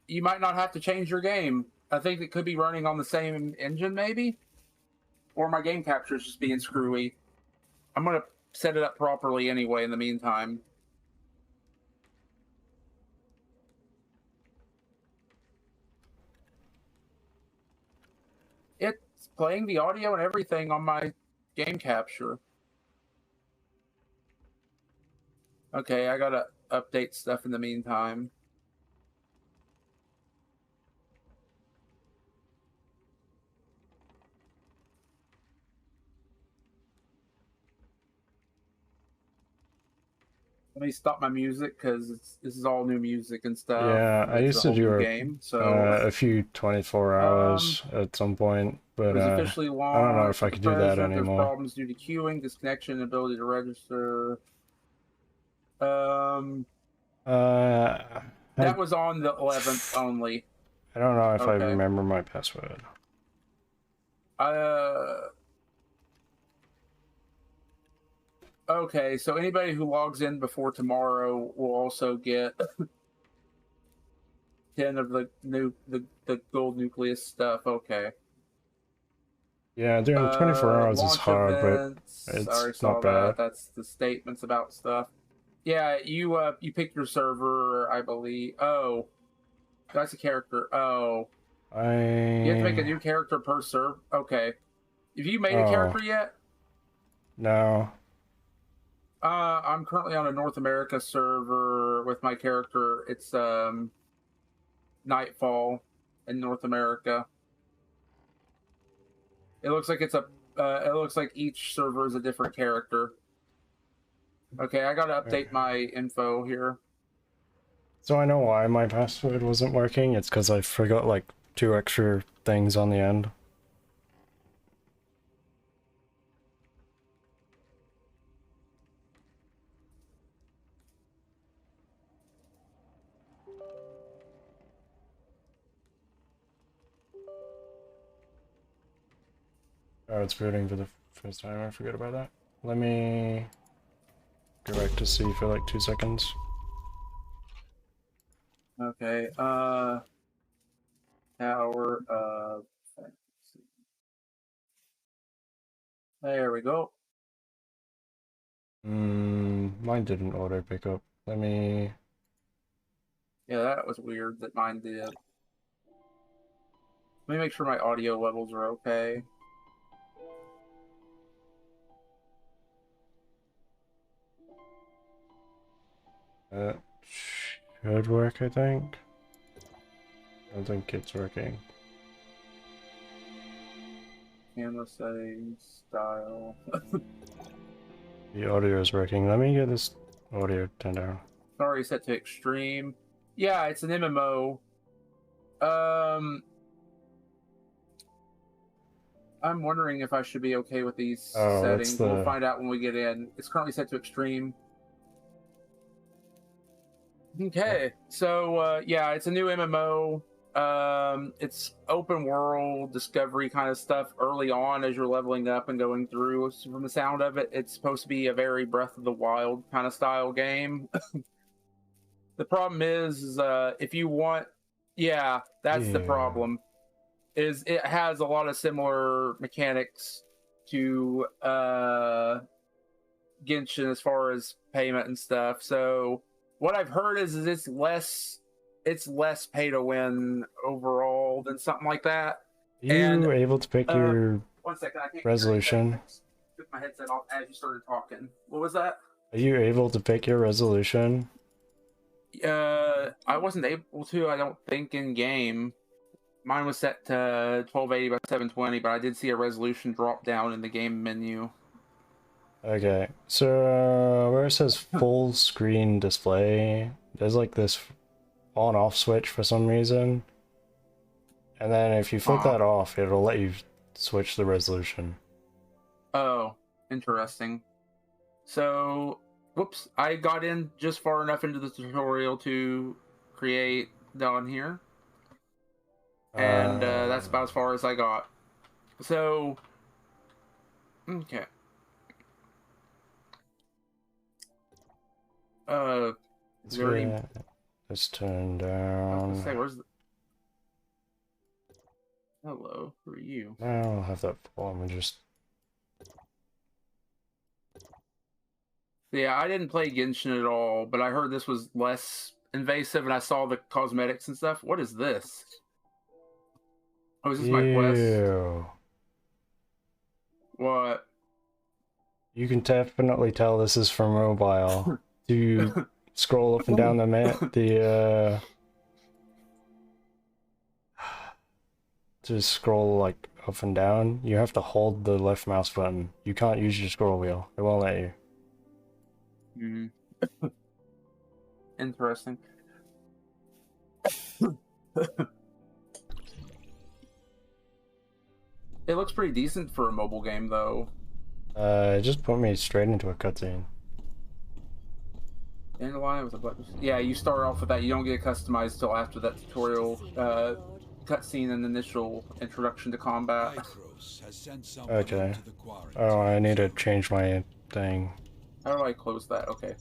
you might not have to change your game. I think it could be running on the same engine, maybe? Or my game capture is just being screwy. I'm going to set it up properly anyway in the meantime. It's playing the audio and everything on my game capture. Okay, I gotta update stuff in the meantime. Let me stop my music because this is all new music and stuff. Yeah, I It's a used to whole new do game, so a few 24 um, hours at some point, it but was officially I don't know launched if I at the could do that present. There's anymore. problems due to queuing, disconnection, ability to register. Um, Uh, I that was on the 11th only. I don't know if I Okay. remember my password. Uh, okay. So anybody who logs in before tomorrow will also get 10 of the gold nucleus stuff. Okay. Yeah, doing 24 hours is Launch hard, but events. I it's already not saw bad. that. That's the statements about stuff. Yeah, you pick your server, I believe. Oh, that's a character. Oh, you have to make a I... new character per server. Okay. Have you made a Oh, character yet? no. I'm currently on a North America server with my character. It's Nightfall in North America. It looks like it's a. It looks like each server is a different character. Okay, I gotta update my info here. So I know why my password wasn't working. It's because I forgot like 2 extra things on the end. Oh, it's booting for the first time. I forgot about that. Let me go back to see for like 2 seconds. Okay. Tower of Fantasy. There we go. Mine didn't auto pick up. Let me... Yeah, that was weird that mine did. Let me make sure my audio levels are okay. That should work, I think. I don't think it's working. Camera settings, style. The audio is working. Let me get this audio turned down. Sorry, set to extreme. Yeah, it's an MMO. Um, I'm wondering if I should be okay with these Oh, that's settings. We'll the... find out when we get in. It's currently set to extreme. Okay, so yeah, it's a new MMO. It's open world discovery kind of stuff early on as you're leveling up and going through. So from the sound of it, it's supposed to be a very Breath of the Wild kind of style game. The problem is if you want, yeah, that's the Yeah. problem. Is it has a lot of similar mechanics to Genshin as far as payment and stuff. So what I've heard is it's less pay to win overall than something like that. Are And you able to pick uh, your 1 second, I can't hear anything. resolution? I just took my headset off as you started talking. What was that? Are you able to pick your resolution? I wasn't able to. I don't think in game. Mine was set to 1280 by 720, but I did see a resolution drop down in the game menu. Okay, so where it says full screen display, there's like this on-off switch for some reason. And then if you flip Huh. that off, it'll let you switch the resolution. Oh, interesting. So, whoops, I got in just far enough into the tutorial to create down here. And that's about as far as I got. So, okay. Is Let's there already? get this turned I was gonna down. say, where's the? Hello, who are you? I'll have that form and just. Yeah, I didn't play Genshin at all, but I heard this was less invasive, and I saw the cosmetics and stuff. What is this? Oh, is this my quest? Ew. What? You can definitely tell this is for mobile. Do you scroll up and down just scroll like up and down? You have to hold the left mouse button. You can't use your scroll wheel. It won't let you. Mm, interesting. It looks pretty decent for a mobile game, though. It just put me straight into a cutscene. Dandelion with a black. Yeah, you start off with that. You don't get customized till after that tutorial cutscene and initial introduction to combat. Okay. Oh, I need to change my thing. How do I close that? Okay.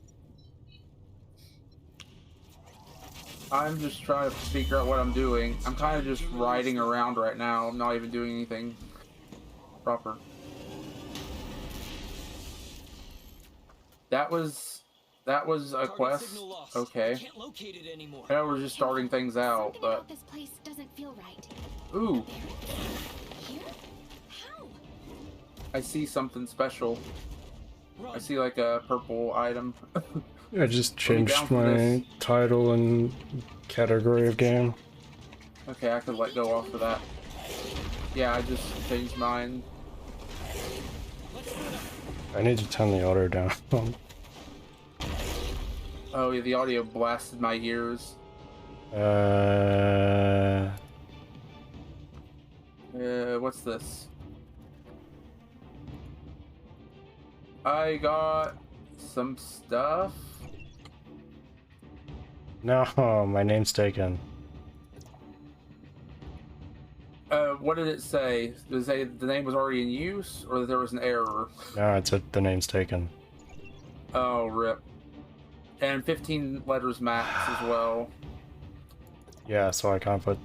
I'm just trying to figure out what I'm doing. I'm kind of just riding around right now. I'm not even doing anything proper. That was a quest. Okay. I was just starting things out, but this place doesn't feel right. ooh, Here? How? I see something special. I see like a purple item. I just I'll be down changed for this. my title and category of game. Okay, I could let go off of that. Yeah, I just changed mine. I need to turn the auto down. Oh yeah, the audio blasted my ears. What's this? I got some stuff. No, my name's taken. What did it say? Did it say the name was already in use, or that there was an error? No, it said the name's taken. Oh, rip. And 15 letters max as well. Yeah, so I can't put...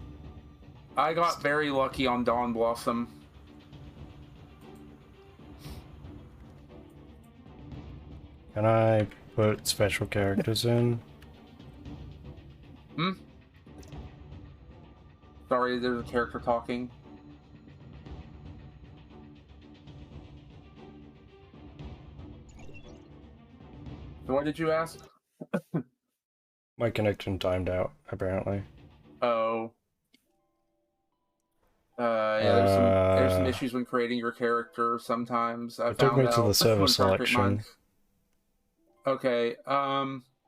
I got very lucky on Dawn Blossom. Can I put special characters in? Hmm? Sorry, there's a character talking. So what did you ask? My connection timed out, apparently. Oh. Yeah, there's some Uh, issues when creating your character sometimes. I it took found me to the out server when trying to create mine. selection. Okay,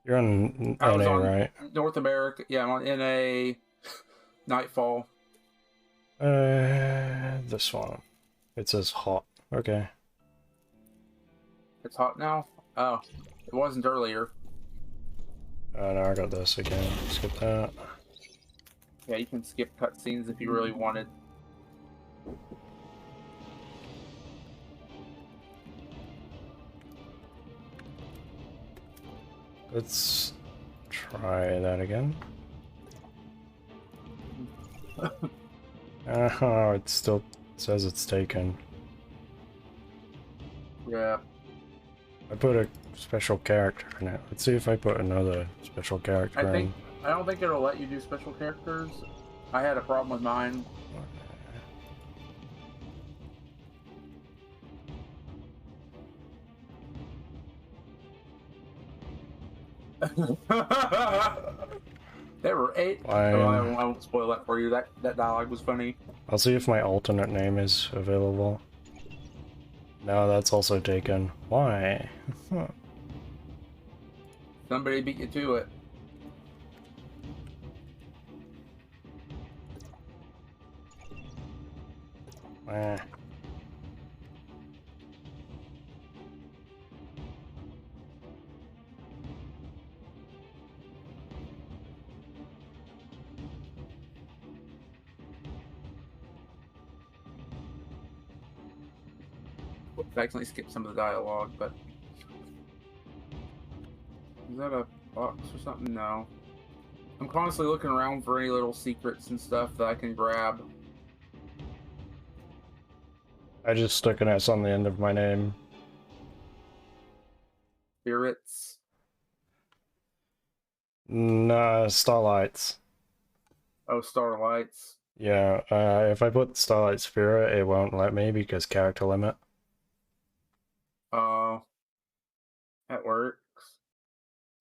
You're on I was NA, on right? North America. Yeah, I'm on NA Nightfall. This one. It says hot. Okay. It's hot now? Oh, it wasn't earlier. Now I got this again. Skip that. Yeah, you can skip cutscenes if you really wanted. Let's try that again. Oh, it still says it's taken. Yeah. I put a special character in it. Let's see if I put another special character in. I don't think it'll let you do special characters. I had a problem with mine. There were 8. Fine. Oh, I won't spoil that for you. That dialogue was funny. I'll see if my alternate name is available. No, that's also taken. Why? Somebody beat you to it. Eh. I accidentally skipped some of the dialogue, but is that a box or something? No. I'm constantly looking around for any little secrets and stuff that I can grab. I just stuck an S on the end of my name. Spirits. Nah, Starlights. Oh, starlights. Yeah, if I put Starlight Spirit, it won't let me because character limit. Oh, that works.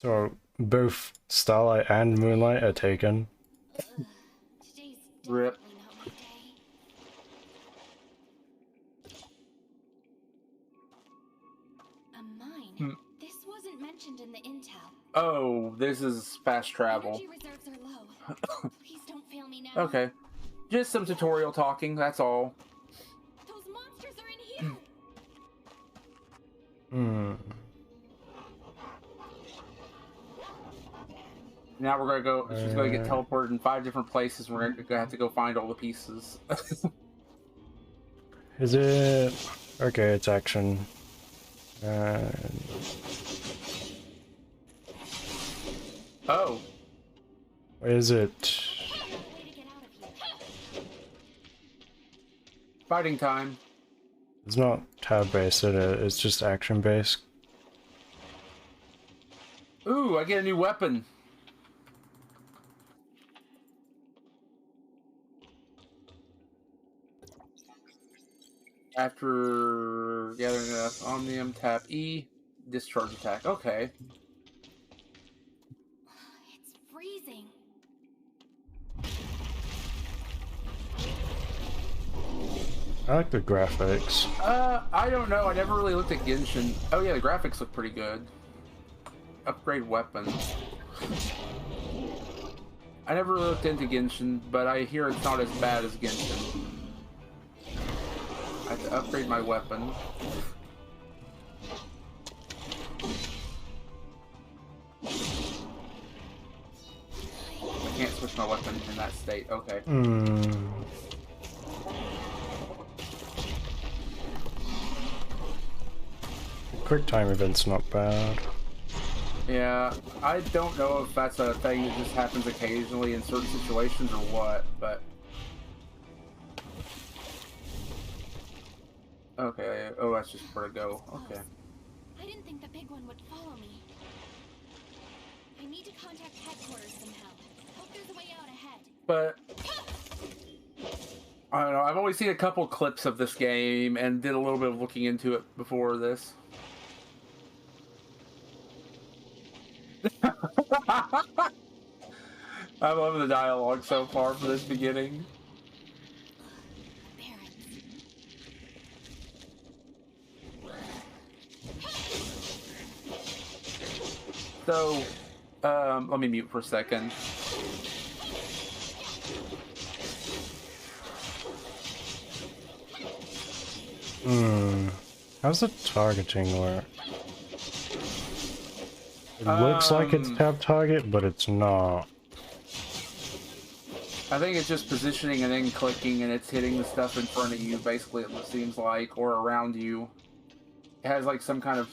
So both Starlight and Moonlight are taken. Today's Rip. definitely not my day. A mine? Hmm. This wasn't mentioned in the intel. Oh, this is fast travel. Energy reserves are low. Please don't fail me now. Okay. Just some tutorial talking, that's all. Those monsters are in here. Hmm. Now we're gonna go. She's gonna get teleported in 5 different places. We're gonna have to go find all the pieces. Is it... Okay, it's action. Oh, Is it... Way to get out of here. fighting time. It's not tab-based, it's just action-based. Ooh, I get a new weapon. After gathering enough omnium, tap E, discharge attack. Okay. It's freezing. I like the graphics. I don't know. I never really looked at Genshin. Oh yeah, the graphics look pretty good. Upgrade weapons. I never really looked into Genshin, but I hear it's not as bad as Genshin. I have to upgrade my weapon. I can't switch my weapon in that state. Okay. Quick time event's not bad. Yeah, I don't know if that's a thing that just happens occasionally in certain situations or what, but... Okay, oh, that's just where to go. Okay. I didn't think the big one would follow me. I need to contact headquarters somehow. Hope there's a way out ahead. But... I don't know, I've only seen a couple clips of this game and did a little bit of looking into it before this. I love the dialogue so far for this beginning. So, let me mute for a second. How's the targeting work? It looks like it's tab target, but it's not. I think it's just positioning and then clicking, and it's hitting the stuff in front of you, basically, it seems like, or around you. It has like some kind of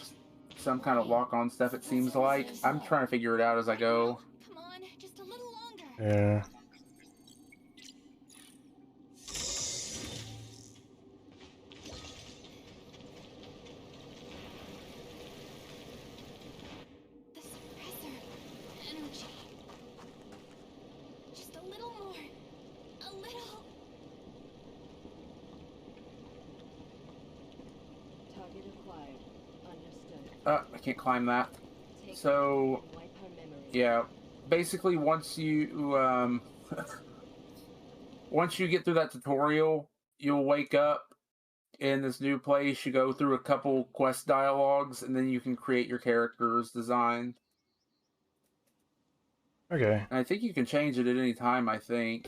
lock-on stuff, it seems like. I'm trying to figure it out as I go. Come on, just a little longer. Yeah. The suppressor. Energy. Just a little more. A little. Target acquired. Understood. I can't climb that. So, Wipe her memory. yeah. Basically, once you, once you get through that tutorial, you'll wake up in this new place. You go through a couple quest dialogues, and then you can create your character's design. Okay. And I think you can change it at any time, I think.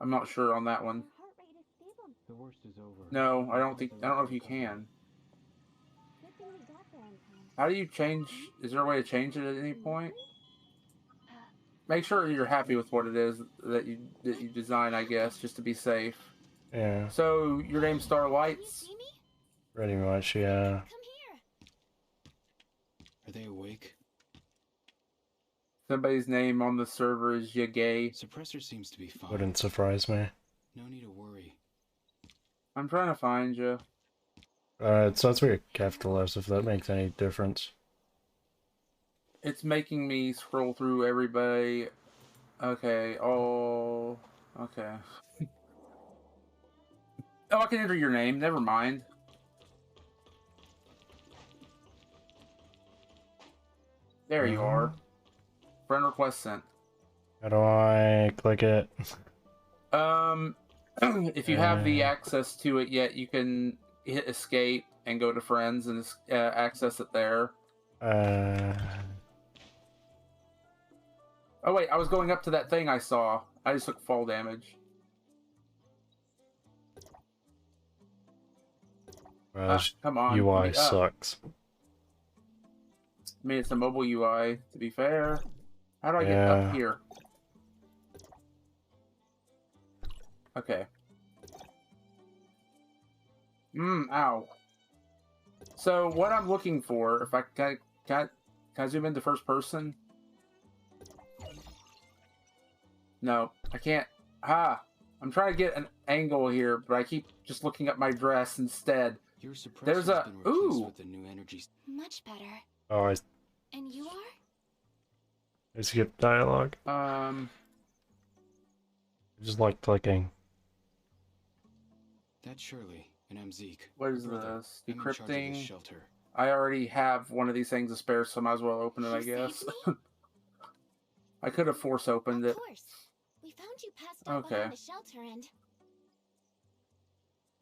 I'm not sure on that one. Heart rate is stable. The worst is over. No, I don't know if you can. Good thing we got there in time. How do you change? Is there a way to change it at any point? Make sure you're happy with what it is that you design, I guess, just to be safe. Yeah. So your name's Can you Starlights. see me? Pretty much, yeah. Come here. Are they awake? Somebody's name on the server is Yagay. Suppressor seems to be fine. Wouldn't surprise me. No need to worry. I'm trying to find you. It starts with a capital S if that makes any difference. It's making me scroll through everybody. Okay, oh... Okay. Oh, I can enter your name. Never mind. There you are. Friend request sent. How do I click it? If you have the access to it yet, you can hit escape and go to friends and access it there. Oh wait, I was going up to that thing I saw. I just took fall damage. Well, Come on. UI let me up. sucks. I mean, it's a mobile UI, to be fair. How do I get Yeah. up here? Okay. Ow. So, what I'm looking for, if I can I zoom into first person? No, I can't. I'm trying to get an angle here, but I keep just looking at my dress instead. Your suppressor's There's a... been replaced Ooh! with the new energy. Much better. Oh, I And you are? skipped dialogue. I just like clicking. That's Shirley, and I'm Zeke. What is Brother, this? I'm in charge of this Decrypting. shelter. I already have one of these things to spare, so I might as well open it, I You guess. saved me? I could have force opened Of it. course. We found you passed out Okay. behind the shelter and...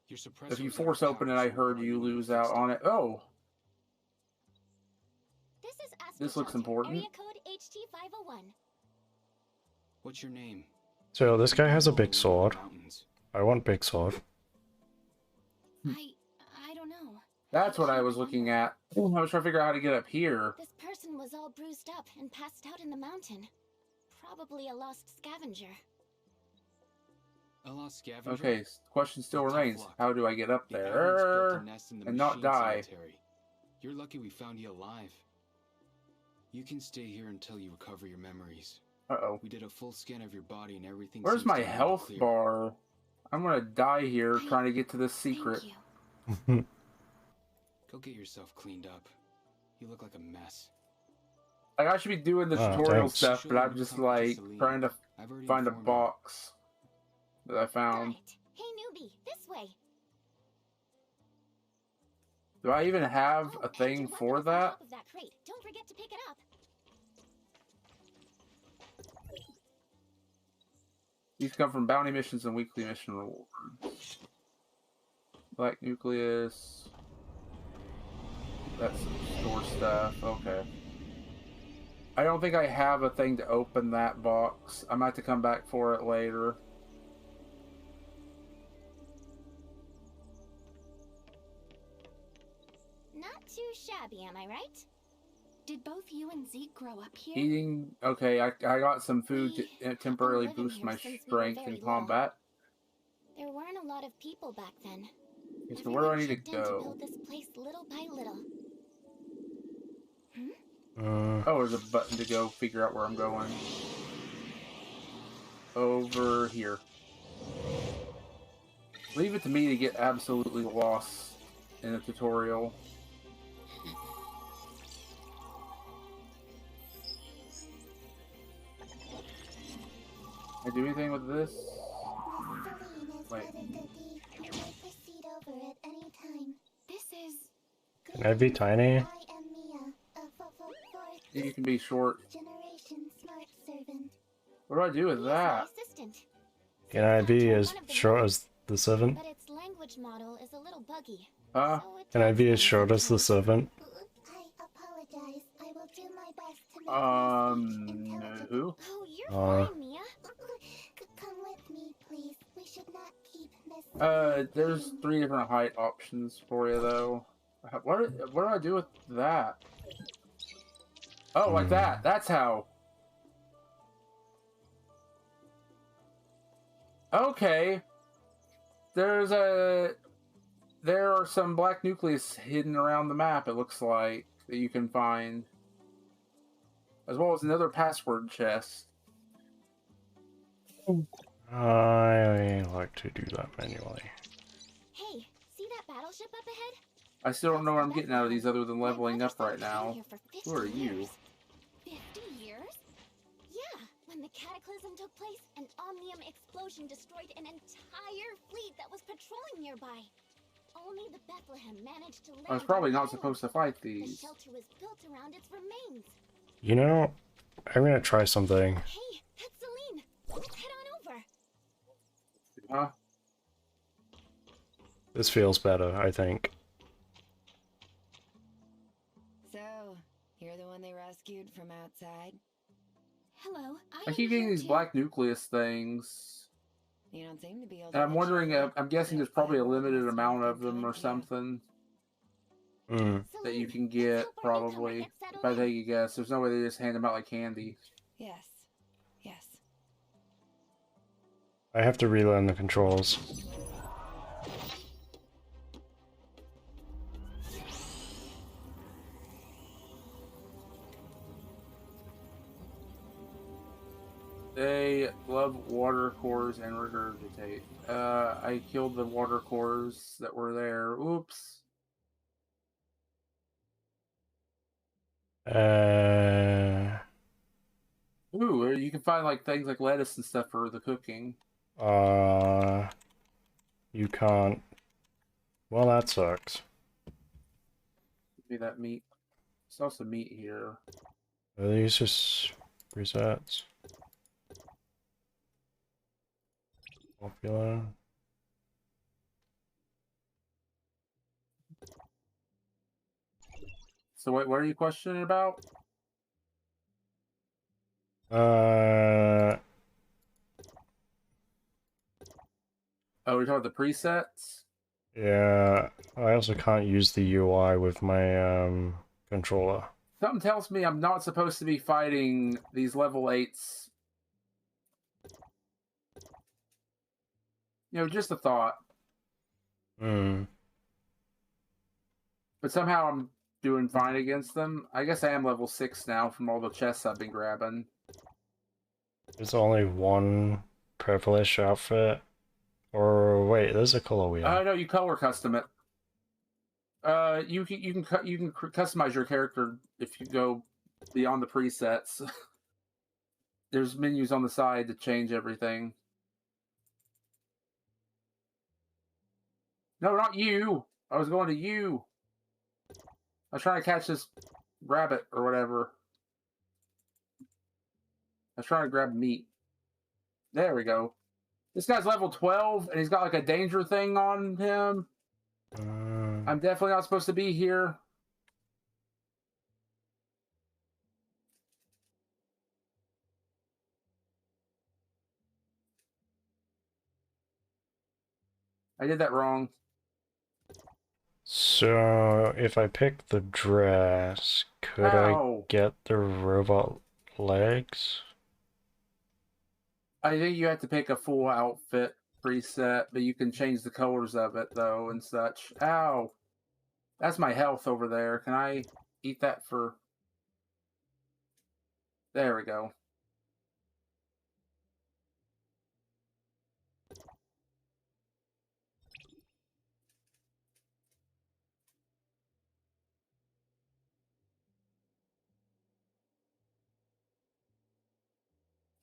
Your suppressor If you was force open it, overpowered, I so heard we you brought lose in out fixed on it. Oh! This is Aspen This looks Shelter, important. Area code HT501. What's your name? So this guy has a All the way big in the sword. mountains. I want big sword. I don't know. That's what I was looking at. I was trying to figure out how to get up here. This person was all bruised up and passed out in the mountain. Probably a lost scavenger. A lost scavenger? Okay, question still Tough remains. luck. How do I get up The Average built there? a nest in the and not machine die. cemetery. You're lucky we found you alive. You can stay here until you recover your memories. Uh-oh. We did a full scan of your body and everything. Where's seems my to be in the health clear. bar? I'm gonna die here trying to get to this secret. Thank you. Go get yourself cleaned up. You look like a mess. Like, I should be doing the Oh, tutorial thanks. stuff, but I'm Surely just you talked to like Celine. trying to I've already find a informed her. box that I Got found. it. Hey, newbie, this way. Do I even have Oh, a and thing your weapon for is on that? top of that crate. Don't forget to pick it up. These come from bounty missions and weekly mission rewards. Black nucleus. That's some store stuff. Okay. I don't think I have a thing to open that box. I might have to come back for it later. Not too shabby, am I right? Did both you and Zeke grow up here? Eating. Okay, I got some food We to have temporarily been living boost here my since we were strength very in little. combat. There weren't a lot of people back then. Okay, so where do I need to Everyone chipped in to go? build this place little by little. Oh, there's a button to go figure out where I'm going. Over here. Leave it to me to get absolutely lost in the tutorial. Can I do anything with this? Wait. Proceed over at any time. This is... Can I be tiny? I am Mia, a fourth You can be short. generation smart servant. What do I do with Mia's my that? assistant. Can I be One as of the short mothers, as the servant? But its language model is a little buggy. Huh? So it Can I takes be time as short as the sometimes. servant? I apologize. I will do my best to make my speech intelligible. No. Oh, you're Uh. fine, Mia. Come with me, please. We should not keep Miss. There's 3 different height options for you, though. What do I do with that? Oh, like that. That's how. Okay. There's there are some black nucleus hidden around the map, it looks like, that you can find. As well as another password chest. I like to do that manually. Hey, see that battleship up ahead? I still don't know what I'm That's getting out of these other than My leveling brother up right said it's been now. here for 50 Who are you? years. 50 years? Yeah, when the cataclysm took place, an omnium explosion destroyed an entire fleet that was patrolling nearby. Only the Bethlehem managed to land I was on probably the not island. supposed to fight The these. shelter was built around its remains. You know, I'm gonna try something. Hey, that's Celine. Let's head on over. Huh? This feels better, I think. So, you're the one they rescued from outside? Hello, I keep getting these black nucleus things. You don't seem to be able And to I'm wondering, control it, I'm guessing so there's probably I a wouldn't limited assume amount it's of them coming or to you. something that you Celine, can let's get, help our newcomer probably. get If settled I in. take a guess. There's no way they just hand them out like candy. Yes. Yes. I have to relearn the controls. They love water cores and regurgitate. I killed the water cores that were there. Oops. Ooh, you can find like things like lettuce and stuff for the cooking. You can't. Well, that sucks. Give me that meat. There's also meat here. Are these just resets? Popular. So wait, what are you questioning about? Uh, Oh, we're talking about the presets? yeah. I also can't use the UI with my controller. Something tells me I'm not supposed to be fighting these level 8s. You know, just a thought. Hmm. But somehow I'm doing fine against them. I guess I am level 6 now from all the chests I've been grabbing. There's only one purplish outfit. Or wait, there's a color wheel. No, you color custom it. You can customize your character if you go beyond the presets. There's menus on the side to change everything. No, not you. I was going to you. I was trying to catch this rabbit or whatever. I was trying to grab meat. There we go. This guy's level 12, and he's got like a danger thing on him. I'm definitely not supposed to be here. I did that wrong. So, if I pick the dress, could Ow. I get the robot legs? I think you have to pick a full outfit preset, but you can change the colors of it, though, and such. Ow. That's my health over there. Can I eat that for... There we go.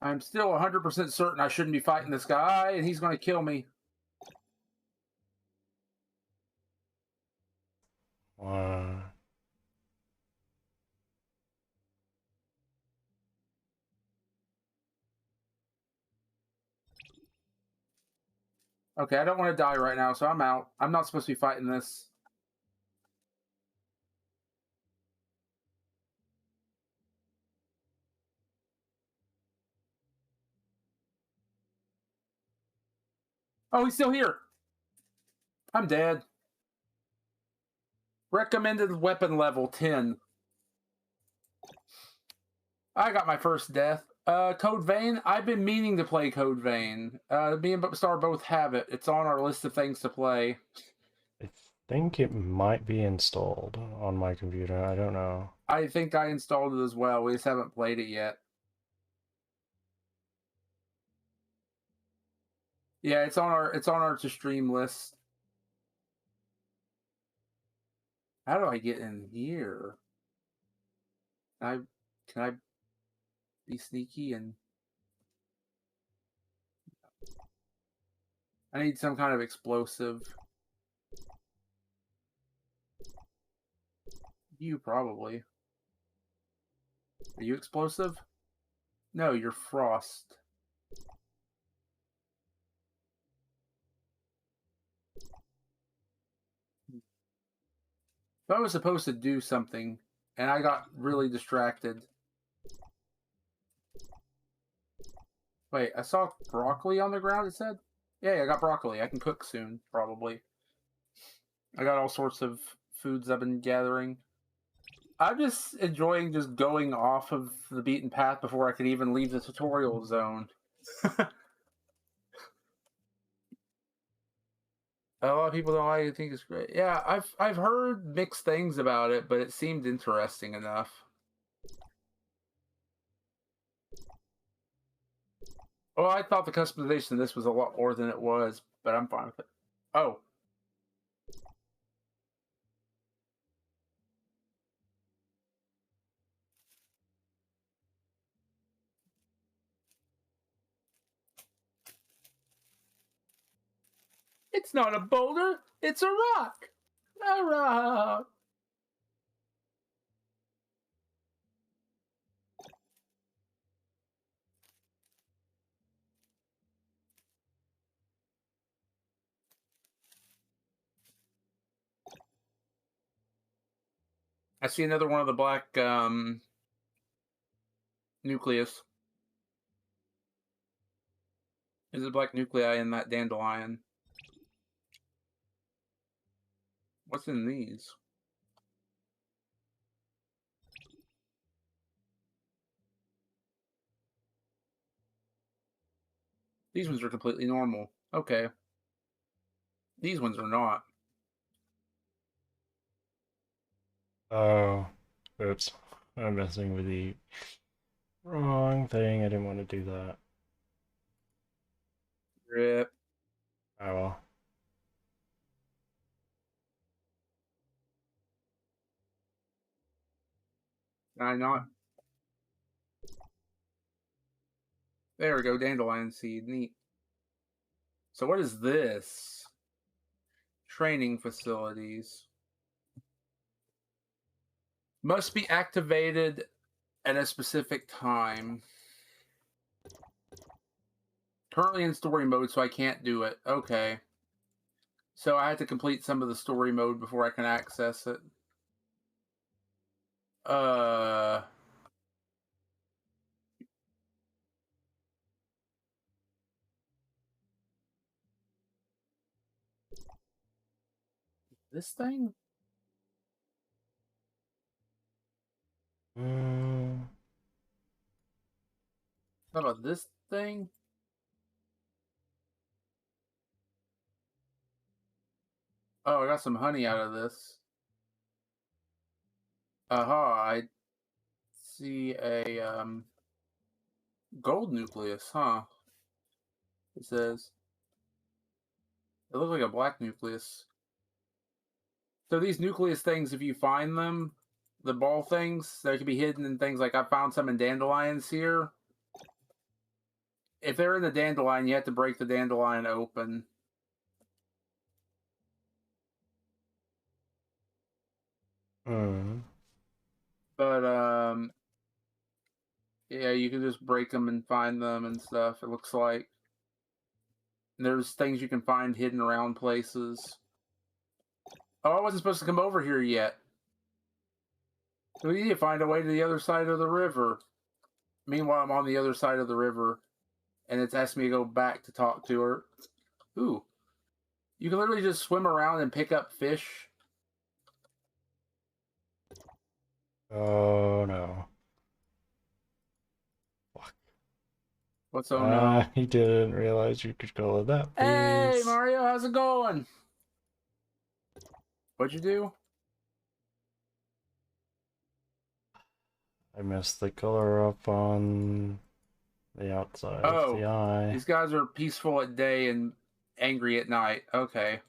I'm still 100% certain I shouldn't be fighting this guy, and he's going to kill me. Okay, I don't want to die right now, so I'm out. I'm not supposed to be fighting this. Oh, he's still here. I'm dead. Recommended weapon level 10. I got my first death. Code Vein. I've been meaning to play Code Vein. Me and Star both have it. It's on our list of things to play. think it might be installed on my computer. I don't know. I think I installed it as well. We just haven't played it yet. Yeah, it's on our to stream list. How do I get in here? Can I be sneaky and I need some kind of explosive. You probably. Are you explosive? No, you're frost. So I was supposed to do something, and I got really distracted. Wait, I saw broccoli on the ground, it said? Yeah, I got broccoli. I can cook soon, probably. I got all sorts of foods I've been gathering. I'm just enjoying just going off of the beaten path before I could even leave the tutorial zone. A lot of people don't like it, think it's great. Yeah, I've heard mixed things about it, but it seemed interesting enough. Well, I thought the customization of this was a lot more than it was, but I'm fine with it. Oh. It's not a boulder, it's a rock. A rock. I see another one of the black nucleus. There's a black nuclei in that dandelion. What's in these? These ones are completely normal. Okay. These ones are not. Oh, oops. I'm messing with the wrong thing. I didn't want to do that. Rip. Oh well. Can I not? There we go, dandelion seed. Neat. So what is this? Training facilities. Must be activated at a specific time. Currently in story mode, so I can't do it. Okay. So I had to complete some of the story mode before I can access it. This thing? Mm, How about this thing? Oh, I got some honey out of this. Aha, I see a gold nucleus, huh? It says. It looks like a black nucleus. So these nucleus things, if you find them, the ball things, they can be hidden in things like I found some in dandelions here. If they're in the dandelion, you have to break the dandelion open. mm. But yeah, you can just break them and find them and stuff. It looks like there's things you can find hidden around places. Oh, I wasn't supposed to come over here yet. We need to find a way to the other side of the river. Meanwhile, I'm on the other side of the river, and it's asked me to go back to talk to her. Ooh, you can literally just swim around and pick up fish. Oh no. Fuck. What's oh no? He didn't realize you could go to that Hey, piece. Mario, how's it going? What'd you do? I messed the color up on the outside of Oh, the eye. these guys are peaceful at day and angry at night. Okay.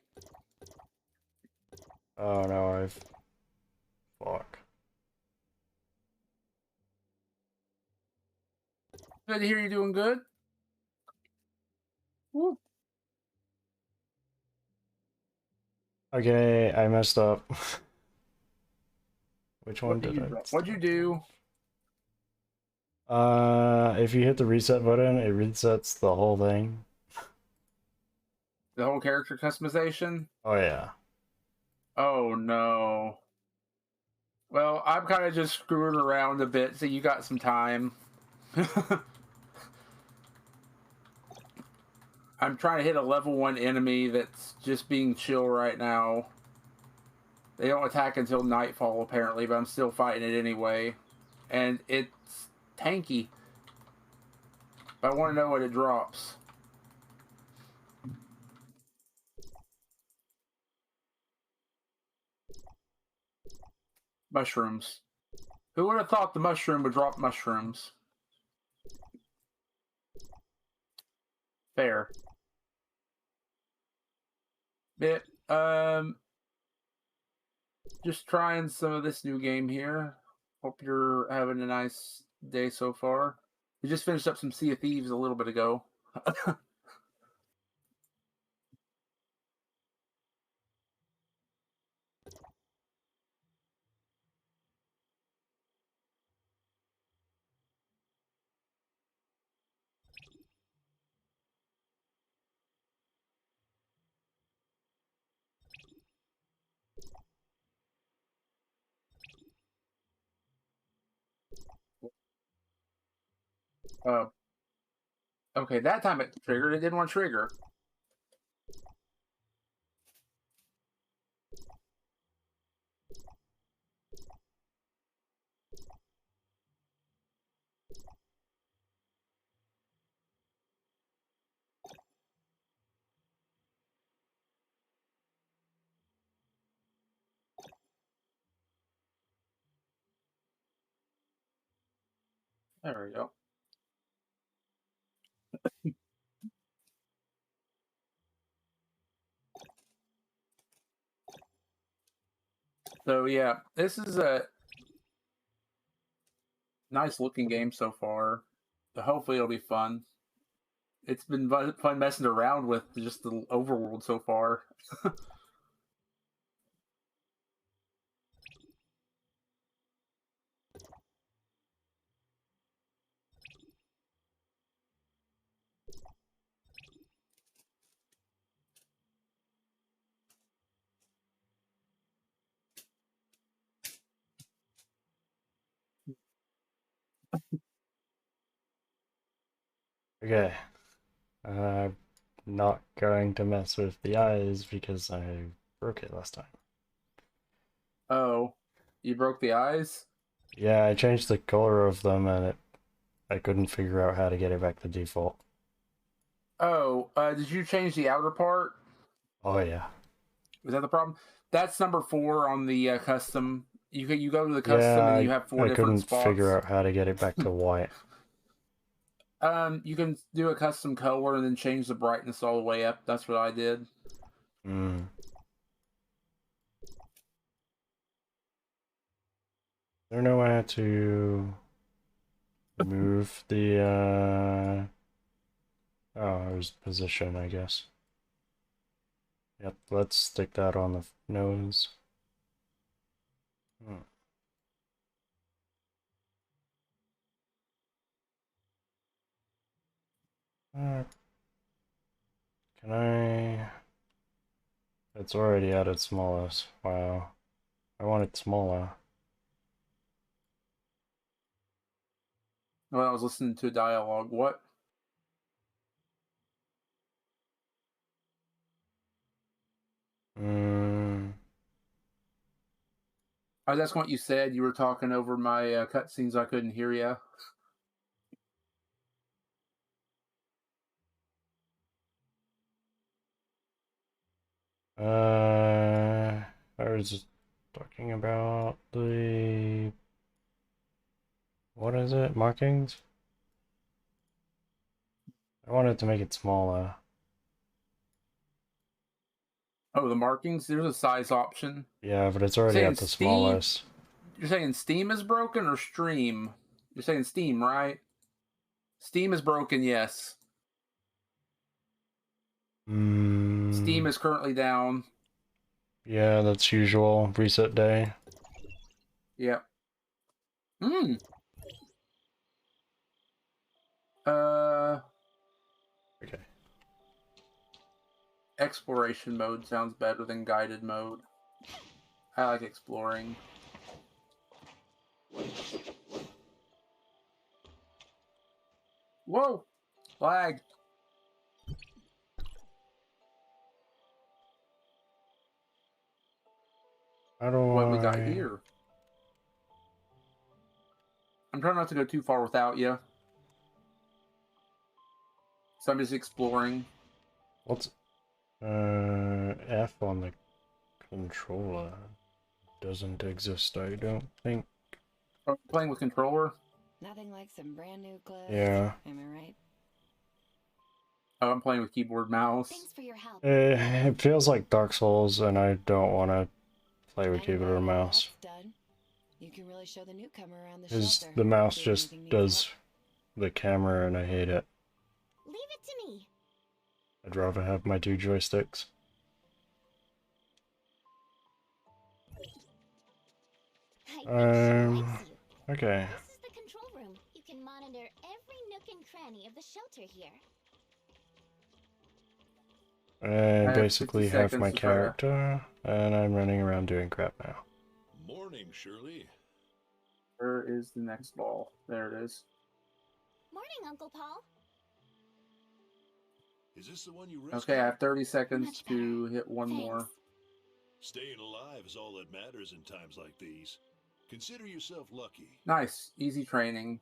Oh no, I've... Fuck. Good to hear you're doing good. Woo. Okay, I messed up. Which one What do did you I What'd you start? do? If you hit the reset button, it resets the whole thing. The whole character customization? Oh yeah. Oh no. Well, I'm kind of just screwing around a bit, so you got some time. I'm trying to hit a level 1 enemy that's just being chill right now. They don't attack until nightfall, apparently, but I'm still fighting it anyway. And it's tanky. But I want to know what it drops. Mushrooms. Who would have thought the mushroom would drop mushrooms? Fair. Bit. Just trying some of this new game here. Hope you're having a nice day so far. We just finished up some Sea of Thieves a little bit ago. uh, okay, that time it triggered. It didn't want to trigger. There we go. So yeah, this is a nice looking game so far. So hopefully it'll be fun. It's been fun messing around with just the overworld so far. Okay. I'm not going to mess with the eyes because I broke it last time. Oh, you broke the eyes? Yeah, I changed the color of them and I couldn't figure out how to get it back to default. Oh, did you change the outer part? Oh yeah. Is that the problem? That's number 4 on the custom. You go to the custom Yeah, and you have 4 I different couldn't figure spots. out how to get it back to white. You can do a custom color and then change the brightness all the way up. That's what I did. Hmm. I don't know how to move the oh, it was position, I guess. Yep, let's stick that on the nose. Hmm. Can I... It's already at its smallest. Wow. I want it smaller. When I was listening to a dialogue, what? Mm, I was asking what you said. You were talking over my cutscenes. I couldn't hear you. I was talking about the... What is it? Markings? I wanted to make it smaller. Oh, the markings. There's a size option. Yeah, but it's already Saying at the Steam? smallest. You're saying Steam is broken or Stream? You're saying Steam, right? Steam is broken, yes. Steam is currently down. Yeah, that's usual. Reset day. Yep. Okay. Exploration mode sounds better than guided mode. I like exploring. Whoa! Lag. How do What we got I... here? I'm trying not to go too far without you. So I'm just exploring. What's... F on the controller doesn't exist, I don't think. Oh, playing with controller? Nothing like some brand new clothes. Yeah. Am I right? Oh, I'm playing with keyboard mouse. Thanks for your help. It feels like Dark Souls, and I don't want to play with keyboard or Anyway, mouse. that's done. You can really show the newcomer around the Because shelter. the mouse See if just anything needs does help. the camera, and I hate it. Leave it to me. I'd rather have my 2 joysticks. I think she likes you. Okay. This is the control room. You can monitor every nook and cranny of the shelter here. I have basically 50 have my seconds to try to- character, and I'm running around doing crap now. Morning, Shirley. Where is the next ball? There it is. Morning, Uncle Paul. Is this the one you rescued? Okay, I have 30 seconds Much to better. hit one more. Thanks. Staying alive is all that matters in times like these. Consider yourself lucky. Nice. Easy training.